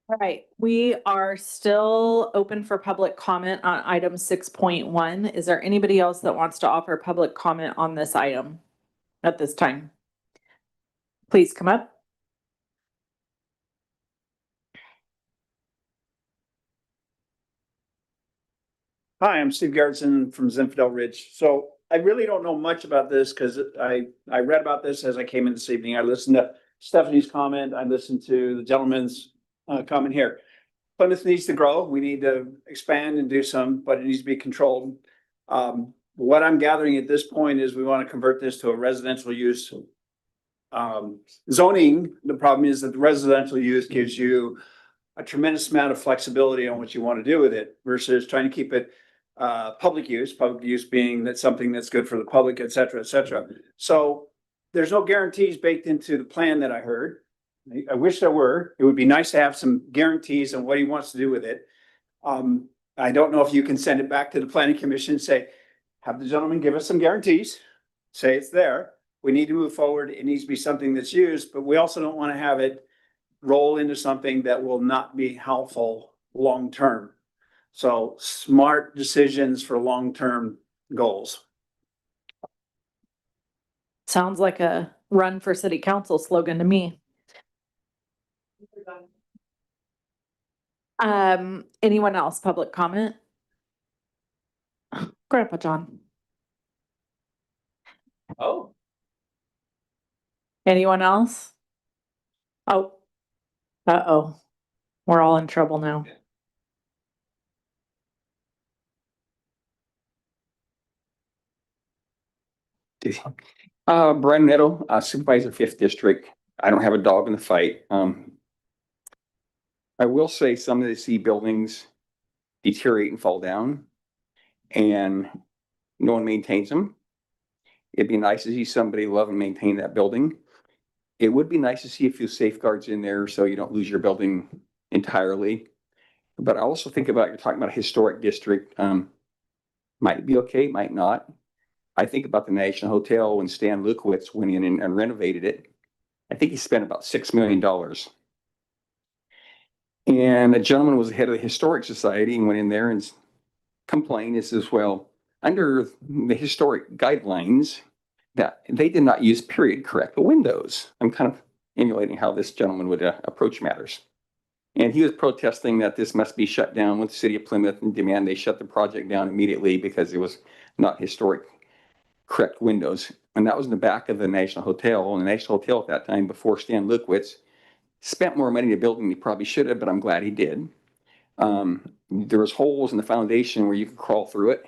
All right, we are still open for public comment on item 6.1. Is there anybody else that wants to offer public comment on this item at this time? Please come up. Hi, I'm Steve Garrison from Zinfandel Ridge. So I really don't know much about this because I read about this as I came in this evening. I listened to Stephanie's comment. I listened to the gentleman's comment here. Plymouth needs to grow. We need to expand and do some, but it needs to be controlled. What I'm gathering at this point is we want to convert this to a residential use. Zoning, the problem is that the residential use gives you a tremendous amount of flexibility on what you want to do with it versus trying to keep it public use being that something that's good for the public, et cetera, et cetera. So there's no guarantees baked into the plan that I heard. I wish there were. It would be nice to have some guarantees on what he wants to do with it. I don't know if you can send it back to the planning commission and say, have the gentleman give us some guarantees, say it's there. We need to move forward. It needs to be something that's used, but we also don't want to have it roll into something that will not be helpful long-term. So smart decisions for long-term goals. Sounds like a run for city council slogan to me. Anyone else, public comment? Grandpa John. Oh. Anyone else? Oh. Uh-oh. We're all in trouble now. Brian Nettle, Supervisor 5th District. I don't have a dog in the fight. I will say some of the C buildings deteriorate and fall down and no one maintains them. It'd be nice to see somebody love and maintain that building. It would be nice to see a few safeguards in there so you don't lose your building entirely. But I also think about, you're talking about a historic district, might be okay, might not. I think about the National Hotel when Stan Lukowitz went in and renovated it. I think he spent about $6 million. And a gentleman was the head of the Historic Society and went in there and complained. It says, well, under the historic guidelines, that they did not use period correct windows. I'm kind of emulating how this gentleman would approach matters. And he was protesting that this must be shut down with the city of Plymouth and demand they shut the project down immediately because it was not historic correct windows. And that was in the back of the National Hotel. And the National Hotel at that time, before Stan Lukowitz, spent more money to build than he probably should have, but I'm glad he did. There was holes in the foundation where you could crawl through it.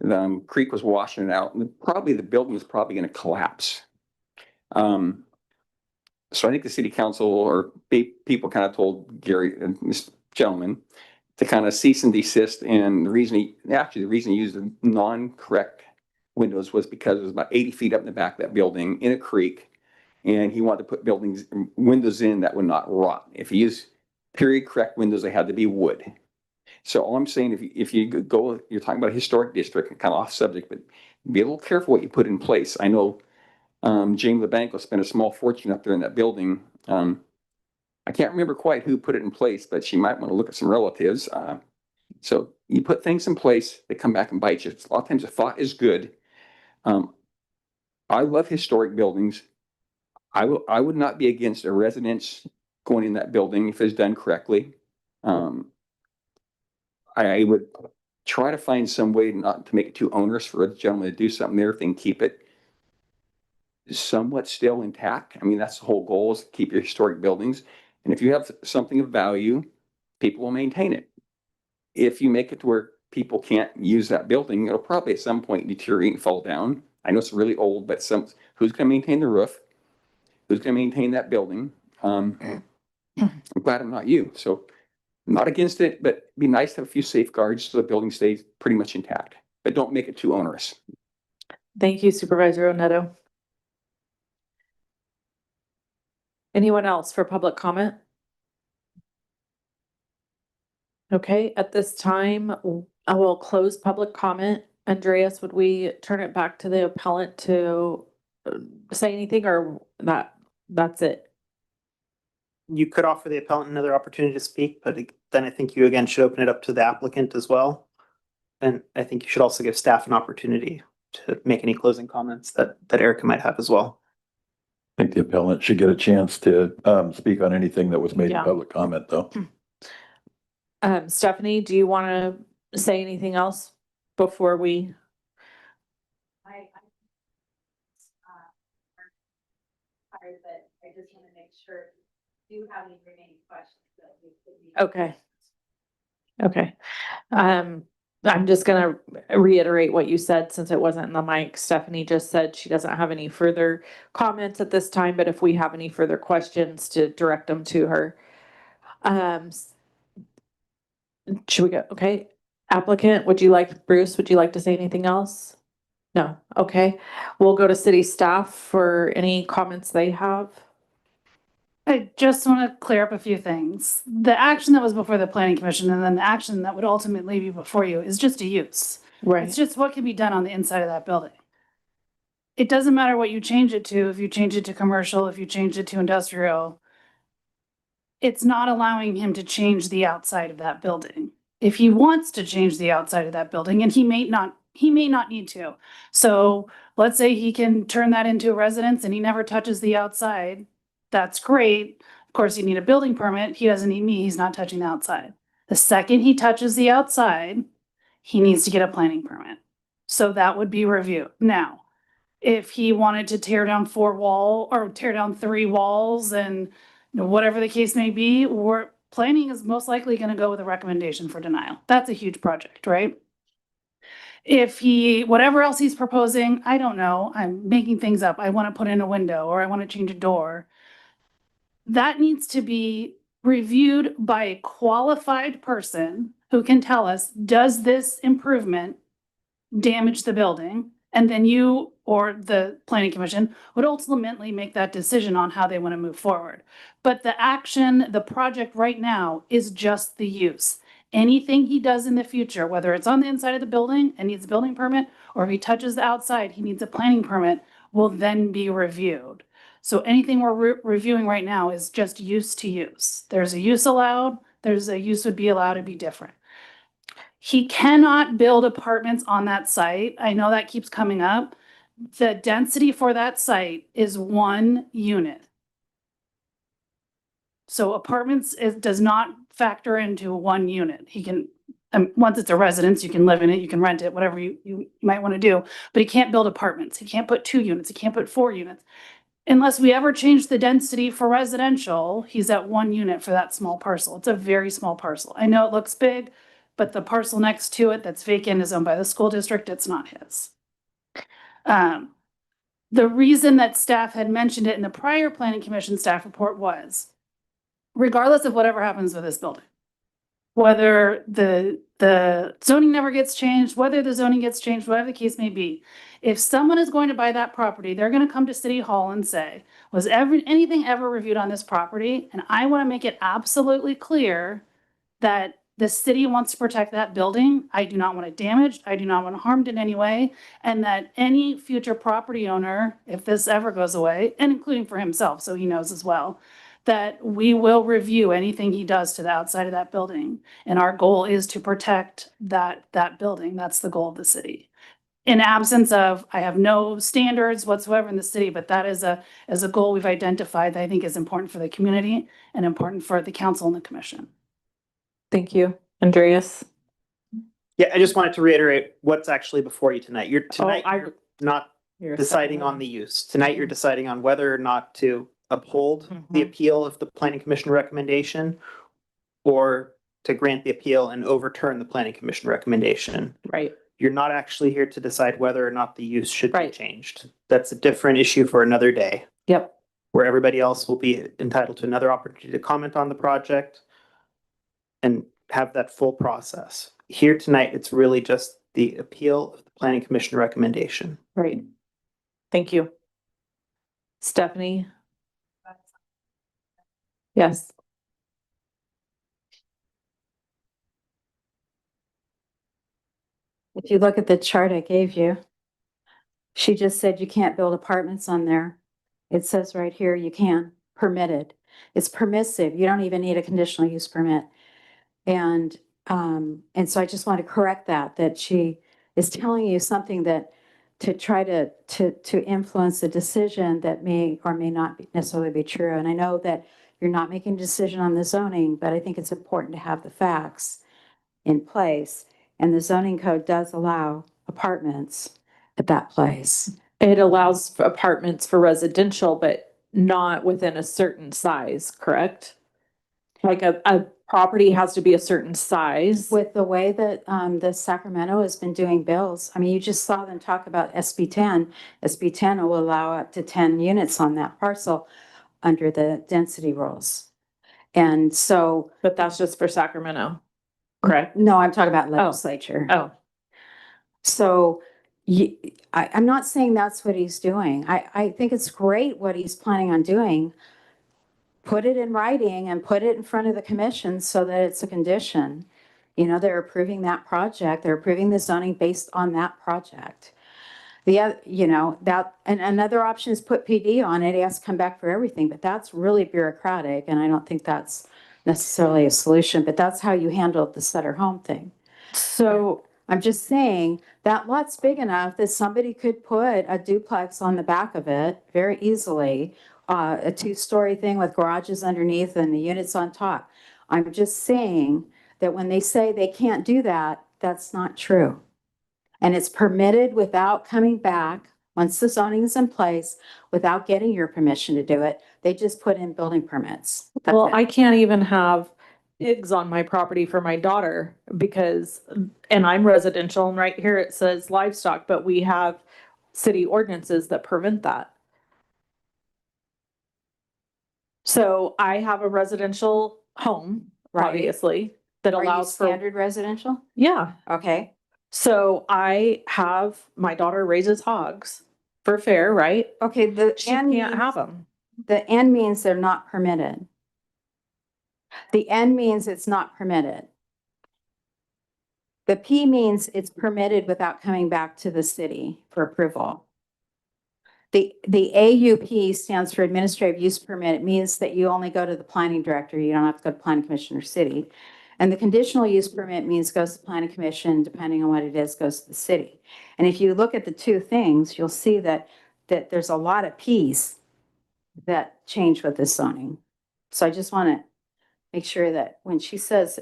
The creek was washing it out, and probably the building was probably going to collapse. So I think the city council or people kind of told Gary and this gentleman to kind of cease and desist. And the reason he used the non-correct windows was because it was about 80 feet up in the back of that building in a creek. And he wanted to put windows in that would not rot. If you use period correct windows, they had to be wood. So all I'm saying, if you go, you're talking about a historic district, kind of off subject, but be a little careful what you put in place. I know Jane LeBanco spent a small fortune up there in that building. I can't remember quite who put it in place, but she might want to look at some relatives. So you put things in place, they come back and bite you. A lot of times a thought is good. I love historic buildings. I would not be against a residence going in that building if it's done correctly. I would try to find some way not to make it too onerous for a gentleman to do something there if they can keep it somewhat still intact. I mean, that's the whole goal, is to keep your historic buildings. And if you have something of value, people will maintain it. If you make it to where people can't use that building, it'll probably at some point deteriorate and fall down. I know it's really old, but who's gonna maintain the roof? Who's gonna maintain that building? I'm glad I'm not you, so I'm not against it, but it'd be nice to have a few safeguards so the building stays pretty much intact, but don't make it too onerous. Thank you, Supervisor Oneto. Anyone else for public comment? Okay, at this time, I will close public comment. Andreas, would we turn it back to the appellant to say anything, or that's it? You could offer the appellant another opportunity to speak, but then I think you again should open it up to the applicant as well. And I think you should also give staff an opportunity to make any closing comments that Erica might have as well. I think the appellant should get a chance to speak on anything that was made in Yeah. public comment, though. Stephanie, do you want to say anything else before we? But I just want to make sure, do you have any remaining questions that we could? Okay. Okay. I'm just gonna reiterate what you said since it wasn't in the mic. Stephanie just said she doesn't have any further comments at this time, but if we have any further questions, to direct them to her. Should we go? Okay. Applicant, Bruce, would you like to say anything else? No. Okay. We'll go to city staff for any comments they have. I just want to clear up a few things. The action that was before the planning commission and then the action that would ultimately be before you is just a use. Right. It's just what can be done on the inside of that building. It doesn't matter what you change it to, if you change it to commercial, if you change it to industrial. It's not allowing him to change the outside of that building. If he wants to change the outside of that building, and he may not need to. So let's say he can turn that into a residence and he never touches the outside. That's great. Of course, you need a building permit. He doesn't need me. He's not touching the outside. The second he touches the outside, he needs to get a planning permit. So that would be reviewed. Now, if he wanted to tear down 3 walls and whatever the case may be, planning is most likely going to go with a recommendation for denial. That's a huge project, right? If whatever else he's proposing, I don't know, I'm making things up. I want to put in a window or I want to change a door. That needs to be reviewed by a qualified person who can tell us, does this improvement damage the building? And then you or the planning commission would ultimately make that decision on how they want to move forward. But the project right now is just the use. Anything he does in the future, whether it's on the inside of the building and needs a building permit, or if he touches the outside, he needs a planning permit, will then be reviewed. So anything we're reviewing right now is just use to use. There's a use allowed, there's a use would be allowed to be different. He cannot build apartments on that site. I know that keeps coming up. The density for that site is 1 unit. So apartments, it does not factor into 1 unit. He can, once it's a residence, you can live in it, you can rent it, whatever you might want to do, but he can't build apartments. He can't put 2 units, he can't put 4 units. Unless we ever change the density for residential, he's at 1 unit for that small parcel. It's a very small parcel. I know it looks big, but the parcel next to it that's vacant is owned by the school district. It's not his. The reason that staff had mentioned it in the prior planning commission staff report was, regardless of whatever happens with this building, whether the zoning never gets changed, whether the zoning gets changed, whatever the case may be, if someone is going to buy that property, they're going to come to City Hall and say, was anything ever reviewed on this property? And I want to make it absolutely clear that the city wants to protect that building. I do not want it damaged. I do not want it harmed in any way. And that any future property owner, if this ever goes away, and including for himself, so he knows as well, that we will review anything he does to the outside of that building. And our goal is to protect that building. That's the goal of the city. In absence of, I have no standards whatsoever in the city, but that is a goal we've identified that I think is important for the community and important for the council and the commission. Thank you. Andreas? Yeah, I just wanted to reiterate what's actually before you tonight. You're not You're deciding second. on the use. Tonight, you're deciding on whether or not to uphold the Mhm. appeal of the planning commission recommendation or to grant the appeal and overturn the planning commission recommendation. Right. You're not actually here to decide whether or not the use should be Right. changed. That's a different issue for another day, Yep. where everybody else will be entitled to another opportunity to comment on the project and have that full process. Here tonight, it's really just the appeal of the planning commission recommendation. Right. Thank you. Stephanie? Yes. If you look at the chart I gave you, she just said you can't build apartments on there. It says right here, you can, permitted. It's permissive. You don't even need a conditional use permit. And so I just want to correct that she is telling you something that to try to influence a decision that may or may not necessarily be true. And I know that you're not making a decision on the zoning, but I think it's important to have the facts in place. And the zoning code does allow apartments at that place. It allows for apartments for residential, but not within a certain size, correct? Like a property has to be a certain size. With the way that the Sacramento has been doing bills, I mean, you just saw them talk about SB 10. SB 10 will allow up to 10 units on that parcel under the density rules. And so. But that's just for Sacramento, correct? No, I'm talking about legislature. Oh. So I'm not saying that's what he's doing. I think it's great what he's planning on doing. Put it in writing and put it in front of the commission so that it's a condition. You know, they're approving that project. They're approving the zoning based on that project. The other, you know, that, and another option is put PD on it. He has to come back for everything, but that's really bureaucratic. And I don't think that's necessarily a solution, but that's how you handle the Sutter home thing. So I'm just saying that lot's big enough that somebody could put a duplex on the back of it very easily, a two-story thing with garages underneath and the units on top. I'm just saying that when they say they can't do that, that's not true. And it's permitted without coming back, once the zoning is in place, without getting your permission to do it. They just put in building permits. That's Well, it. I can't even have pigs on my property for my daughter because, and I'm residential and right here it says livestock, but we have city ordinances that prevent that. So I have a residential home, Right. obviously, that Are you allows for, standard residential? yeah. Okay. So I have, my daughter raises hogs for fair, right? Okay, the She N can't means- have them. The N means they're not permitted. The N means it's not permitted. The P means it's permitted without coming back to the city for approval. The AUP stands for Administrative Use Permit. It means that you only go to the planning director. You don't have to go to planning commission or city. And the conditional use permit means goes to planning commission, depending on what it is, goes to the city. And if you look at the two things, you'll see that there's a lot of Ps that change with this zoning. So I just want to make sure that when she says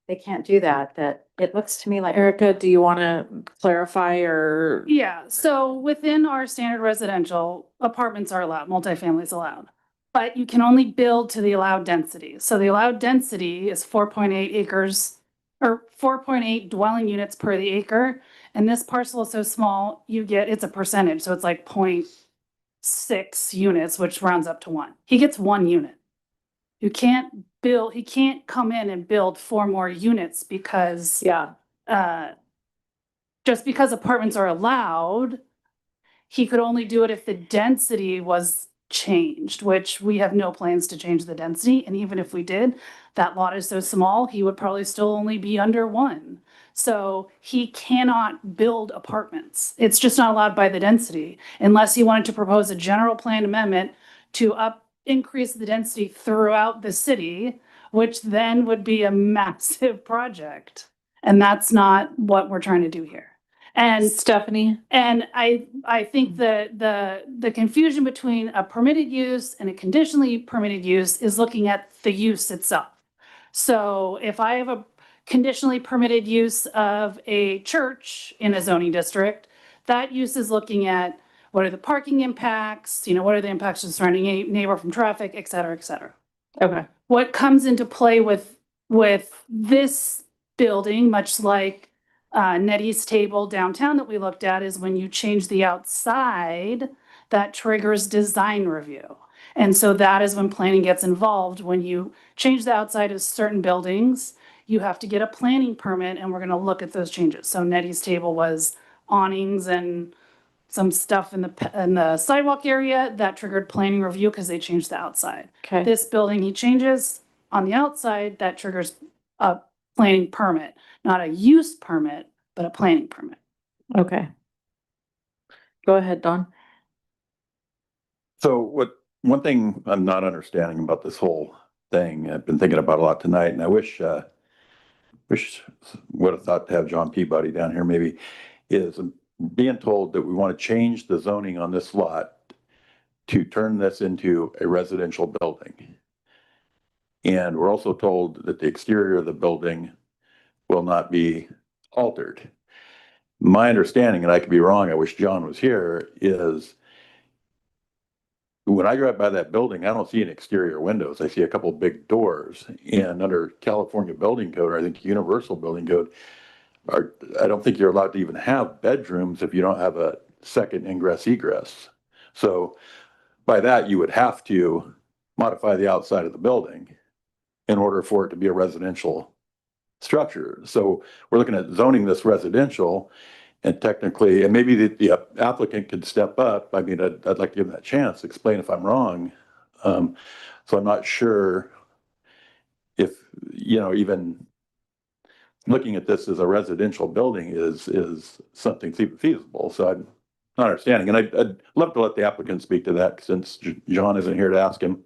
they can't do that, that it looks to me like. Erica, do you want to clarify or? Yeah, so within our standard residential, apartments are allowed, multifamily is allowed. But you can only build to the allowed density. So the allowed density is 4.8 acres or 4.8 dwelling units per the acre. And this parcel is so small, it's a percentage. So it's like 0.6 units, which rounds up to 1. He gets 1 unit. He can't come in and build 4 more units because just because apartments are allowed, he could only do it if the density was changed, which we have no plans to change the density. And even if we did, that lot is so small, he would probably still only be under 1. So he cannot build apartments. It's just not allowed by the density unless he wanted to propose a general plan amendment to increase the density throughout the city, which then would be a massive project. And that's not what we're trying to do here. And Stephanie? And I think the confusion between a permitted use and a conditionally permitted use is looking at the use itself. So if I have a conditionally permitted use of a church in a zoning district, that use is looking at what are the parking impacts, what are the impacts to the surrounding neighbor from traffic, et cetera, et cetera. Okay. What comes into play with this building, much like Nettie's table downtown that we looked at, is when you change the outside, that triggers design review. And so that is when planning gets involved. When you change the outside of certain buildings, you have to get a planning permit, and we're going to look at those changes. So Nettie's table was awnings and some stuff in the sidewalk area that triggered planning review because they changed the outside. Okay. This building, he changes on the outside, that triggers a planning permit, not a use permit, but a planning permit. Okay. Go ahead, Don. So one thing I'm not understanding about this whole thing, I've been thinking about a lot tonight, and I wish would have thought to have John Peabody down here maybe, is being told that we want to change the zoning on this lot to turn this into a residential building. And we're also told that the exterior of the building will not be altered. My understanding, and I could be wrong, I wish John was here, is when I drive by that building, I don't see any exterior windows. I see a couple of big doors. And under California Building Code, or I think Universal Building Code, I don't think you're allowed to even have bedrooms if you don't have a second ingress egress. So by that, you would have to modify the outside of the building in order for it to be a residential structure. So we're looking at zoning this residential, and technically, and maybe the applicant could step up. I mean, I'd like to give them that chance to explain if I'm wrong. So I'm not sure if, even looking at this as a residential building is something feasible. So I'm not understanding. And I'd love to let the applicant speak to that since John isn't here to ask him.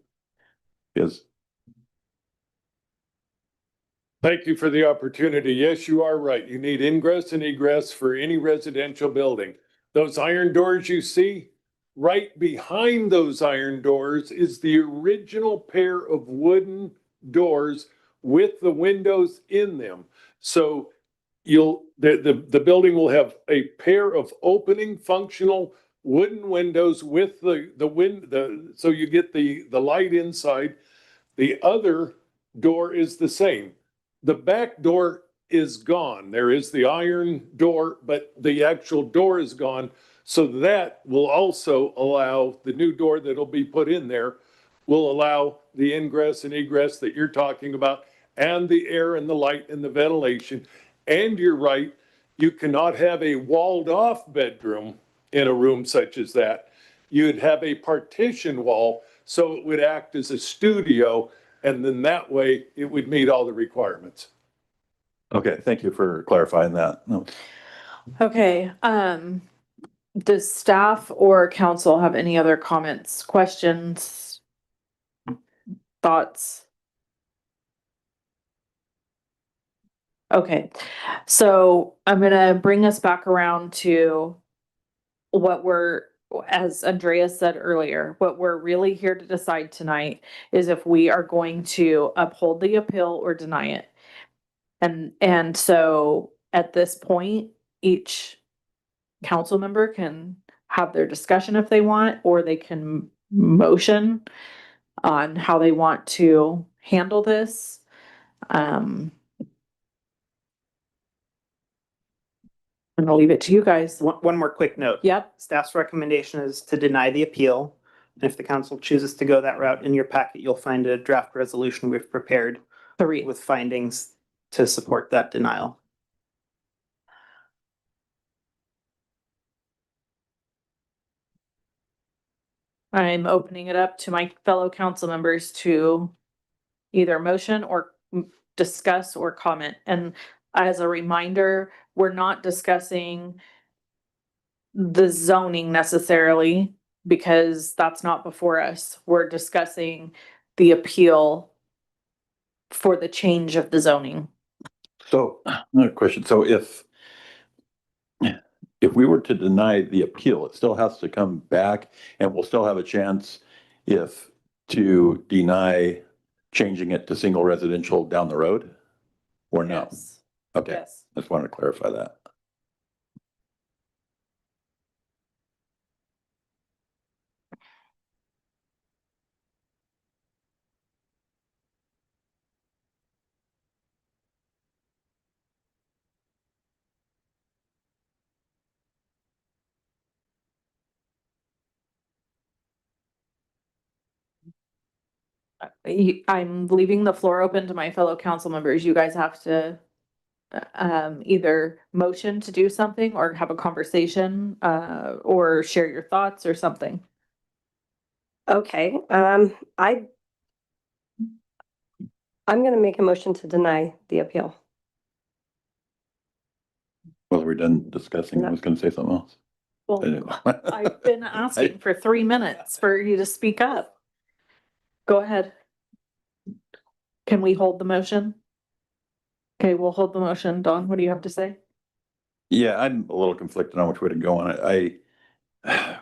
Thank you for the opportunity. Yes, you are right. You need ingress and egress for any residential building. Those iron doors you see, right behind those iron doors is the original pair of wooden doors with the windows in them. So the building will have a pair of opening functional wooden windows with so you get the light inside. The other door is the same. The back door is gone. There is the iron door, but the actual door is gone. So that will also allow the new door that'll be put in there will allow the ingress and egress that you're talking about, and the air and the light and the ventilation. And you're right, you cannot have a walled off bedroom in a room such as that. You'd have a partition wall, so it would act as a studio. And then that way it would meet all the requirements. Okay, thank you for clarifying that. No. Okay, does staff or council have any other comments, questions, thoughts? Okay, so I'm gonna bring us back around to what as Andrea said earlier, what we're really here to decide tonight is if we are going to uphold the appeal or deny it. And so at this point, each council member can have their discussion if they want, or they can motion on how they want to handle this. And I'll leave it to you guys. One more quick note. Yep. Staff's recommendation is to deny the appeal. And if the council chooses to go that route, in your packet, you'll find a draft resolution we've prepared with findings to support that denial. I'm opening it up to my fellow council members to either motion or discuss or comment. And as a reminder, we're not discussing the zoning necessarily because that's not before us. We're discussing the appeal for the change of the zoning. So, another question. So if we were to deny the appeal, it still has to come back and we'll still have a chance to deny changing it to single residential down the road or no? Yes. Okay, Yes. I just wanted to clarify that. I'm leaving the floor open to my fellow council members. You guys have to either motion to do something or have a conversation, or share your thoughts or something. Okay, I'm gonna make a motion to deny the appeal. Well, we're done discussing. I was gonna say something else. Well, I didn't- I've been asking for 3 minutes for you to speak up. Go ahead. Can we hold the motion? Okay, we'll hold the motion. Dawn, what do you have to say? Yeah, I'm a little conflicted on which way to go on it.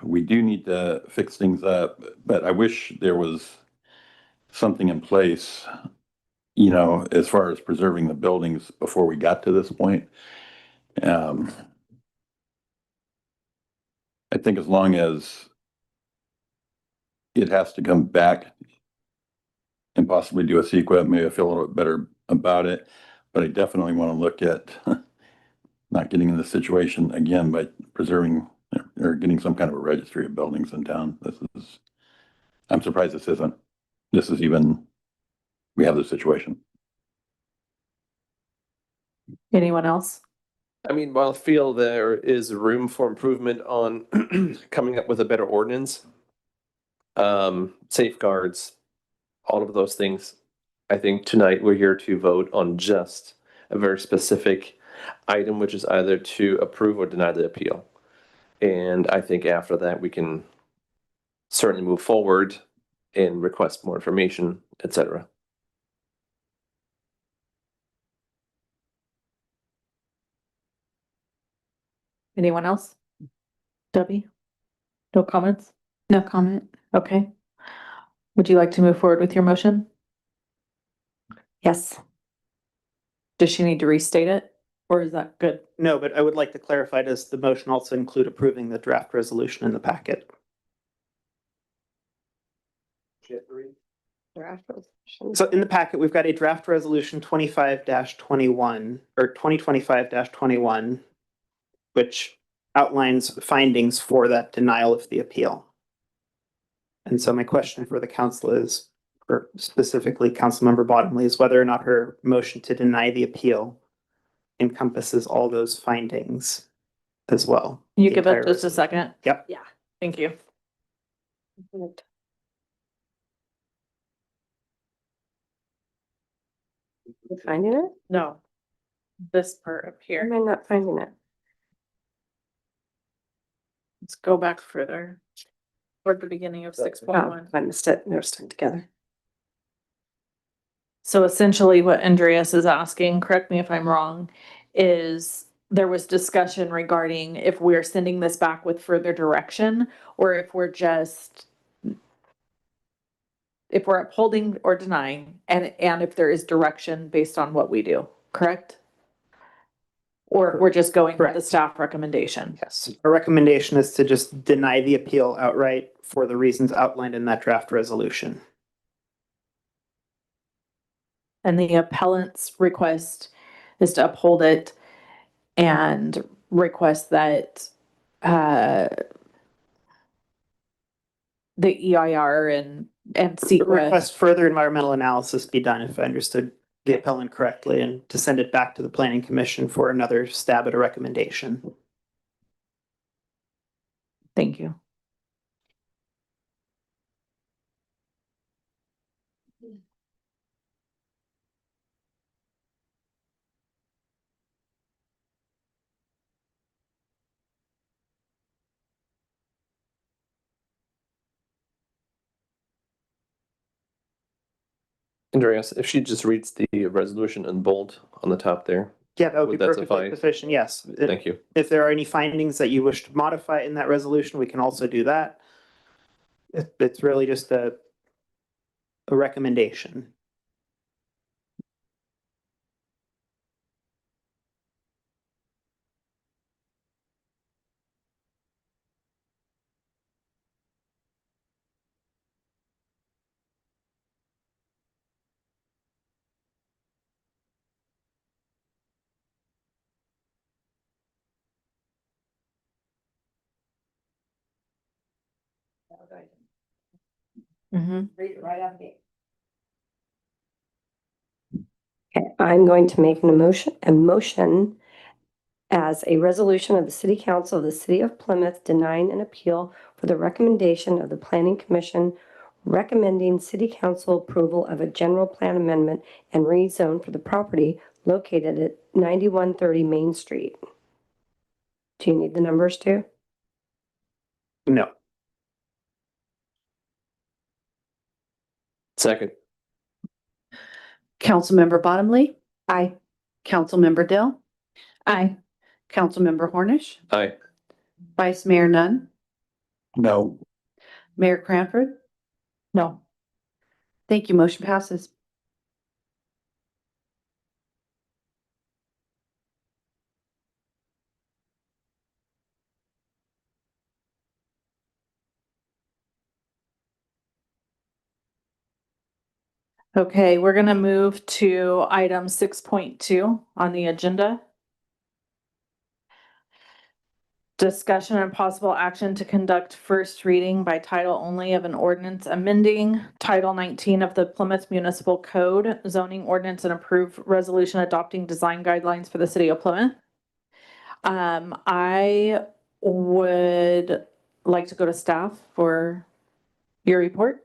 We do need to fix things up, but I wish there was something in place, you know, as far as preserving the buildings before we got to this point. I think as long as it has to come back and possibly do a CEQA, maybe I feel a little bit better about it. But I definitely want to look at not getting in this situation again by preserving or getting some kind of a registry of buildings in town. I'm surprised this is even, we have this situation. Anyone else? I mean, while I feel there is room for improvement on coming up with a better ordinance, safeguards, all of those things, I think tonight we're here to vote on just a very specific item, which is either to approve or deny the appeal. And I think after that, we can certainly move forward and request more information, etc. Anyone else? Debbie? No comments? No comment. Okay. Would you like to move forward with your motion? Yes. Does she need to restate it? Or is that good? No, but I would like to clarify, does the motion also include approving the draft resolution in the packet? Draft resolution. So in the packet, we've got a draft resolution 25-21 or 2025-21, which outlines findings for that denial of the appeal. And so my question for the council is, or specifically Councilmember Bottomley, is whether or not her motion to deny the appeal encompasses all those findings as well. You The give it entire just a resolution. second. Yep. Yeah. Thank you. You finding it? No. This part up Am here. I not finding it? Let's go back further. Toward the beginning of 6.1. I missed it. They're stuck together. So essentially what Andreas is asking, correct me if I'm wrong, is there was discussion regarding if we're sending this back with further direction or if we're just if we're upholding or denying and if there is direction based on what we do, correct? Or if we're just going with the Correct. staff recommendation. Yes, our recommendation is to just deny the appeal outright for the reasons outlined in that draft resolution. And the appellant's request is to uphold it and request that the EIR and CEQA. Request further environmental analysis be done, if I understood the appellant correctly, and to send it back to the planning commission for another stab at a recommendation. Thank you. Andreas, if she just reads the resolution in bold on the top there. Yeah, that would be Would that perfectly suffice? sufficient, yes. Thank you. If there are any findings that you wish to modify in that resolution, we can also do that. It's really just a recommendation. Mm-hmm. Read it right out of the Okay, I'm going to make a motion as a resolution of the City Council of the City of Plymouth denying an appeal for the recommendation of the Planning Commission recommending City Council approval of a general plan amendment and rezone for the property located at 9130 Main Street. Do you need the numbers too? No. Second. Councilmember Bottomley, Aye. Councilmember Dill, Aye. Councilmember Hornish, Aye. Vice Mayor Nunn, No. Mayor Cranford. No. Thank you. Motion passes. Okay, we're gonna move to item 6.2 on the agenda. Discussion and possible action to conduct first reading by title only of an ordinance amending Title 19 of the Plymouth Municipal Code zoning ordinance and approve resolution adopting design guidelines for the city of Plymouth. I would like to go to staff for your report.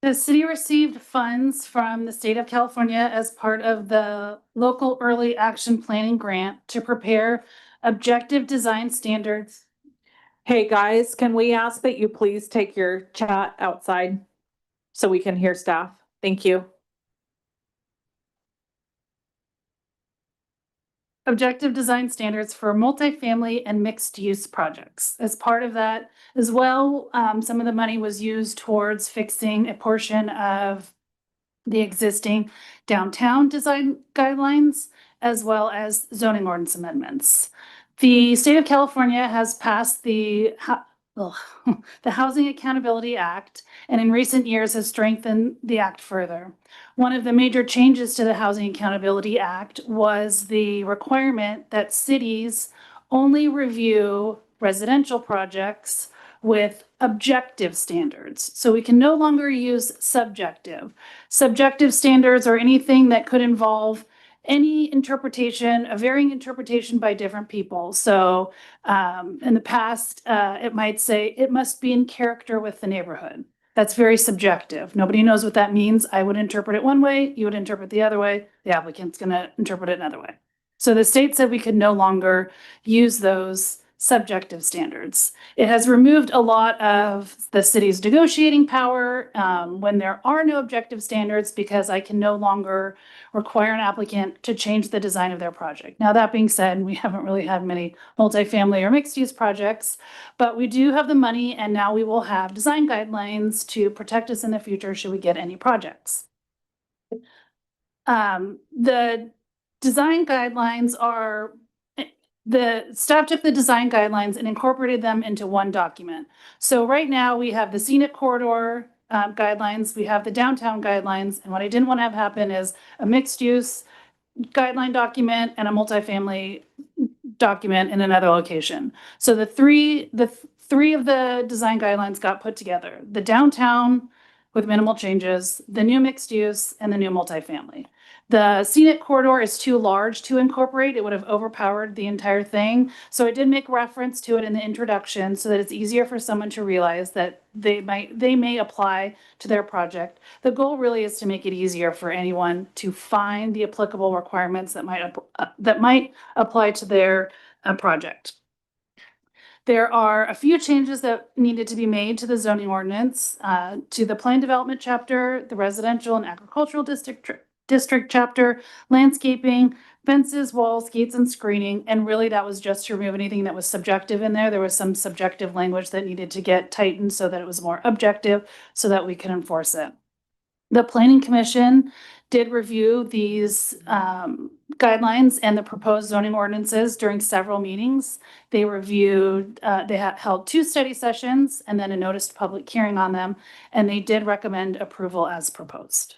The city received funds from the state of California as part of the local early action planning grant to prepare objective design standards. Hey, guys, can we ask that you please take your chat outside so we can hear staff? Thank you. Objective design standards for multifamily and mixed-use projects. As part of that as well, some of the money was used towards fixing a portion of the existing downtown design guidelines, as well as zoning ordinance amendments. The state of California has passed the Housing Accountability Act, and in recent years has strengthened the act further. One of the major changes to the Housing Accountability Act was the requirement that cities only review residential projects with objective standards. So we can no longer use subjective. Subjective standards are anything that could involve any interpretation, a varying interpretation by different people. So in the past, it might say it must be in character with the neighborhood. That's very subjective. Nobody knows what that means. I would interpret it one way, you would interpret the other way, the applicant's gonna interpret it another way. So the state said we could no longer use those subjective standards. It has removed a lot of the city's negotiating power when there are no objective standards, because I can no longer require an applicant to change the design of their project. Now, that being said, we haven't really had many multifamily or mixed-use projects, but we do have the money, and now we will have design guidelines to protect us in the future should we get any projects. The design guidelines are, the staff took the design guidelines and incorporated them into one document. So right now we have the scenic corridor guidelines, we have the downtown guidelines, and what I didn't want to have happen is a mixed use guideline document and a multifamily document in another location. So the three of the design guidelines got put together: the downtown with minimal changes, the new mixed use, and the new multifamily. The scenic corridor is too large to incorporate. It would have overpowered the entire thing. So I did make reference to it in the introduction so that it's easier for someone to realize that they may apply to their project. The goal really is to make it easier for anyone to find the applicable requirements that might apply to their project. There are a few changes that needed to be made to the zoning ordinance, to the plan development chapter, the residential and agricultural district chapter, landscaping, fences, walls, gates, and screening. And really that was just to remove anything that was subjective in there. There was some subjective language that needed to get tightened so that it was more objective so that we can enforce it. The Planning Commission did review these guidelines and the proposed zoning ordinances during several meetings. They reviewed, they held 2 study sessions and then a noticed public hearing on them, and they did recommend approval as proposed.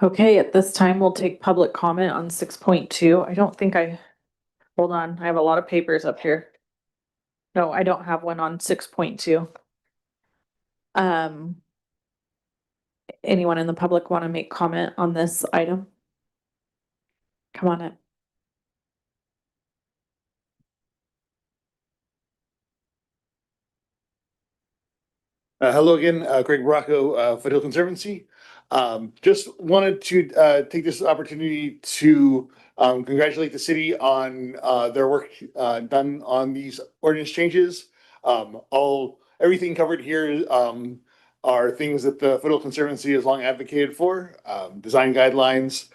Okay, at this time, we'll take public comment on 6.2. I don't think hold on, I have a lot of papers up here. No, I don't have one on 6.2. Anyone in the public want to make comment on this item? Come on up. Hello again, Craig Bracco, Foothill Conservancy. Just wanted to take this opportunity to congratulate the city on their work done on these ordinance changes. Everything covered here are things that the Foothill Conservancy has long advocated for. Design guidelines,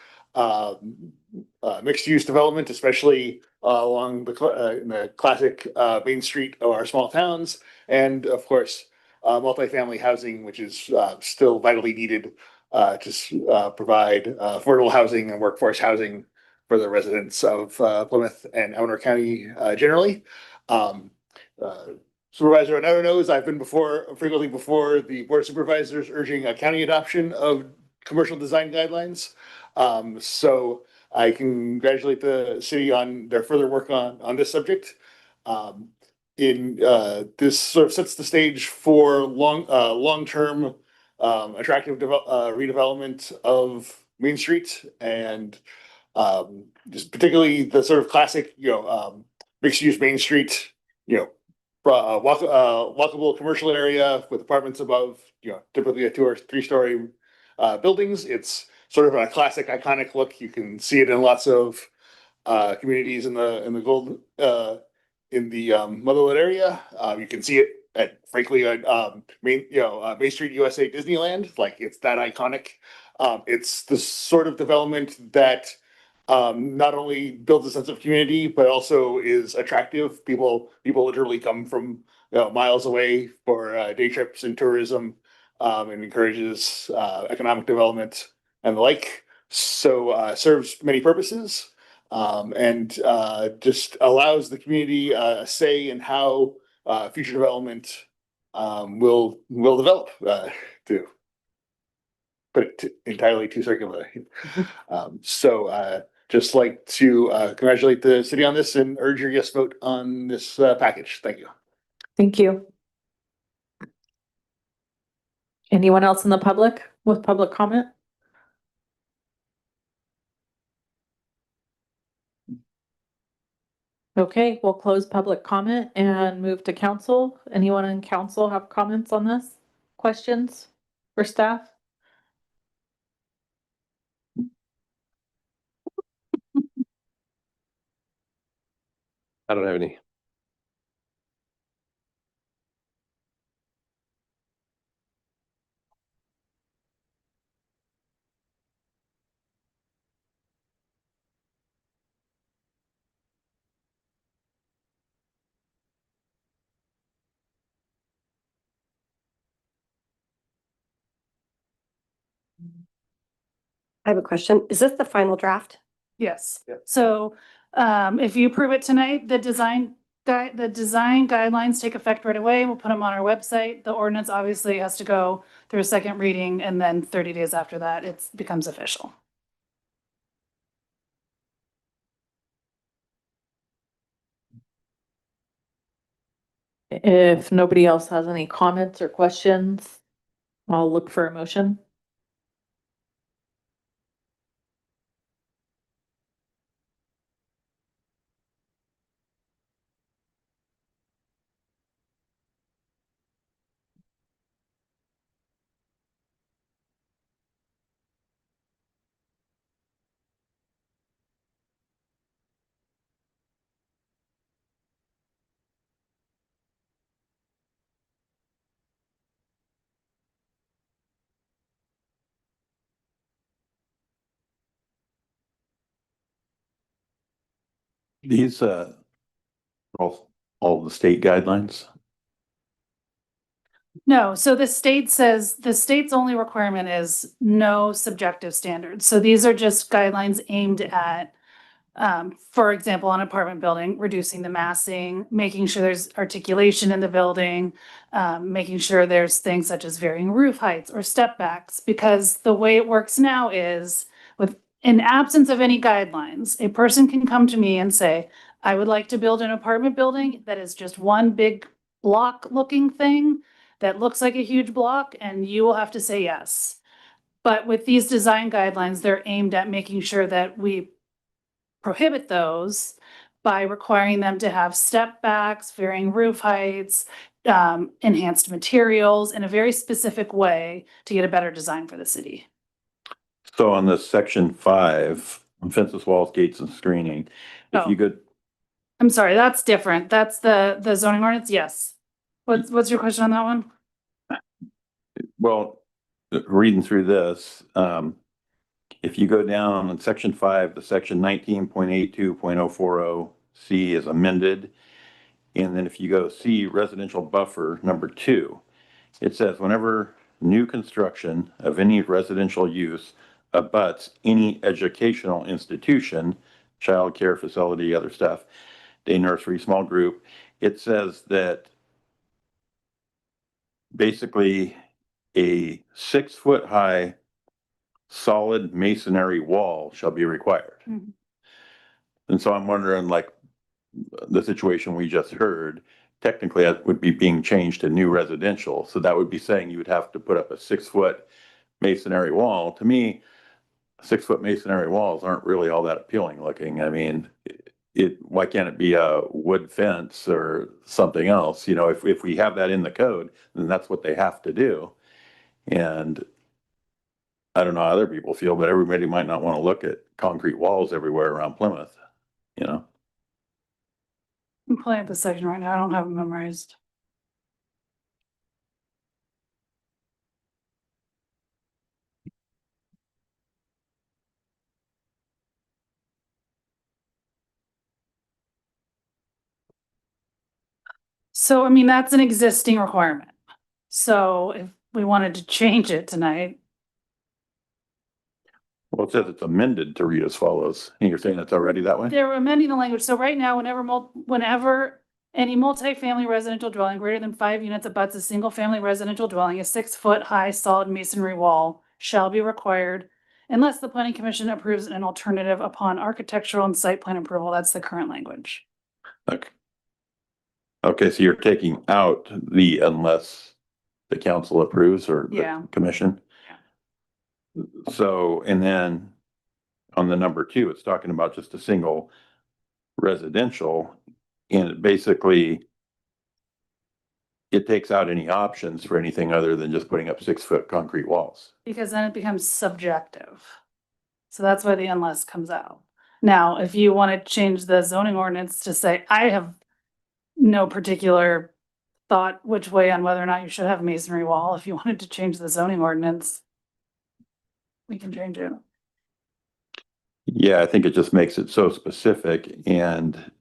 mixed use development, especially along in the classic Main Street of our small towns, and of course, multifamily housing, which is still vitally needed to provide affordable housing and workforce housing for the residents of Plymouth and Elmore County generally. Supervisor Oneto knows I've been frequently before the Board of Supervisors urging a county adoption of commercial design guidelines. So I congratulate the city on their further work on this subject. This sort of sets the stage for long-term attractive redevelopment of Main Street, and just particularly the sort of classic, mixed-use Main Street, walkable commercial area with apartments above, typically a 2 or 3 story buildings. It's sort of a classic, iconic look. You can see it in lots of communities in the Motherwood area. You can see it at, frankly, Main Street USA Disneyland. Like, it's that iconic. It's the sort of development that not only builds a sense of community, but also is attractive. People literally come from miles away for day trips and tourism, and encourages economic development and the like. So serves many purposes. And just allows the community a say in how future development will develop, to put it entirely too circularly. Just like to congratulate the city on this and urge your yes vote on this package. Thank you. Thank you. Anyone else in the public with public comment? Okay, we'll close public comment and move to council. Anyone in council have comments on this? Questions for staff? I don't have any. I have a question. Is this the final draft? Yes. So if you approve it tonight, the design guidelines take effect right away. We'll put them on our website. The ordinance obviously has to go through a second reading, and then 30 days after that, it becomes official. If nobody else has any comments or questions, I'll look for a motion. These, all the state guidelines. No, so the state says, the state's only requirement is no subjective standards. So these are just guidelines aimed at, for example, on apartment building, reducing the massing, making sure there's articulation in the building, making sure there's things such as varying roof heights or step backs, because the way it works now is in absence of any guidelines, a person can come to me and say, I would like to build an apartment building that is just one big block looking thing that looks like a huge block, and you will have to say yes. But with these design guidelines, they're aimed at making sure that we prohibit those by requiring them to have step backs, varying roof heights, enhanced materials in a very specific way to get a better design for the city. So on this section 5, fences, walls, gates and screening, if you Oh. could, I'm sorry, that's different. That's the zoning ordinance, yes. What's your question on that one? well, reading through this, if you go down on section 5, the section 19.82.040C is amended. And then if you go C, residential buffer number 2, it says whenever new construction of any residential use abuts any educational institution, childcare facility, other stuff, day nursery, small group, it says that basically a 6-foot high solid masonry wall shall be required. Mhm. And so I'm wondering, like, the situation we just heard, technically that would be being changed to new residential. So that would be saying you would have to put up a 6-foot masonry wall. To me, 6-foot masonry walls aren't really all that appealing looking. I mean, why can't it be a wood fence or something else? You know, if we have that in the code, then that's what they have to do. And I don't know how other people feel, but everybody might not want to look at concrete walls everywhere around Plymouth, you know? I'm pulling up the section right now. I don't have it memorized. So, I mean, that's an existing requirement. So if we wanted to change it tonight, Well, it says it's amended to read as follows. And you're saying it's already that way? they're amending the language. So right now, whenever any multifamily residential dwelling greater than 5 units abuts a single family residential dwelling, a 6-foot high solid masonry wall shall be required unless the planning commission approves an alternative upon architectural and site plan approval. That's the current language. Okay. Okay, so you're taking out the unless the council approves or Yeah. the commission? So, and then on the number 2, it's talking about just a single residential, and it basically it takes out any options for anything other than just putting up 6-foot concrete walls. Because then it becomes subjective. So that's why the unless comes out. Now, if you want to change the zoning ordinance to say, I have no particular thought which way on whether or not you should have a masonry wall, if you wanted to change the zoning ordinance, we can change it. Yeah, I think it just makes it so specific and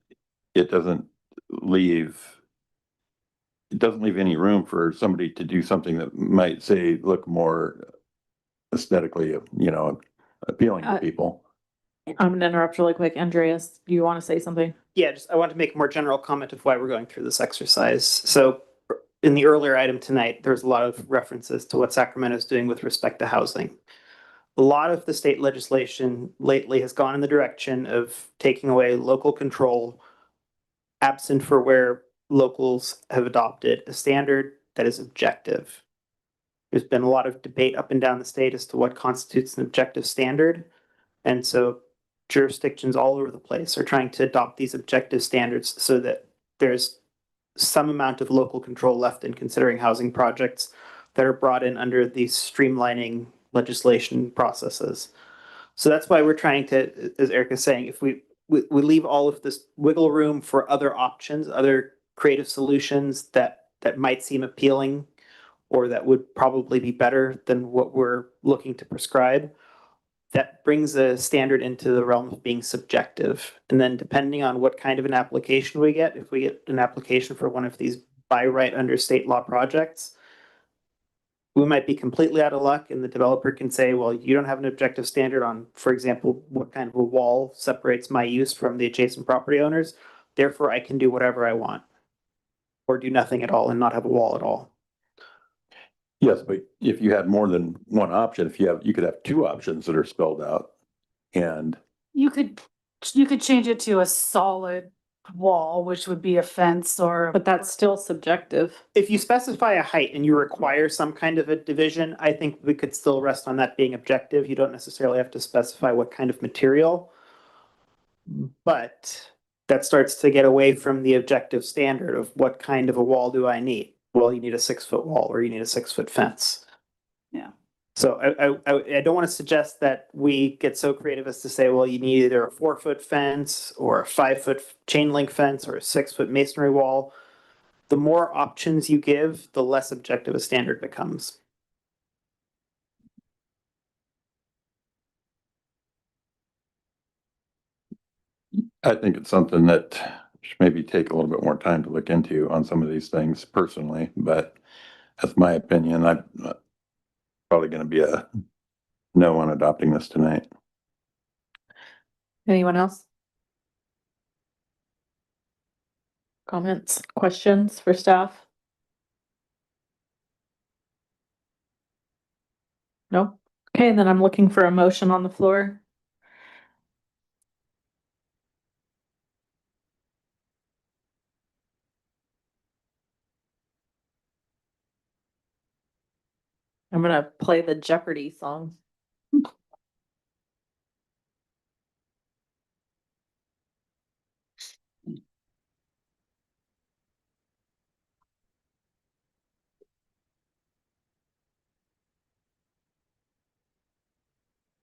it doesn't leave any room for somebody to do something that might say, look more aesthetically, you know, appealing to people. I'm gonna interrupt really quick. Andreas, do you want to say something? Yeah, I want to make a more general comment of why we're going through this exercise. So in the earlier item tonight, there's a lot of references to what Sacramento is doing with respect to housing. A lot of the state legislation lately has gone in the direction of taking away local control, absent for where locals have adopted a standard that is objective. There's been a lot of debate up and down the state as to what constitutes an objective standard. And so jurisdictions all over the place are trying to adopt these objective standards so that there's some amount of local control left in considering housing projects that are brought in under these streamlining legislation processes. So that's why we're trying to, as Eric is saying, if we leave all of this wiggle room for other options, other creative solutions that might seem appealing or that would probably be better than what we're looking to prescribe, that brings a standard into the realm of being subjective. And then depending on what kind of an application we get, if we get an application for one of these by right under state law projects, we might be completely out of luck and the developer can say, well, you don't have an objective standard on, for example, what kind of a wall separates my use from the adjacent property owners. Therefore, I can do whatever I want or do nothing at all and not have a wall at all. Yes, but if you had more than one option, you could have 2 options that are spelled out and You could change it to a solid wall, which would be a fence or. But that's still subjective. If you specify a height and you require some kind of a division, I think we could still rest on that being objective. You don't necessarily have to specify what kind of material. But that starts to get away from the objective standard of what kind of a wall do I need? Well, you need a 6-foot wall or you need a 6-foot fence. Yeah. So I don't want to suggest that we get so creative as to say, well, you need either a 4-foot fence or a 5-foot chain link fence or a 6-foot masonry wall. The more options you give, the less objective a standard becomes. I think it's something that should maybe take a little bit more time to look into on some of these things personally, but that's my opinion. I'm probably going to be a no on adopting this tonight. Anyone else? Comments, questions for staff? No? Okay, then I'm looking for a motion on the floor. I'm gonna play the Jeopardy song.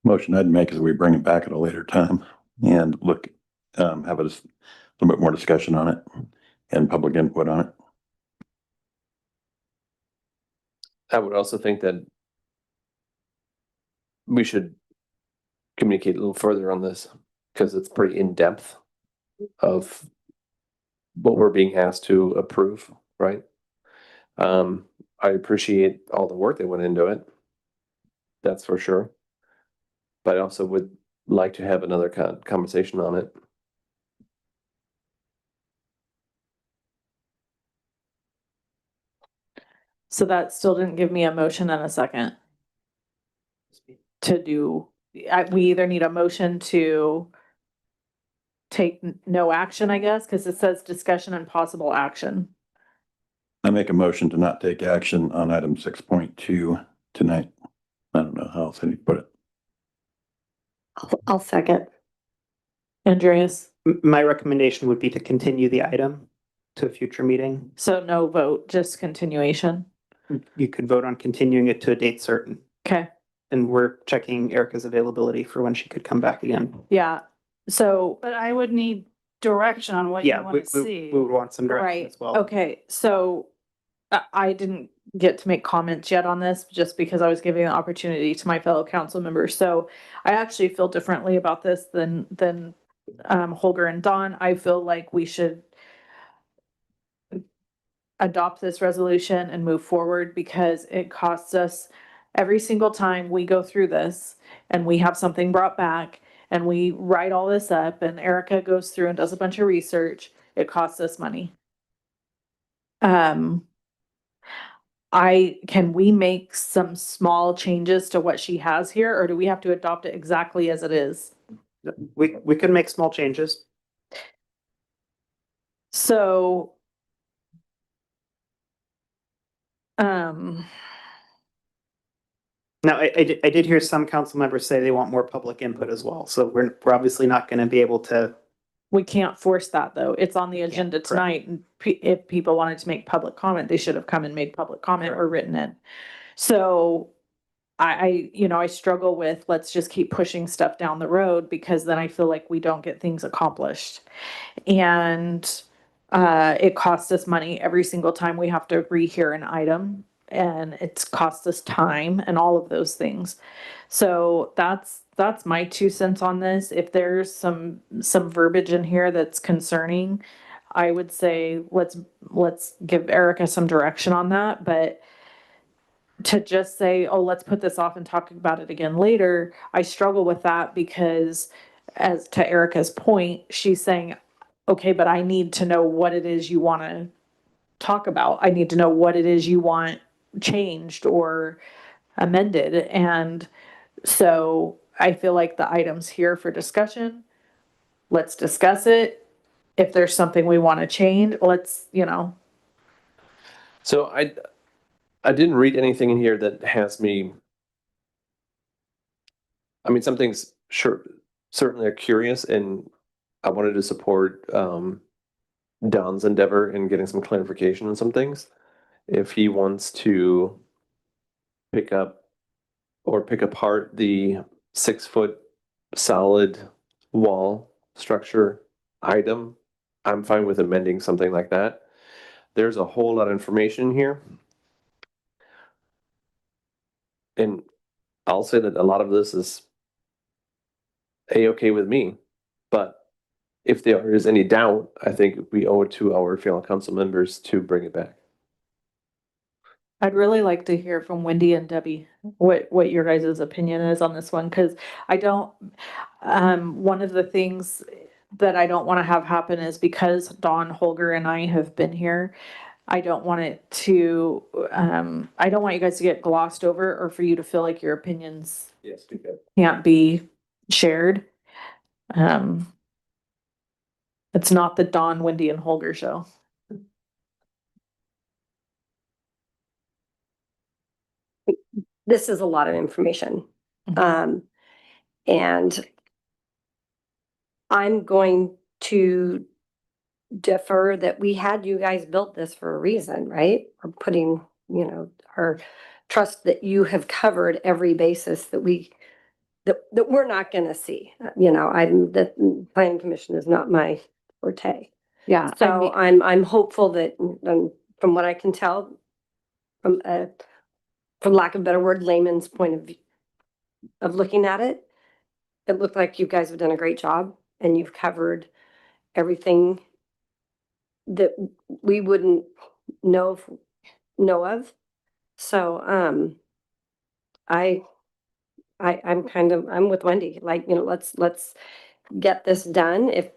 Motion I'd make is we bring it back at a later time and look, have a little bit more discussion on it and public input on it. I would also think that we should communicate a little further on this because it's pretty in-depth of what we're being asked to approve, right? I appreciate all the work that went into it. That's for sure. But I also would like to have another conversation on it. So that still didn't give me a motion and a second. To do, we either need a motion to take no action, I guess, because it says discussion and possible action. I make a motion to not take action on item 6.2 tonight. I don't know how else I need to put it. I'll second. Andreas, My recommendation would be to continue the item to a future meeting. so no vote, just continuation. You could vote on continuing it to a date certain. Okay, And we're checking Erica's availability for when she could come back again. yeah, so, But I would need direction on what you Yeah, want to see. we would want some direction right, as well. okay, so I didn't get to make comments yet on this just because I was giving the opportunity to my fellow council members. So I actually feel differently about this than Holger and Don. I feel like we should adopt this resolution and move forward because it costs us every single time we go through this and we have something brought back and we write all this up and Erica goes through and does a bunch of research, it costs us money. Can we make some small changes to what she has here, or do we have to adopt it exactly as it is? We could make small changes. So, Now, I did hear some council members say they want more public input as well. So we're obviously not going to be able to. we can't force that though. It's on the agenda tonight. And if people wanted to make public comment, they should have come and made public comment or written it. So I struggle with, let's just keep pushing stuff down the road because then I feel like we don't get things accomplished. And it costs us money every single time we have to rehear an item, and it's cost us time and all of those things. So that's my 2 cents on this. If there's some verbiage in here that's concerning, I would say let's give Erica some direction on that. But to just say, oh, let's put this off and talk about it again later, I struggle with that because, as to Erica's point, she's saying, okay, but I need to know what it is you want to talk about. I need to know what it is you want changed or amended. And so I feel like the item's here for discussion. Let's discuss it. if there's something we want to change, let's, So I didn't read anything in here that has me. I mean, some things certainly are curious, and I wanted to support Don's endeavor in getting some clarification on some things. If he wants to pick apart the 6-foot solid wall structure item, I'm fine with amending something like that. There's a whole lot of information here. And I'll say that a lot of this is A-okay with me, but if there is any doubt, I think we owe it to our fellow council members to bring it back. I'd really like to hear from Wendy and Debbie, what your guys' opinion is on this one, because I don't, one of the things that I don't want to have happen is because Dawn Holger and I have been here, I don't want it to, I don't want you guys to get glossed over or for you to feel like your opinions Yes, we could. can't be shared. It's not the Dawn, Wendy, and Holger show. This is a lot of information. And I'm going to defer that we had you guys built this for a reason, right? We're putting, our trust that you have covered every basis that that we're not gonna see. The planning commission is not my forte. Yeah. So I'm hopeful that, from what I can tell, from lack of a better word, layman's point of view of looking at it, it looked like you guys have done a great job and you've covered everything that we wouldn't know of. So, I'm with Wendy, like, let's get this done. If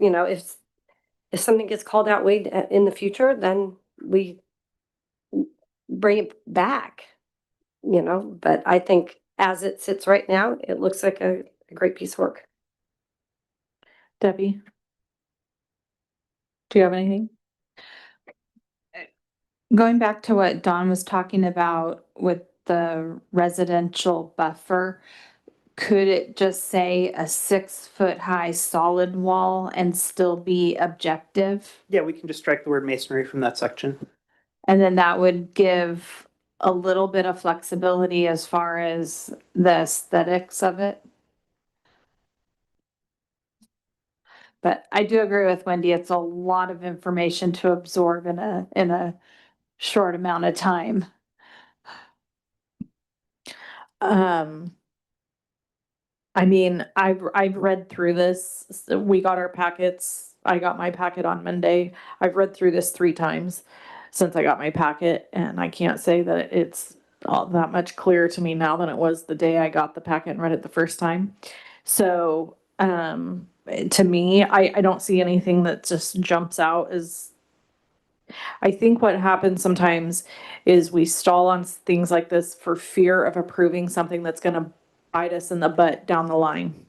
something gets called out way in the future, then we bring it back, but I think as it sits right now, it looks like a great piece of work. Debbie? Do you have anything? Going back to what Dawn was talking about with the residential buffer, could it just say a 6-foot high solid wall and still be objective? Yeah, we can just strike the word masonry from that section. And then that would give a little bit of flexibility as far as the aesthetics of it. But I do agree with Wendy, it's a lot of information to absorb in a short amount of time. I mean, I've read through this. We got our packets. I got my packet on Monday. I've read through this 3 times since I got my packet, and I can't say that it's all that much clearer to me now than it was the day I got the packet and read it the first time. So, to me, I don't see anything that just jumps out as. I think what happens sometimes is we stall on things like this for fear of approving something that's going to bite us in the butt down the line.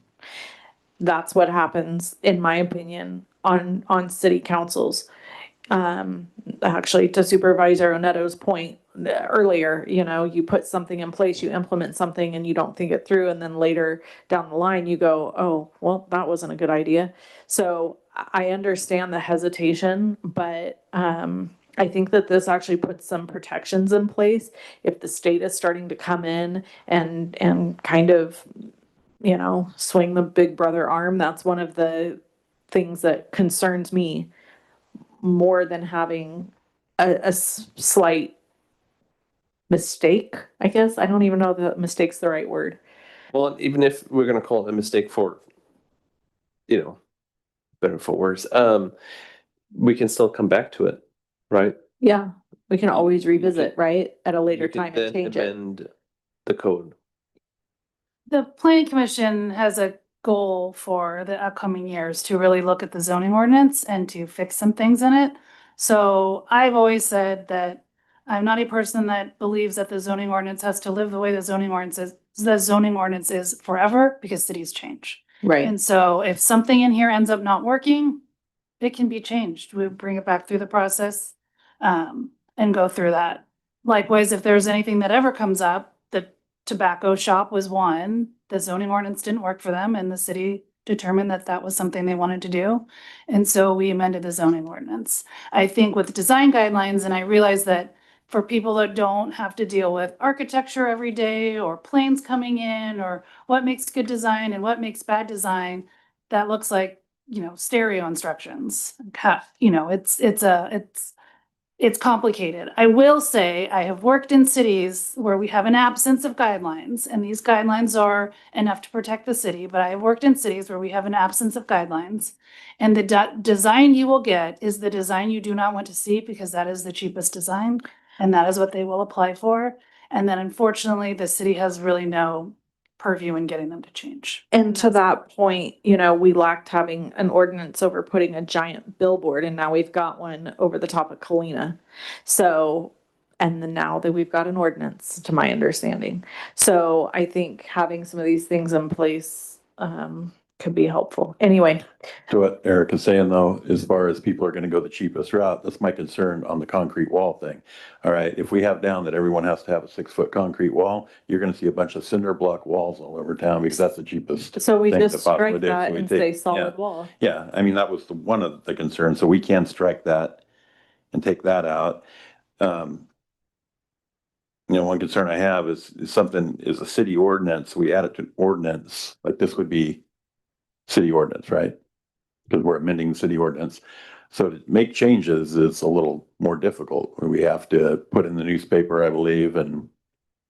That's what happens, in my opinion, on city councils. Actually, to Supervisor Oneto's point earlier, you put something in place, you implement something and you don't think it through. And then later down the line, you go, oh, well, that wasn't a good idea. So I understand the hesitation, but I think that this actually puts some protections in place. If the state is starting to come in and kind of, swing the big brother arm, that's one of the things that concerns me more than having a slight mistake, I guess. I don't even know that mistake's the right word. Well, even if we're gonna call it a mistake for, better for worse, we can still come back to it, right? Yeah, we can always revisit, right, at a later You can time and then change it. amend the code. The planning commission has a goal for the upcoming years to really look at the zoning ordinance and to fix some things in it. So I've always said that I'm not a person that believes that the zoning ordinance has to live the way the zoning ordinance is forever, because cities change. Right. And so if something in here ends up not working, it can be changed. We bring it back through the process and go through that. Likewise, if there's anything that ever comes up, the tobacco shop was one, the zoning ordinance didn't work for them and the city determined that that was something they wanted to do. And so we amended the zoning ordinance. I think with design guidelines, and I realize that for people that don't have to deal with architecture every day or planes coming in or what makes good design and what makes bad design, that looks like, stereo instructions. It's complicated. I will say I have worked in cities where we have an absence of guidelines, and these guidelines are enough to protect the city, but I have worked in cities where we have an absence of guidelines. And the design you will get is the design you do not want to see because that is the cheapest design, and that is what they will apply for. And then unfortunately, the city has really no purview in getting them to change. And to that point, we lacked having an ordinance over putting a giant billboard, and now we've got one over the top of Kalina. So, and then now that we've got an ordinance, to my understanding. So I think having some of these things in place could be helpful. Anyway. So what Eric is saying though, as far as people are gonna go the cheapest route, that's my concern on the concrete wall thing. All right, if we have down that everyone has to have a 6-foot concrete wall, you're gonna see a bunch of cinder block walls all over town because that's the cheapest. So we thing to just possibly strike do. that So we and take- say yeah. solid wall. Yeah, I mean, that was one of the concerns, so we can strike that and take that out. One concern I have is a city ordinance, we add it to ordinance, like this would be city ordinance, right? Because we're amending the city ordinance. So to make changes is a little more difficult, where we have to put in the newspaper, I believe, and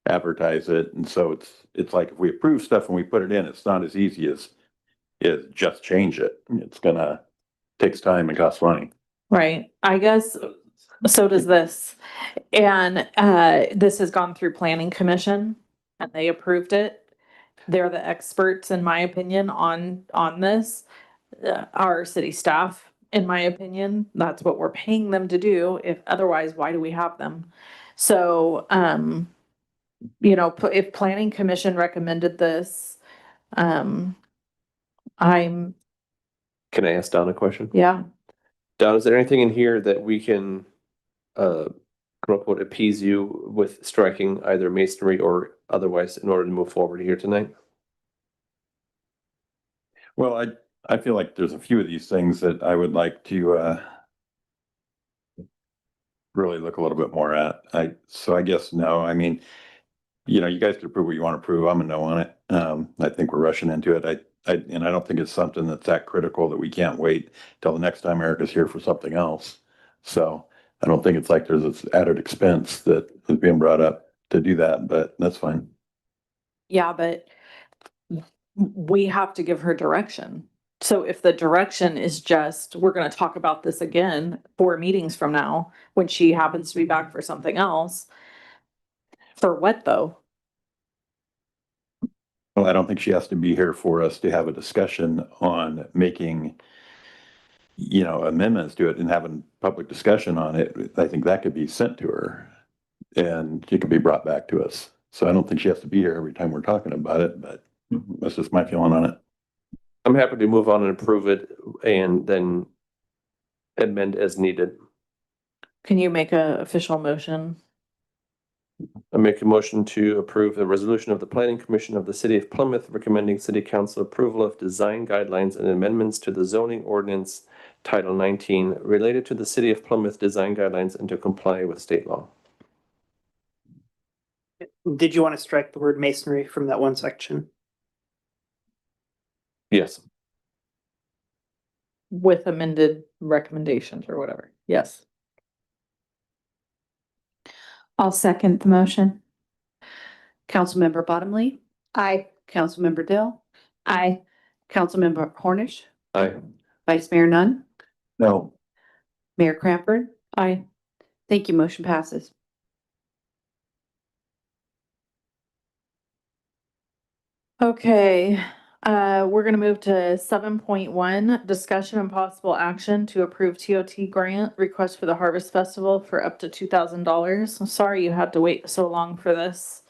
advertise it, and so it's like if we approve stuff and we put it in, it's not as easy as just change it. It's takes time and costs money. Right. I guess so does this. And this has gone through planning commission and they approved it. They're the experts, in my opinion, on this. Our city staff, in my opinion, that's what we're paying them to do. If otherwise, why do we have them? So, if planning commission recommended this, I'm, Can I ask Don a question? yeah. Don, is there anything in here that we can come up with appease you with striking either masonry or otherwise in order to move forward here tonight? Well, I feel like there's a few of these things that I would like to really look a little bit more at. So I guess no, I mean, you guys can approve what you want to approve. I'm a no on it. I think we're rushing into it. And I don't think it's something that's that critical that we can't wait till the next time Eric is here for something else. So I don't think it's like there's this added expense that is being brought up to do that, but that's fine. Yeah, but we have to give her direction. So if the direction is just, we're going to talk about this again 4 meetings from now, when she happens to be back for something else. For what though? Well, I don't think she has to be here for us to have a discussion on making, amendments to it and having public discussion on it. I think that could be sent to her and it could be brought back to us. So I don't think she has to be here every time we're talking about it, but that's just my feeling on it. I'm happy to move on and approve it and then amend as needed. Can you make a official motion? I make a motion to approve the resolution of the Planning Commission of the City of Plymouth recommending City Council approval of design guidelines and amendments to the zoning ordinance Title 19 related to the City of Plymouth design guidelines and to comply with state law. Did you want to strike the word masonry from that one section? Yes. With amended recommendations or whatever. Yes. I'll second the motion. Councilmember Bottomley, Aye. Councilmember Dill, Aye. Councilmember Hornish, Aye. Vice Mayor Nunn, No. Mayor Cranford. Aye. Thank you. Motion passes. Okay, we're gonna move to 7.1, discussion and possible action to approve TOT grant request for the Harvest Festival for up to $2,000. I'm sorry you had to wait so long for this.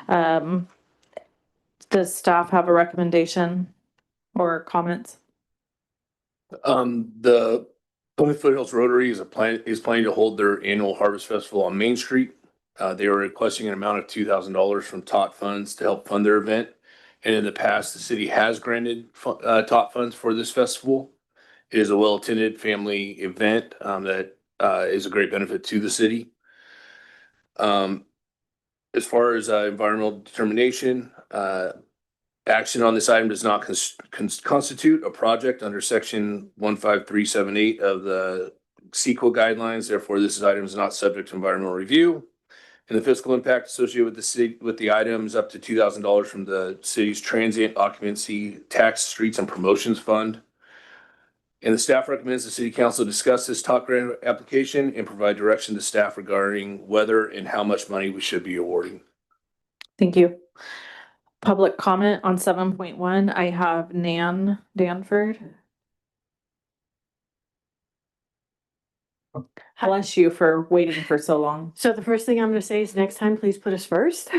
Does staff have a recommendation or comments? The Plymouth Foothills Rotary is planning to hold their annual Harvest Festival on Main Street. They are requesting an amount of $2,000 from TOT funds to help fund their event. And in the past, the city has granted TOT funds for this festival. It is a well-attended family event that is a great benefit to the city. As far as environmental determination, action on this item does not constitute a project under section 15378 of the CEQA guidelines. Therefore, this item is not subject to environmental review. And the fiscal impact associated with the city with the items up to $2,000 from the city's transient occupancy tax streets and promotions fund. And the staff recommends the city council discuss this TOT grant application and provide direction to staff regarding whether and how much money we should be awarding. Thank you. Public comment on 7.1. I have Nan Danford. Bless you for waiting for so long. So the first thing I'm gonna say is next time, please put us first.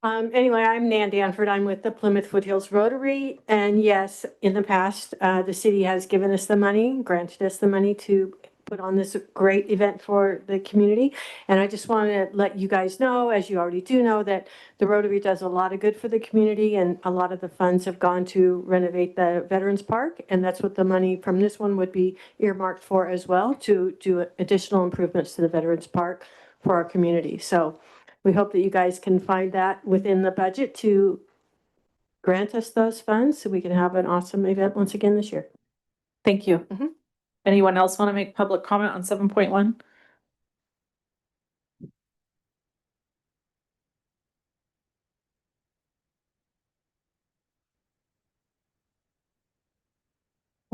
Anyway, I'm Nan Danford. I'm with the Plymouth Foothills Rotary. And yes, in the past, the city has given us the money, granted us the money to put on this great event for the community. And I just want to let you guys know, as you already do know, that the Rotary does a lot of good for the community, and a lot of the funds have gone to renovate the Veterans Park. And that's what the money from this one would be earmarked for as well, to do additional improvements to the Veterans Park for our community. So we hope that you guys can find that within the budget to grant us those funds so we can have an awesome event once again this year. Thank you. Anyone else want to make public comment on 7.1?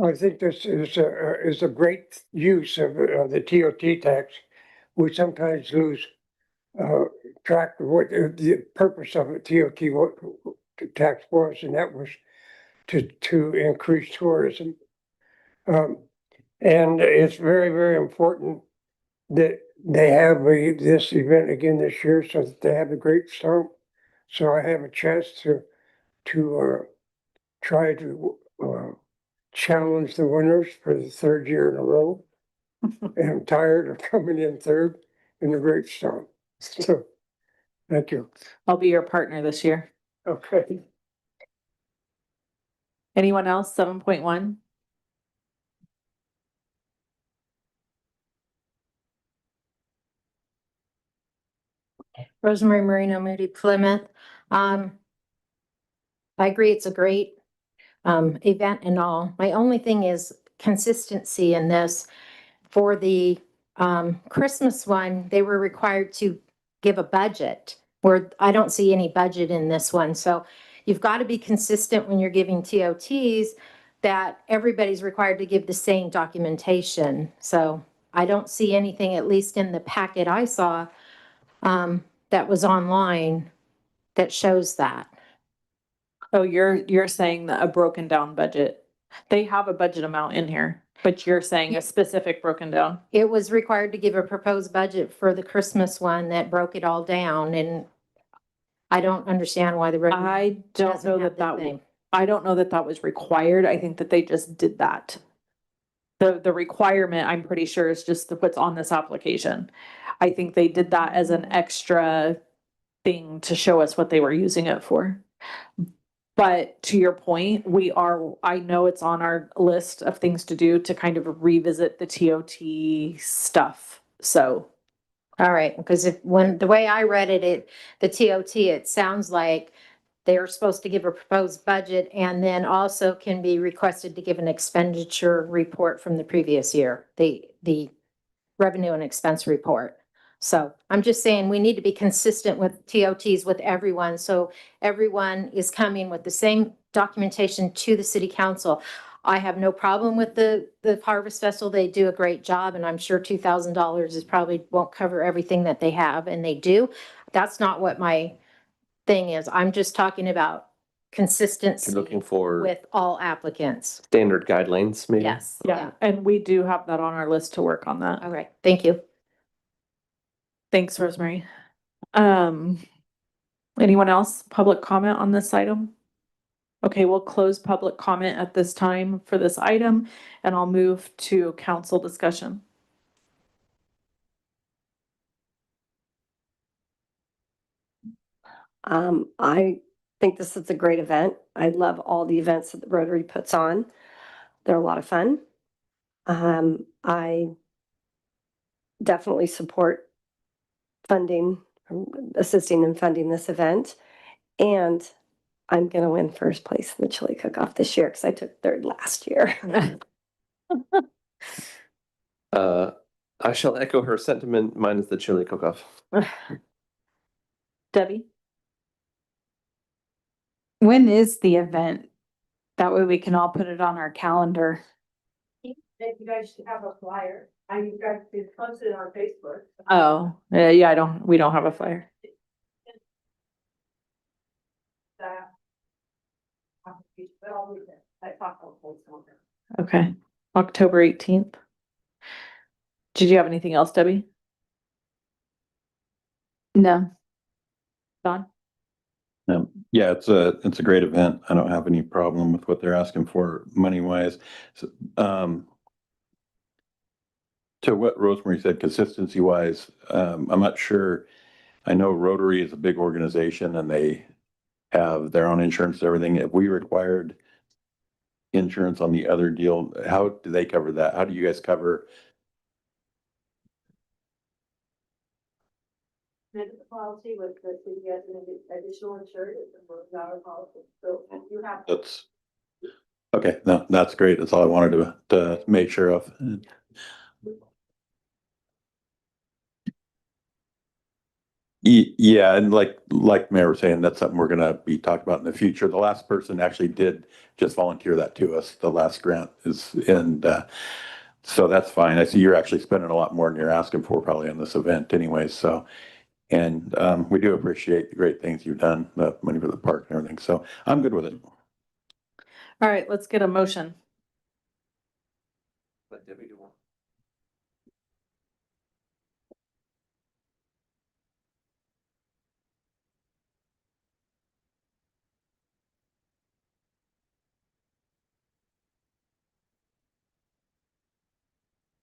I think this is a great use of the TOT tax. We sometimes lose track of what the purpose of a TOT tax was, and that was to increase tourism. And it's very, very important that they have this event again this year so that they have a great start. So I have a chance to try to challenge the winners for the third year in a row. And I'm tired of coming in third in the Great Stone. So, thank you. I'll be your partner this year. Okay. Anyone else? 7.1? Rosemary Marino Moody, Plymouth. I agree, it's a great event and all. My only thing is consistency in this. For the Christmas one, they were required to give a budget, where I don't see any budget in this one. So you've got to be consistent when you're giving TOTs, that everybody's required to give the same documentation. So I don't see anything, at least in the packet I saw, that was online that shows that. Oh, you're saying that a broken down budget. They have a budget amount in here, but you're saying a specific broken down. It was required to give a proposed budget for the Christmas one that broke it all down, and I don't understand why the. I don't know I don't know that that was required. I think that they just did that. The requirement, I'm pretty sure, is just what's on this application. I think they did that as an extra thing to show us what they were using it for. But to your point, I know it's on our list of things to do to kind of revisit the TOT stuff. So. All right, because the way I read it, the TOT, it sounds like they're supposed to give a proposed budget and then also can be requested to give an expenditure report from the previous year, the revenue and expense report. So I'm just saying we need to be consistent with TOTs with everyone. So everyone is coming with the same documentation to the city council. I have no problem with the Harvest Festival. They do a great job, and I'm sure $2,000 is probably won't cover everything that they have, and they do. That's not what my thing is. I'm just talking about consistency Looking for with all applicants. standard guidelines, maybe? Yes. Yeah, and we do have that on our list to work on that. All right, thank you. Thanks, Rosemary. Anyone else? Public comment on this item? Okay, we'll close public comment at this time for this item, and I'll move to council discussion. I think this is a great event. I love all the events that the Rotary puts on. They're a lot of fun. I definitely support funding, assisting in funding this event. And I'm going to win first place in the chili cook-off this year because I took third last year. I shall echo her sentiment. Mine is the chili cook-off. Debbie? When is the event? That way we can all put it on our calendar. You guys should have a flyer. You guys could post it on Facebook. Oh, yeah, we don't have a flyer. Okay, October 18th. Did you have anything else, Debbie? No. Don? Yeah, it's a great event. I don't have any problem with what they're asking for money wise. So, to what Rosemary said, consistency wise, I'm not sure. I know Rotary is a big organization and they have their own insurance, and everything. If we required insurance on the other deal, how do they cover that? How do you guys cover? Medical policy with the city as an additional insured, it's a $1,000 policy. So you have. That's okay. No, that's great. That's all I wanted to make sure of. Yeah, and like Mayor was saying, that's something we're gonna be talking about in the future. The last person actually did just volunteer that to us. The last grant is, and so that's fine. I see you're actually spending a lot more than you're asking for probably on this event anyway, so. And we do appreciate the great things you've done, the money for the park and everything, so I'm good with it. All right, let's get a motion. Let Debbie do one.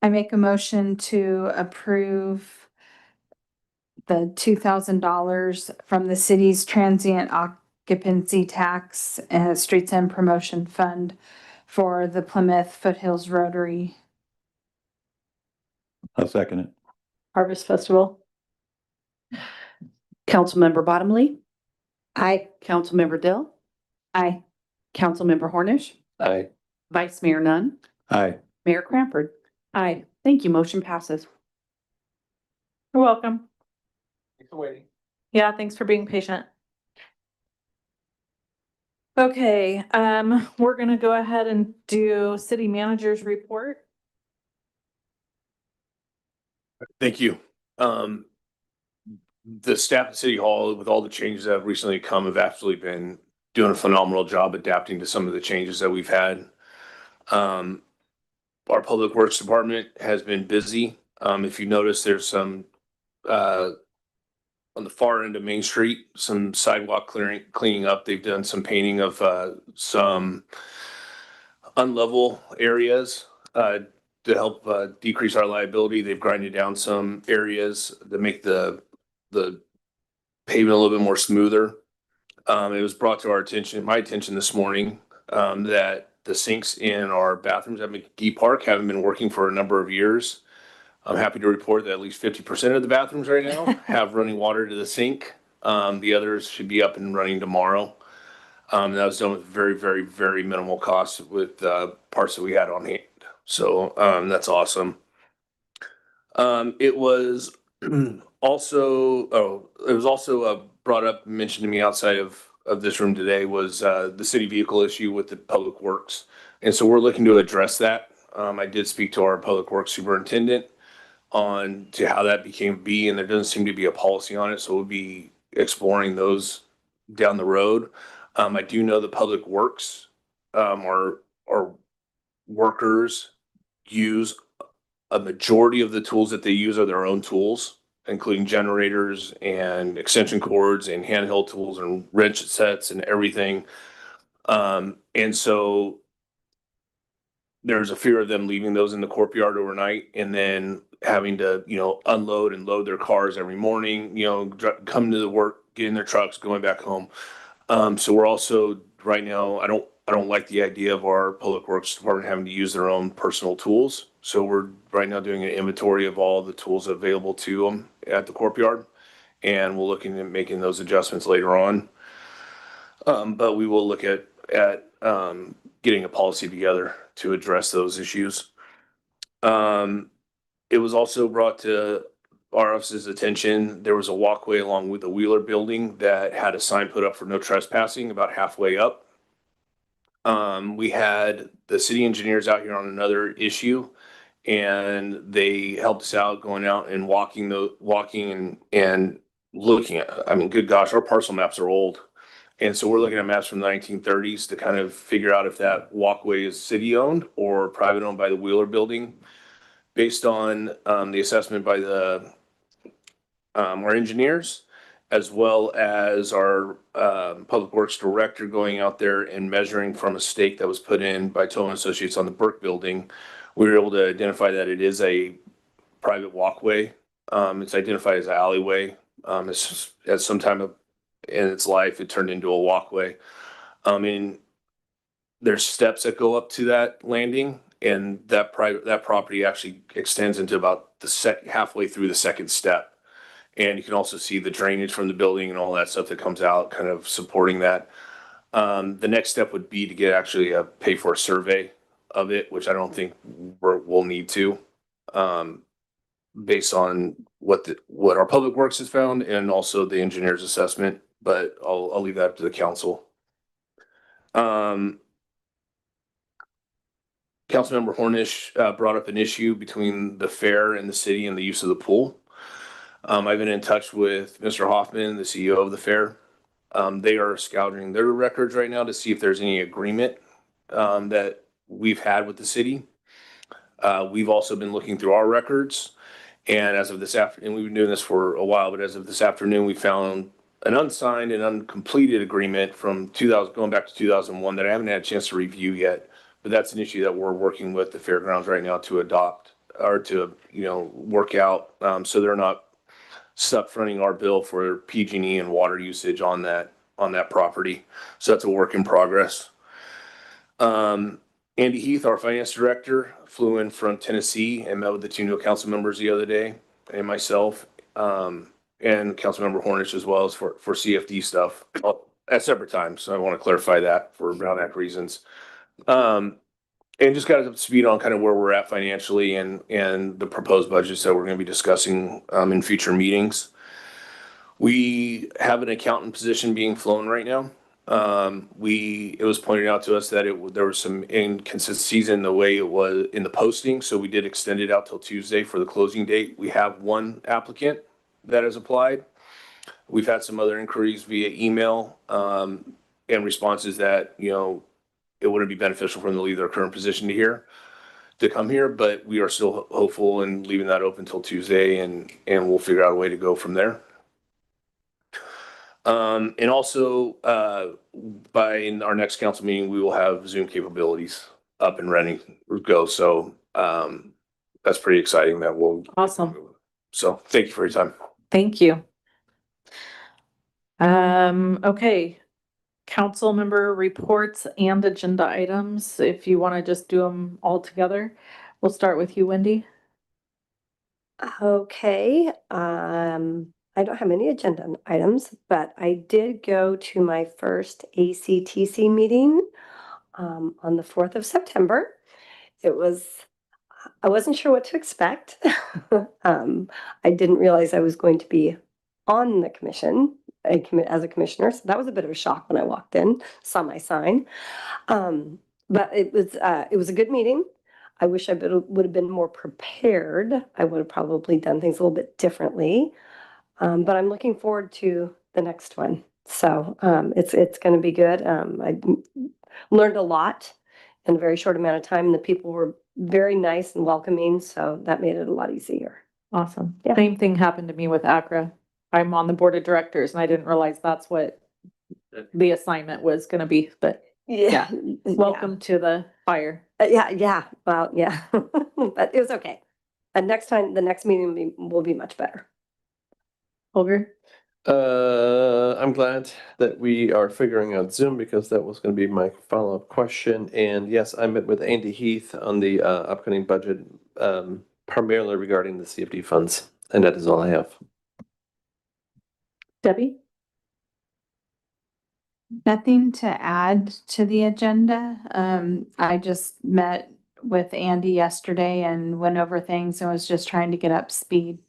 I make a motion to approve the $2,000 from the city's transient occupancy tax, streets and promotion fund for the Plymouth Foothills Rotary. I'll second it. Harvest Festival. Councilmember Bottomley, Aye. Councilmember Dill, Aye. Councilmember Hornish, Aye. Vice Mayor Nunn, Aye. Mayor Cranford. Aye. Thank you. Motion passes. You're welcome. Thanks for waiting. Yeah, thanks for being patient. Okay, we're gonna go ahead and do city manager's report. Thank you. The staff at City Hall, with all the changes that have recently come, have absolutely been doing a phenomenal job adapting to some of the changes that we've had. Our Public Works Department has been busy. If you notice, there's some on the far end of Main Street, some sidewalk cleaning up. They've done some painting of some unlevel areas to help decrease our liability. They've grinded down some areas to make the pavement a little bit more smoother. It was brought to my attention this morning that the sinks in our bathrooms at McGee Park haven't been working for a number of years. I'm happy to report that at least 50% of the bathrooms right now have running water to the sink. The others should be up and running tomorrow. That was done with very, very, very minimal costs with parts that we had on hand. So that's awesome. It was also brought up, mentioned to me outside of this room today was the city vehicle issue with the Public Works. And so we're looking to address that. I did speak to our Public Works superintendent on to how that became B, and there doesn't seem to be a policy on it. So we'll be exploring those down the road. I do know the Public Works, our workers use a majority of the tools that they use are their own tools, including generators and extension cords and handheld tools and wrench sets and everything. And so there's a fear of them leaving those in the courtyard overnight and then having to, unload and load their cars every morning, come to the work, get in their trucks, going back home. So we're also right now, I don't like the idea of our public works department having to use their own personal tools. So we're right now doing an inventory of all the tools available to them at the courtyard. And we're looking at making those adjustments later on. But we will look at getting a policy together to address those issues. It was also brought to our office's attention, there was a walkway along with the Wheeler building that had a sign put up for no trespassing about halfway up. We had the city engineers out here on another issue, and they helped us out going out and walking and looking at, I mean, good gosh, our parcel maps are old. And so we're looking at maps from the 1930s to kind of figure out if that walkway is city owned or private owned by the Wheeler building. Based on the assessment by our engineers, as well as our public works director going out there and measuring from a stake that was put in by Tolman Associates on the Burke building, we were able to identify that it is a private walkway. It's identified as an alleyway. At some time in its life, it turned into a walkway. And there's steps that go up to that landing, and that property actually extends into about halfway through the second step. And you can also see the drainage from the building and all that stuff that comes out, kind of supporting that. The next step would be to get actually pay for a survey of it, which I don't think we'll need to, based on what our public works has found and also the engineer's assessment. But I'll leave that up to the council. Councilmember Hornish brought up an issue between the fair and the city and the use of the pool. I've been in touch with Mr. Hoffman, the CEO of the fair. They are scouring their records right now to see if there's any agreement that we've had with the city. We've also been looking through our records, and as of this afternoon, we've been doing this for a while, but as of this afternoon, we found an unsigned and uncompleted agreement from going back to 2001 that I haven't had a chance to review yet. But that's an issue that we're working with the fairgrounds right now to adopt or to, work out. So they're not sub-fronting our bill for PG&E and water usage on that property. So that's a work in progress. Andy Heath, our finance director, flew in from Tennessee and met with the two new council members the other day, and myself, and Councilmember Hornish as well as for CFD stuff at separate times. So I want to clarify that for Brown Act reasons. And just got up to speed on kind of where we're at financially and the proposed budgets that we're going to be discussing in future meetings. We have an accountant position being flown right now. It was pointed out to us that there was some inconsistencies in the way it was in the posting, so we did extend it out till Tuesday for the closing date. We have one applicant that has applied. We've had some other inquiries via email and responses that, it wouldn't be beneficial for them to leave their current position to come here, but we are still hopeful and leaving that open till Tuesday, and we'll figure out a way to go from there. And also, by our next council meeting, we will have Zoom capabilities up and ready to go. So that's pretty exciting that we'll. Awesome. So thank you for your time. Thank you. Okay. Council member reports and agenda items. If you want to just do them all together, we'll start with you, Wendy. Okay, I don't have any agenda items, but I did go to my first ACTC meeting on the 4th of September. I wasn't sure what to expect. I didn't realize I was going to be on the commission as a commissioner, so that was a bit of a shock when I walked in, saw my sign. But it was a good meeting. I wish I would have been more prepared. I would have probably done things a little bit differently. But I'm looking forward to the next one. So it's going to be good. I learned a lot in a very short amount of time, and the people were very nice and welcoming, so that made it a lot easier. Awesome. Yeah. Same thing happened to me with ACRA. I'm on the board of directors, and I didn't realize that's what the assignment was going to be, but Yeah. Welcome to the fire. Yeah, well, yeah, but it was okay. And next time, the next meeting will be much better. Holger? I'm glad that we are figuring out Zoom because that was going to be my follow-up question. And yes, I met with Andy Heath on the upcoming budget, primarily regarding the CFD funds. And that is all I have. Debbie? Nothing to add to the agenda. I just met with Andy yesterday and went over things and was just trying to get up speed.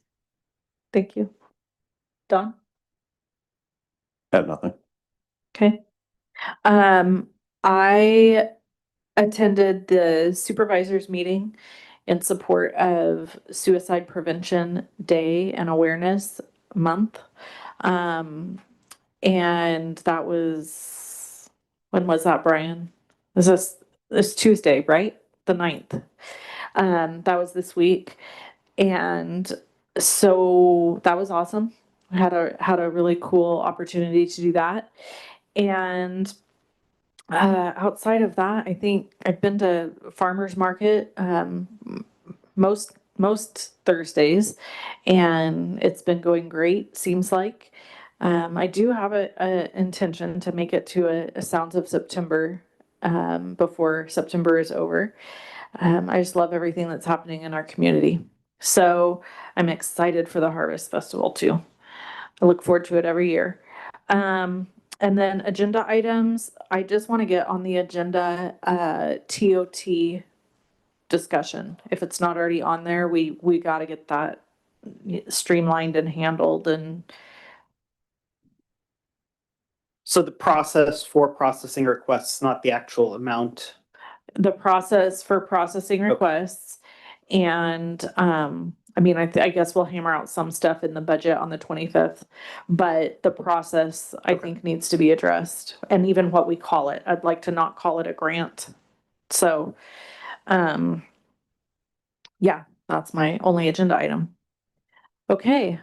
Thank you. Don? Had nothing. Okay. I attended the supervisors meeting in support of Suicide Prevention Day and Awareness Month. And that was, when was that, Brian? This Tuesday, right? The 9th. That was this week. And so that was awesome. I had a really cool opportunity to do that. And outside of that, I think I've been to farmers market most Thursdays, and it's been going great. Seems like I do have a intention to make it to a Sounds of September before September is over. I just love everything that's happening in our community, so I'm excited for the Harvest Festival too. I look forward to it every year. And then agenda items, I just want to get on the agenda, TOT discussion. If it's not already on there, we got to get that streamlined and handled. And So the process for processing requests, not the actual amount. the process for processing requests. And, I mean, I guess we'll hammer out some stuff in the budget on the 25th, but the process I think needs to be addressed, and even what we call it. I'd like to not call it a grant. So, yeah, that's my only agenda item. Okay.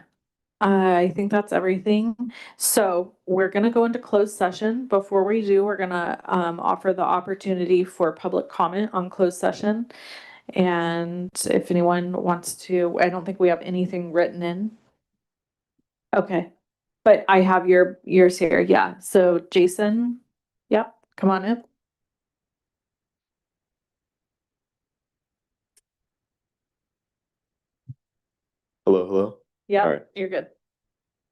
I think that's everything. So we're gonna go into closed session. Before we do, we're gonna offer the opportunity for public comment on closed session. And if anyone wants to, I don't think we have anything written in. Okay, but I have yours here. Yeah. So Jason, yep, come on in. Hello, hello. All Yeah, right. you're good.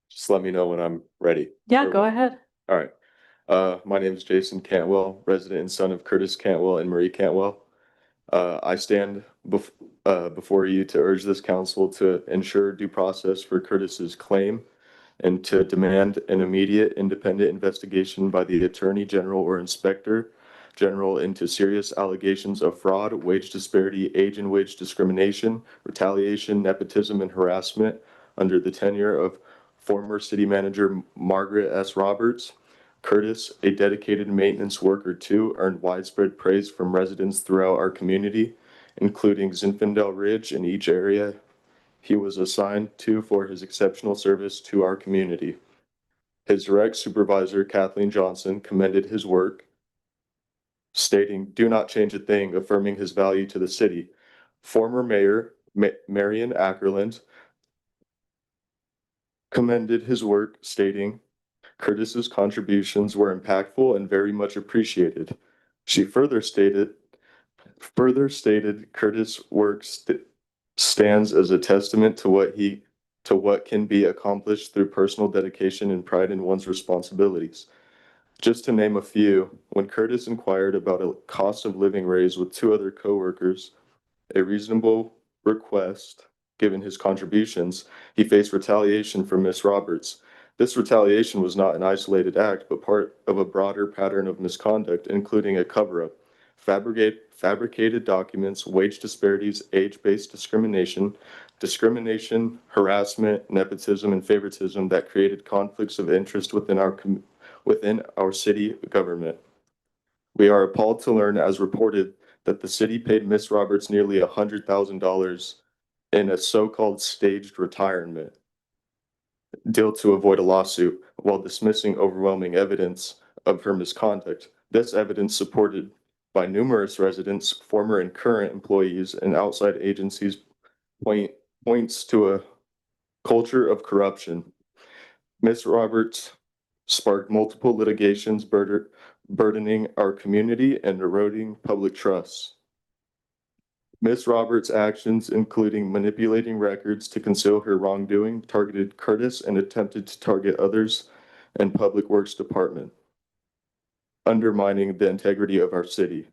Just let me know when I'm ready. Yeah, go ahead. All right. My name is Jason Cantwell, resident and son of Curtis Cantwell and Marie Cantwell. I stand before you to urge this council to ensure due process for Curtis's claim and to demand an immediate independent investigation by the Attorney General or Inspector General into serious allegations of fraud, wage disparity, age and wage discrimination, retaliation, nepotism, and harassment under the tenure of former city manager Margaret S. Roberts. Curtis, a dedicated maintenance worker too, earned widespread praise from residents throughout our community, including Zinfandel Ridge and each area he was assigned to for his exceptional service to our community. His direct supervisor, Kathleen Johnson, commended his work, stating, "Do not change a thing," affirming his value to the city. Former Mayor Marion Ackerland commended his work, stating, "Curtis's contributions were impactful and very much appreciated." She further stated Curtis' work stands as a testament to what can be accomplished through personal dedication and pride in one's responsibilities. Just to name a few, when Curtis inquired about a cost of living raise with two other coworkers, a reasonable request given his contributions, he faced retaliation from Miss Roberts. This retaliation was not an isolated act, but part of a broader pattern of misconduct, including a cover-up, fabricated documents, wage disparities, age-based discrimination, harassment, nepotism, and favoritism that created conflicts of interest within our city government. We are appalled to learn, as reported, that the city paid Miss Roberts nearly $100,000 in a so-called staged retirement deal to avoid a lawsuit, while dismissing overwhelming evidence of her misconduct. This evidence supported by numerous residents, former and current employees, and outside agencies points to a culture of corruption. Ms. Roberts sparked multiple litigations burdening our community and eroding public trust. Ms. Roberts' actions, including manipulating records to conceal her wrongdoing, targeted Curtis and attempted to target others in Public Works Department, undermining the integrity of our city.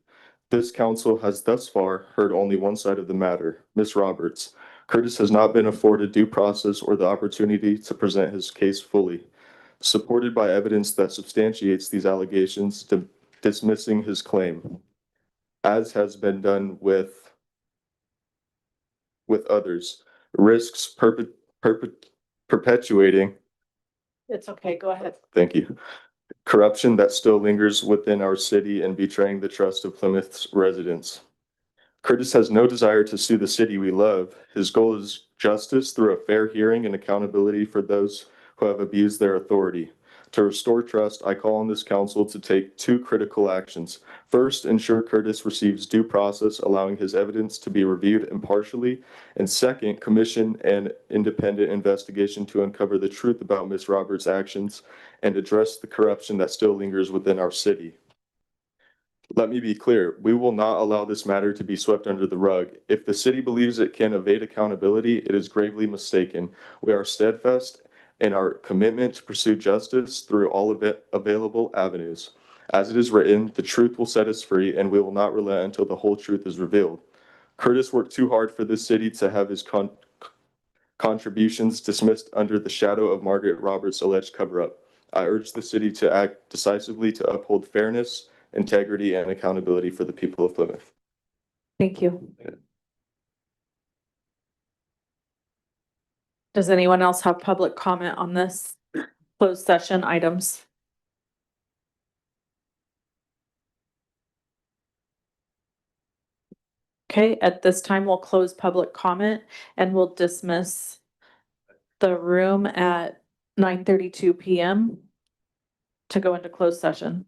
This council has thus far heard only one side of the matter. Ms. Roberts, Curtis has not been afforded due process or the opportunity to present his case fully. Supported by evidence that substantiates these allegations, dismissing his claim, as has been done with others, risks perpetuating, It's okay, go ahead. thank you, corruption that still lingers within our city and betraying the trust of Plymouth's residents. Curtis has no desire to sue the city we love. His goal is justice through a fair hearing and accountability for those who have abused their authority. To restore trust, I call on this council to take two critical actions. First, ensure Curtis receives due process, allowing his evidence to be reviewed impartially. And second, commission an independent investigation to uncover the truth about Ms. Roberts' actions and address the corruption that still lingers within our city. Let me be clear, we will not allow this matter to be swept under the rug. If the city believes it can evade accountability, it is gravely mistaken. We are steadfast in our commitment to pursue justice through all available avenues. As it is written, the truth will set us free, and we will not relent until the whole truth is revealed. Curtis worked too hard for this city to have his contributions dismissed under the shadow of Margaret Roberts' alleged cover-up. I urge the city to act decisively to uphold fairness, integrity, and accountability for the people of Plymouth. Thank you. Does anyone else have public comment on this closed session items? Okay, at this time, we'll close public comment and we'll dismiss the room at 9:32 PM to go into closed session.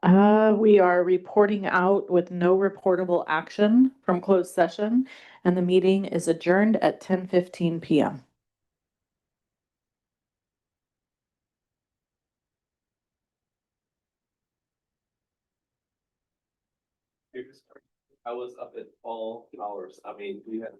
We are reporting out with no reportable action from closed session, and the meeting is adjourned at 10:15 PM. I was up at all hours. I mean, we had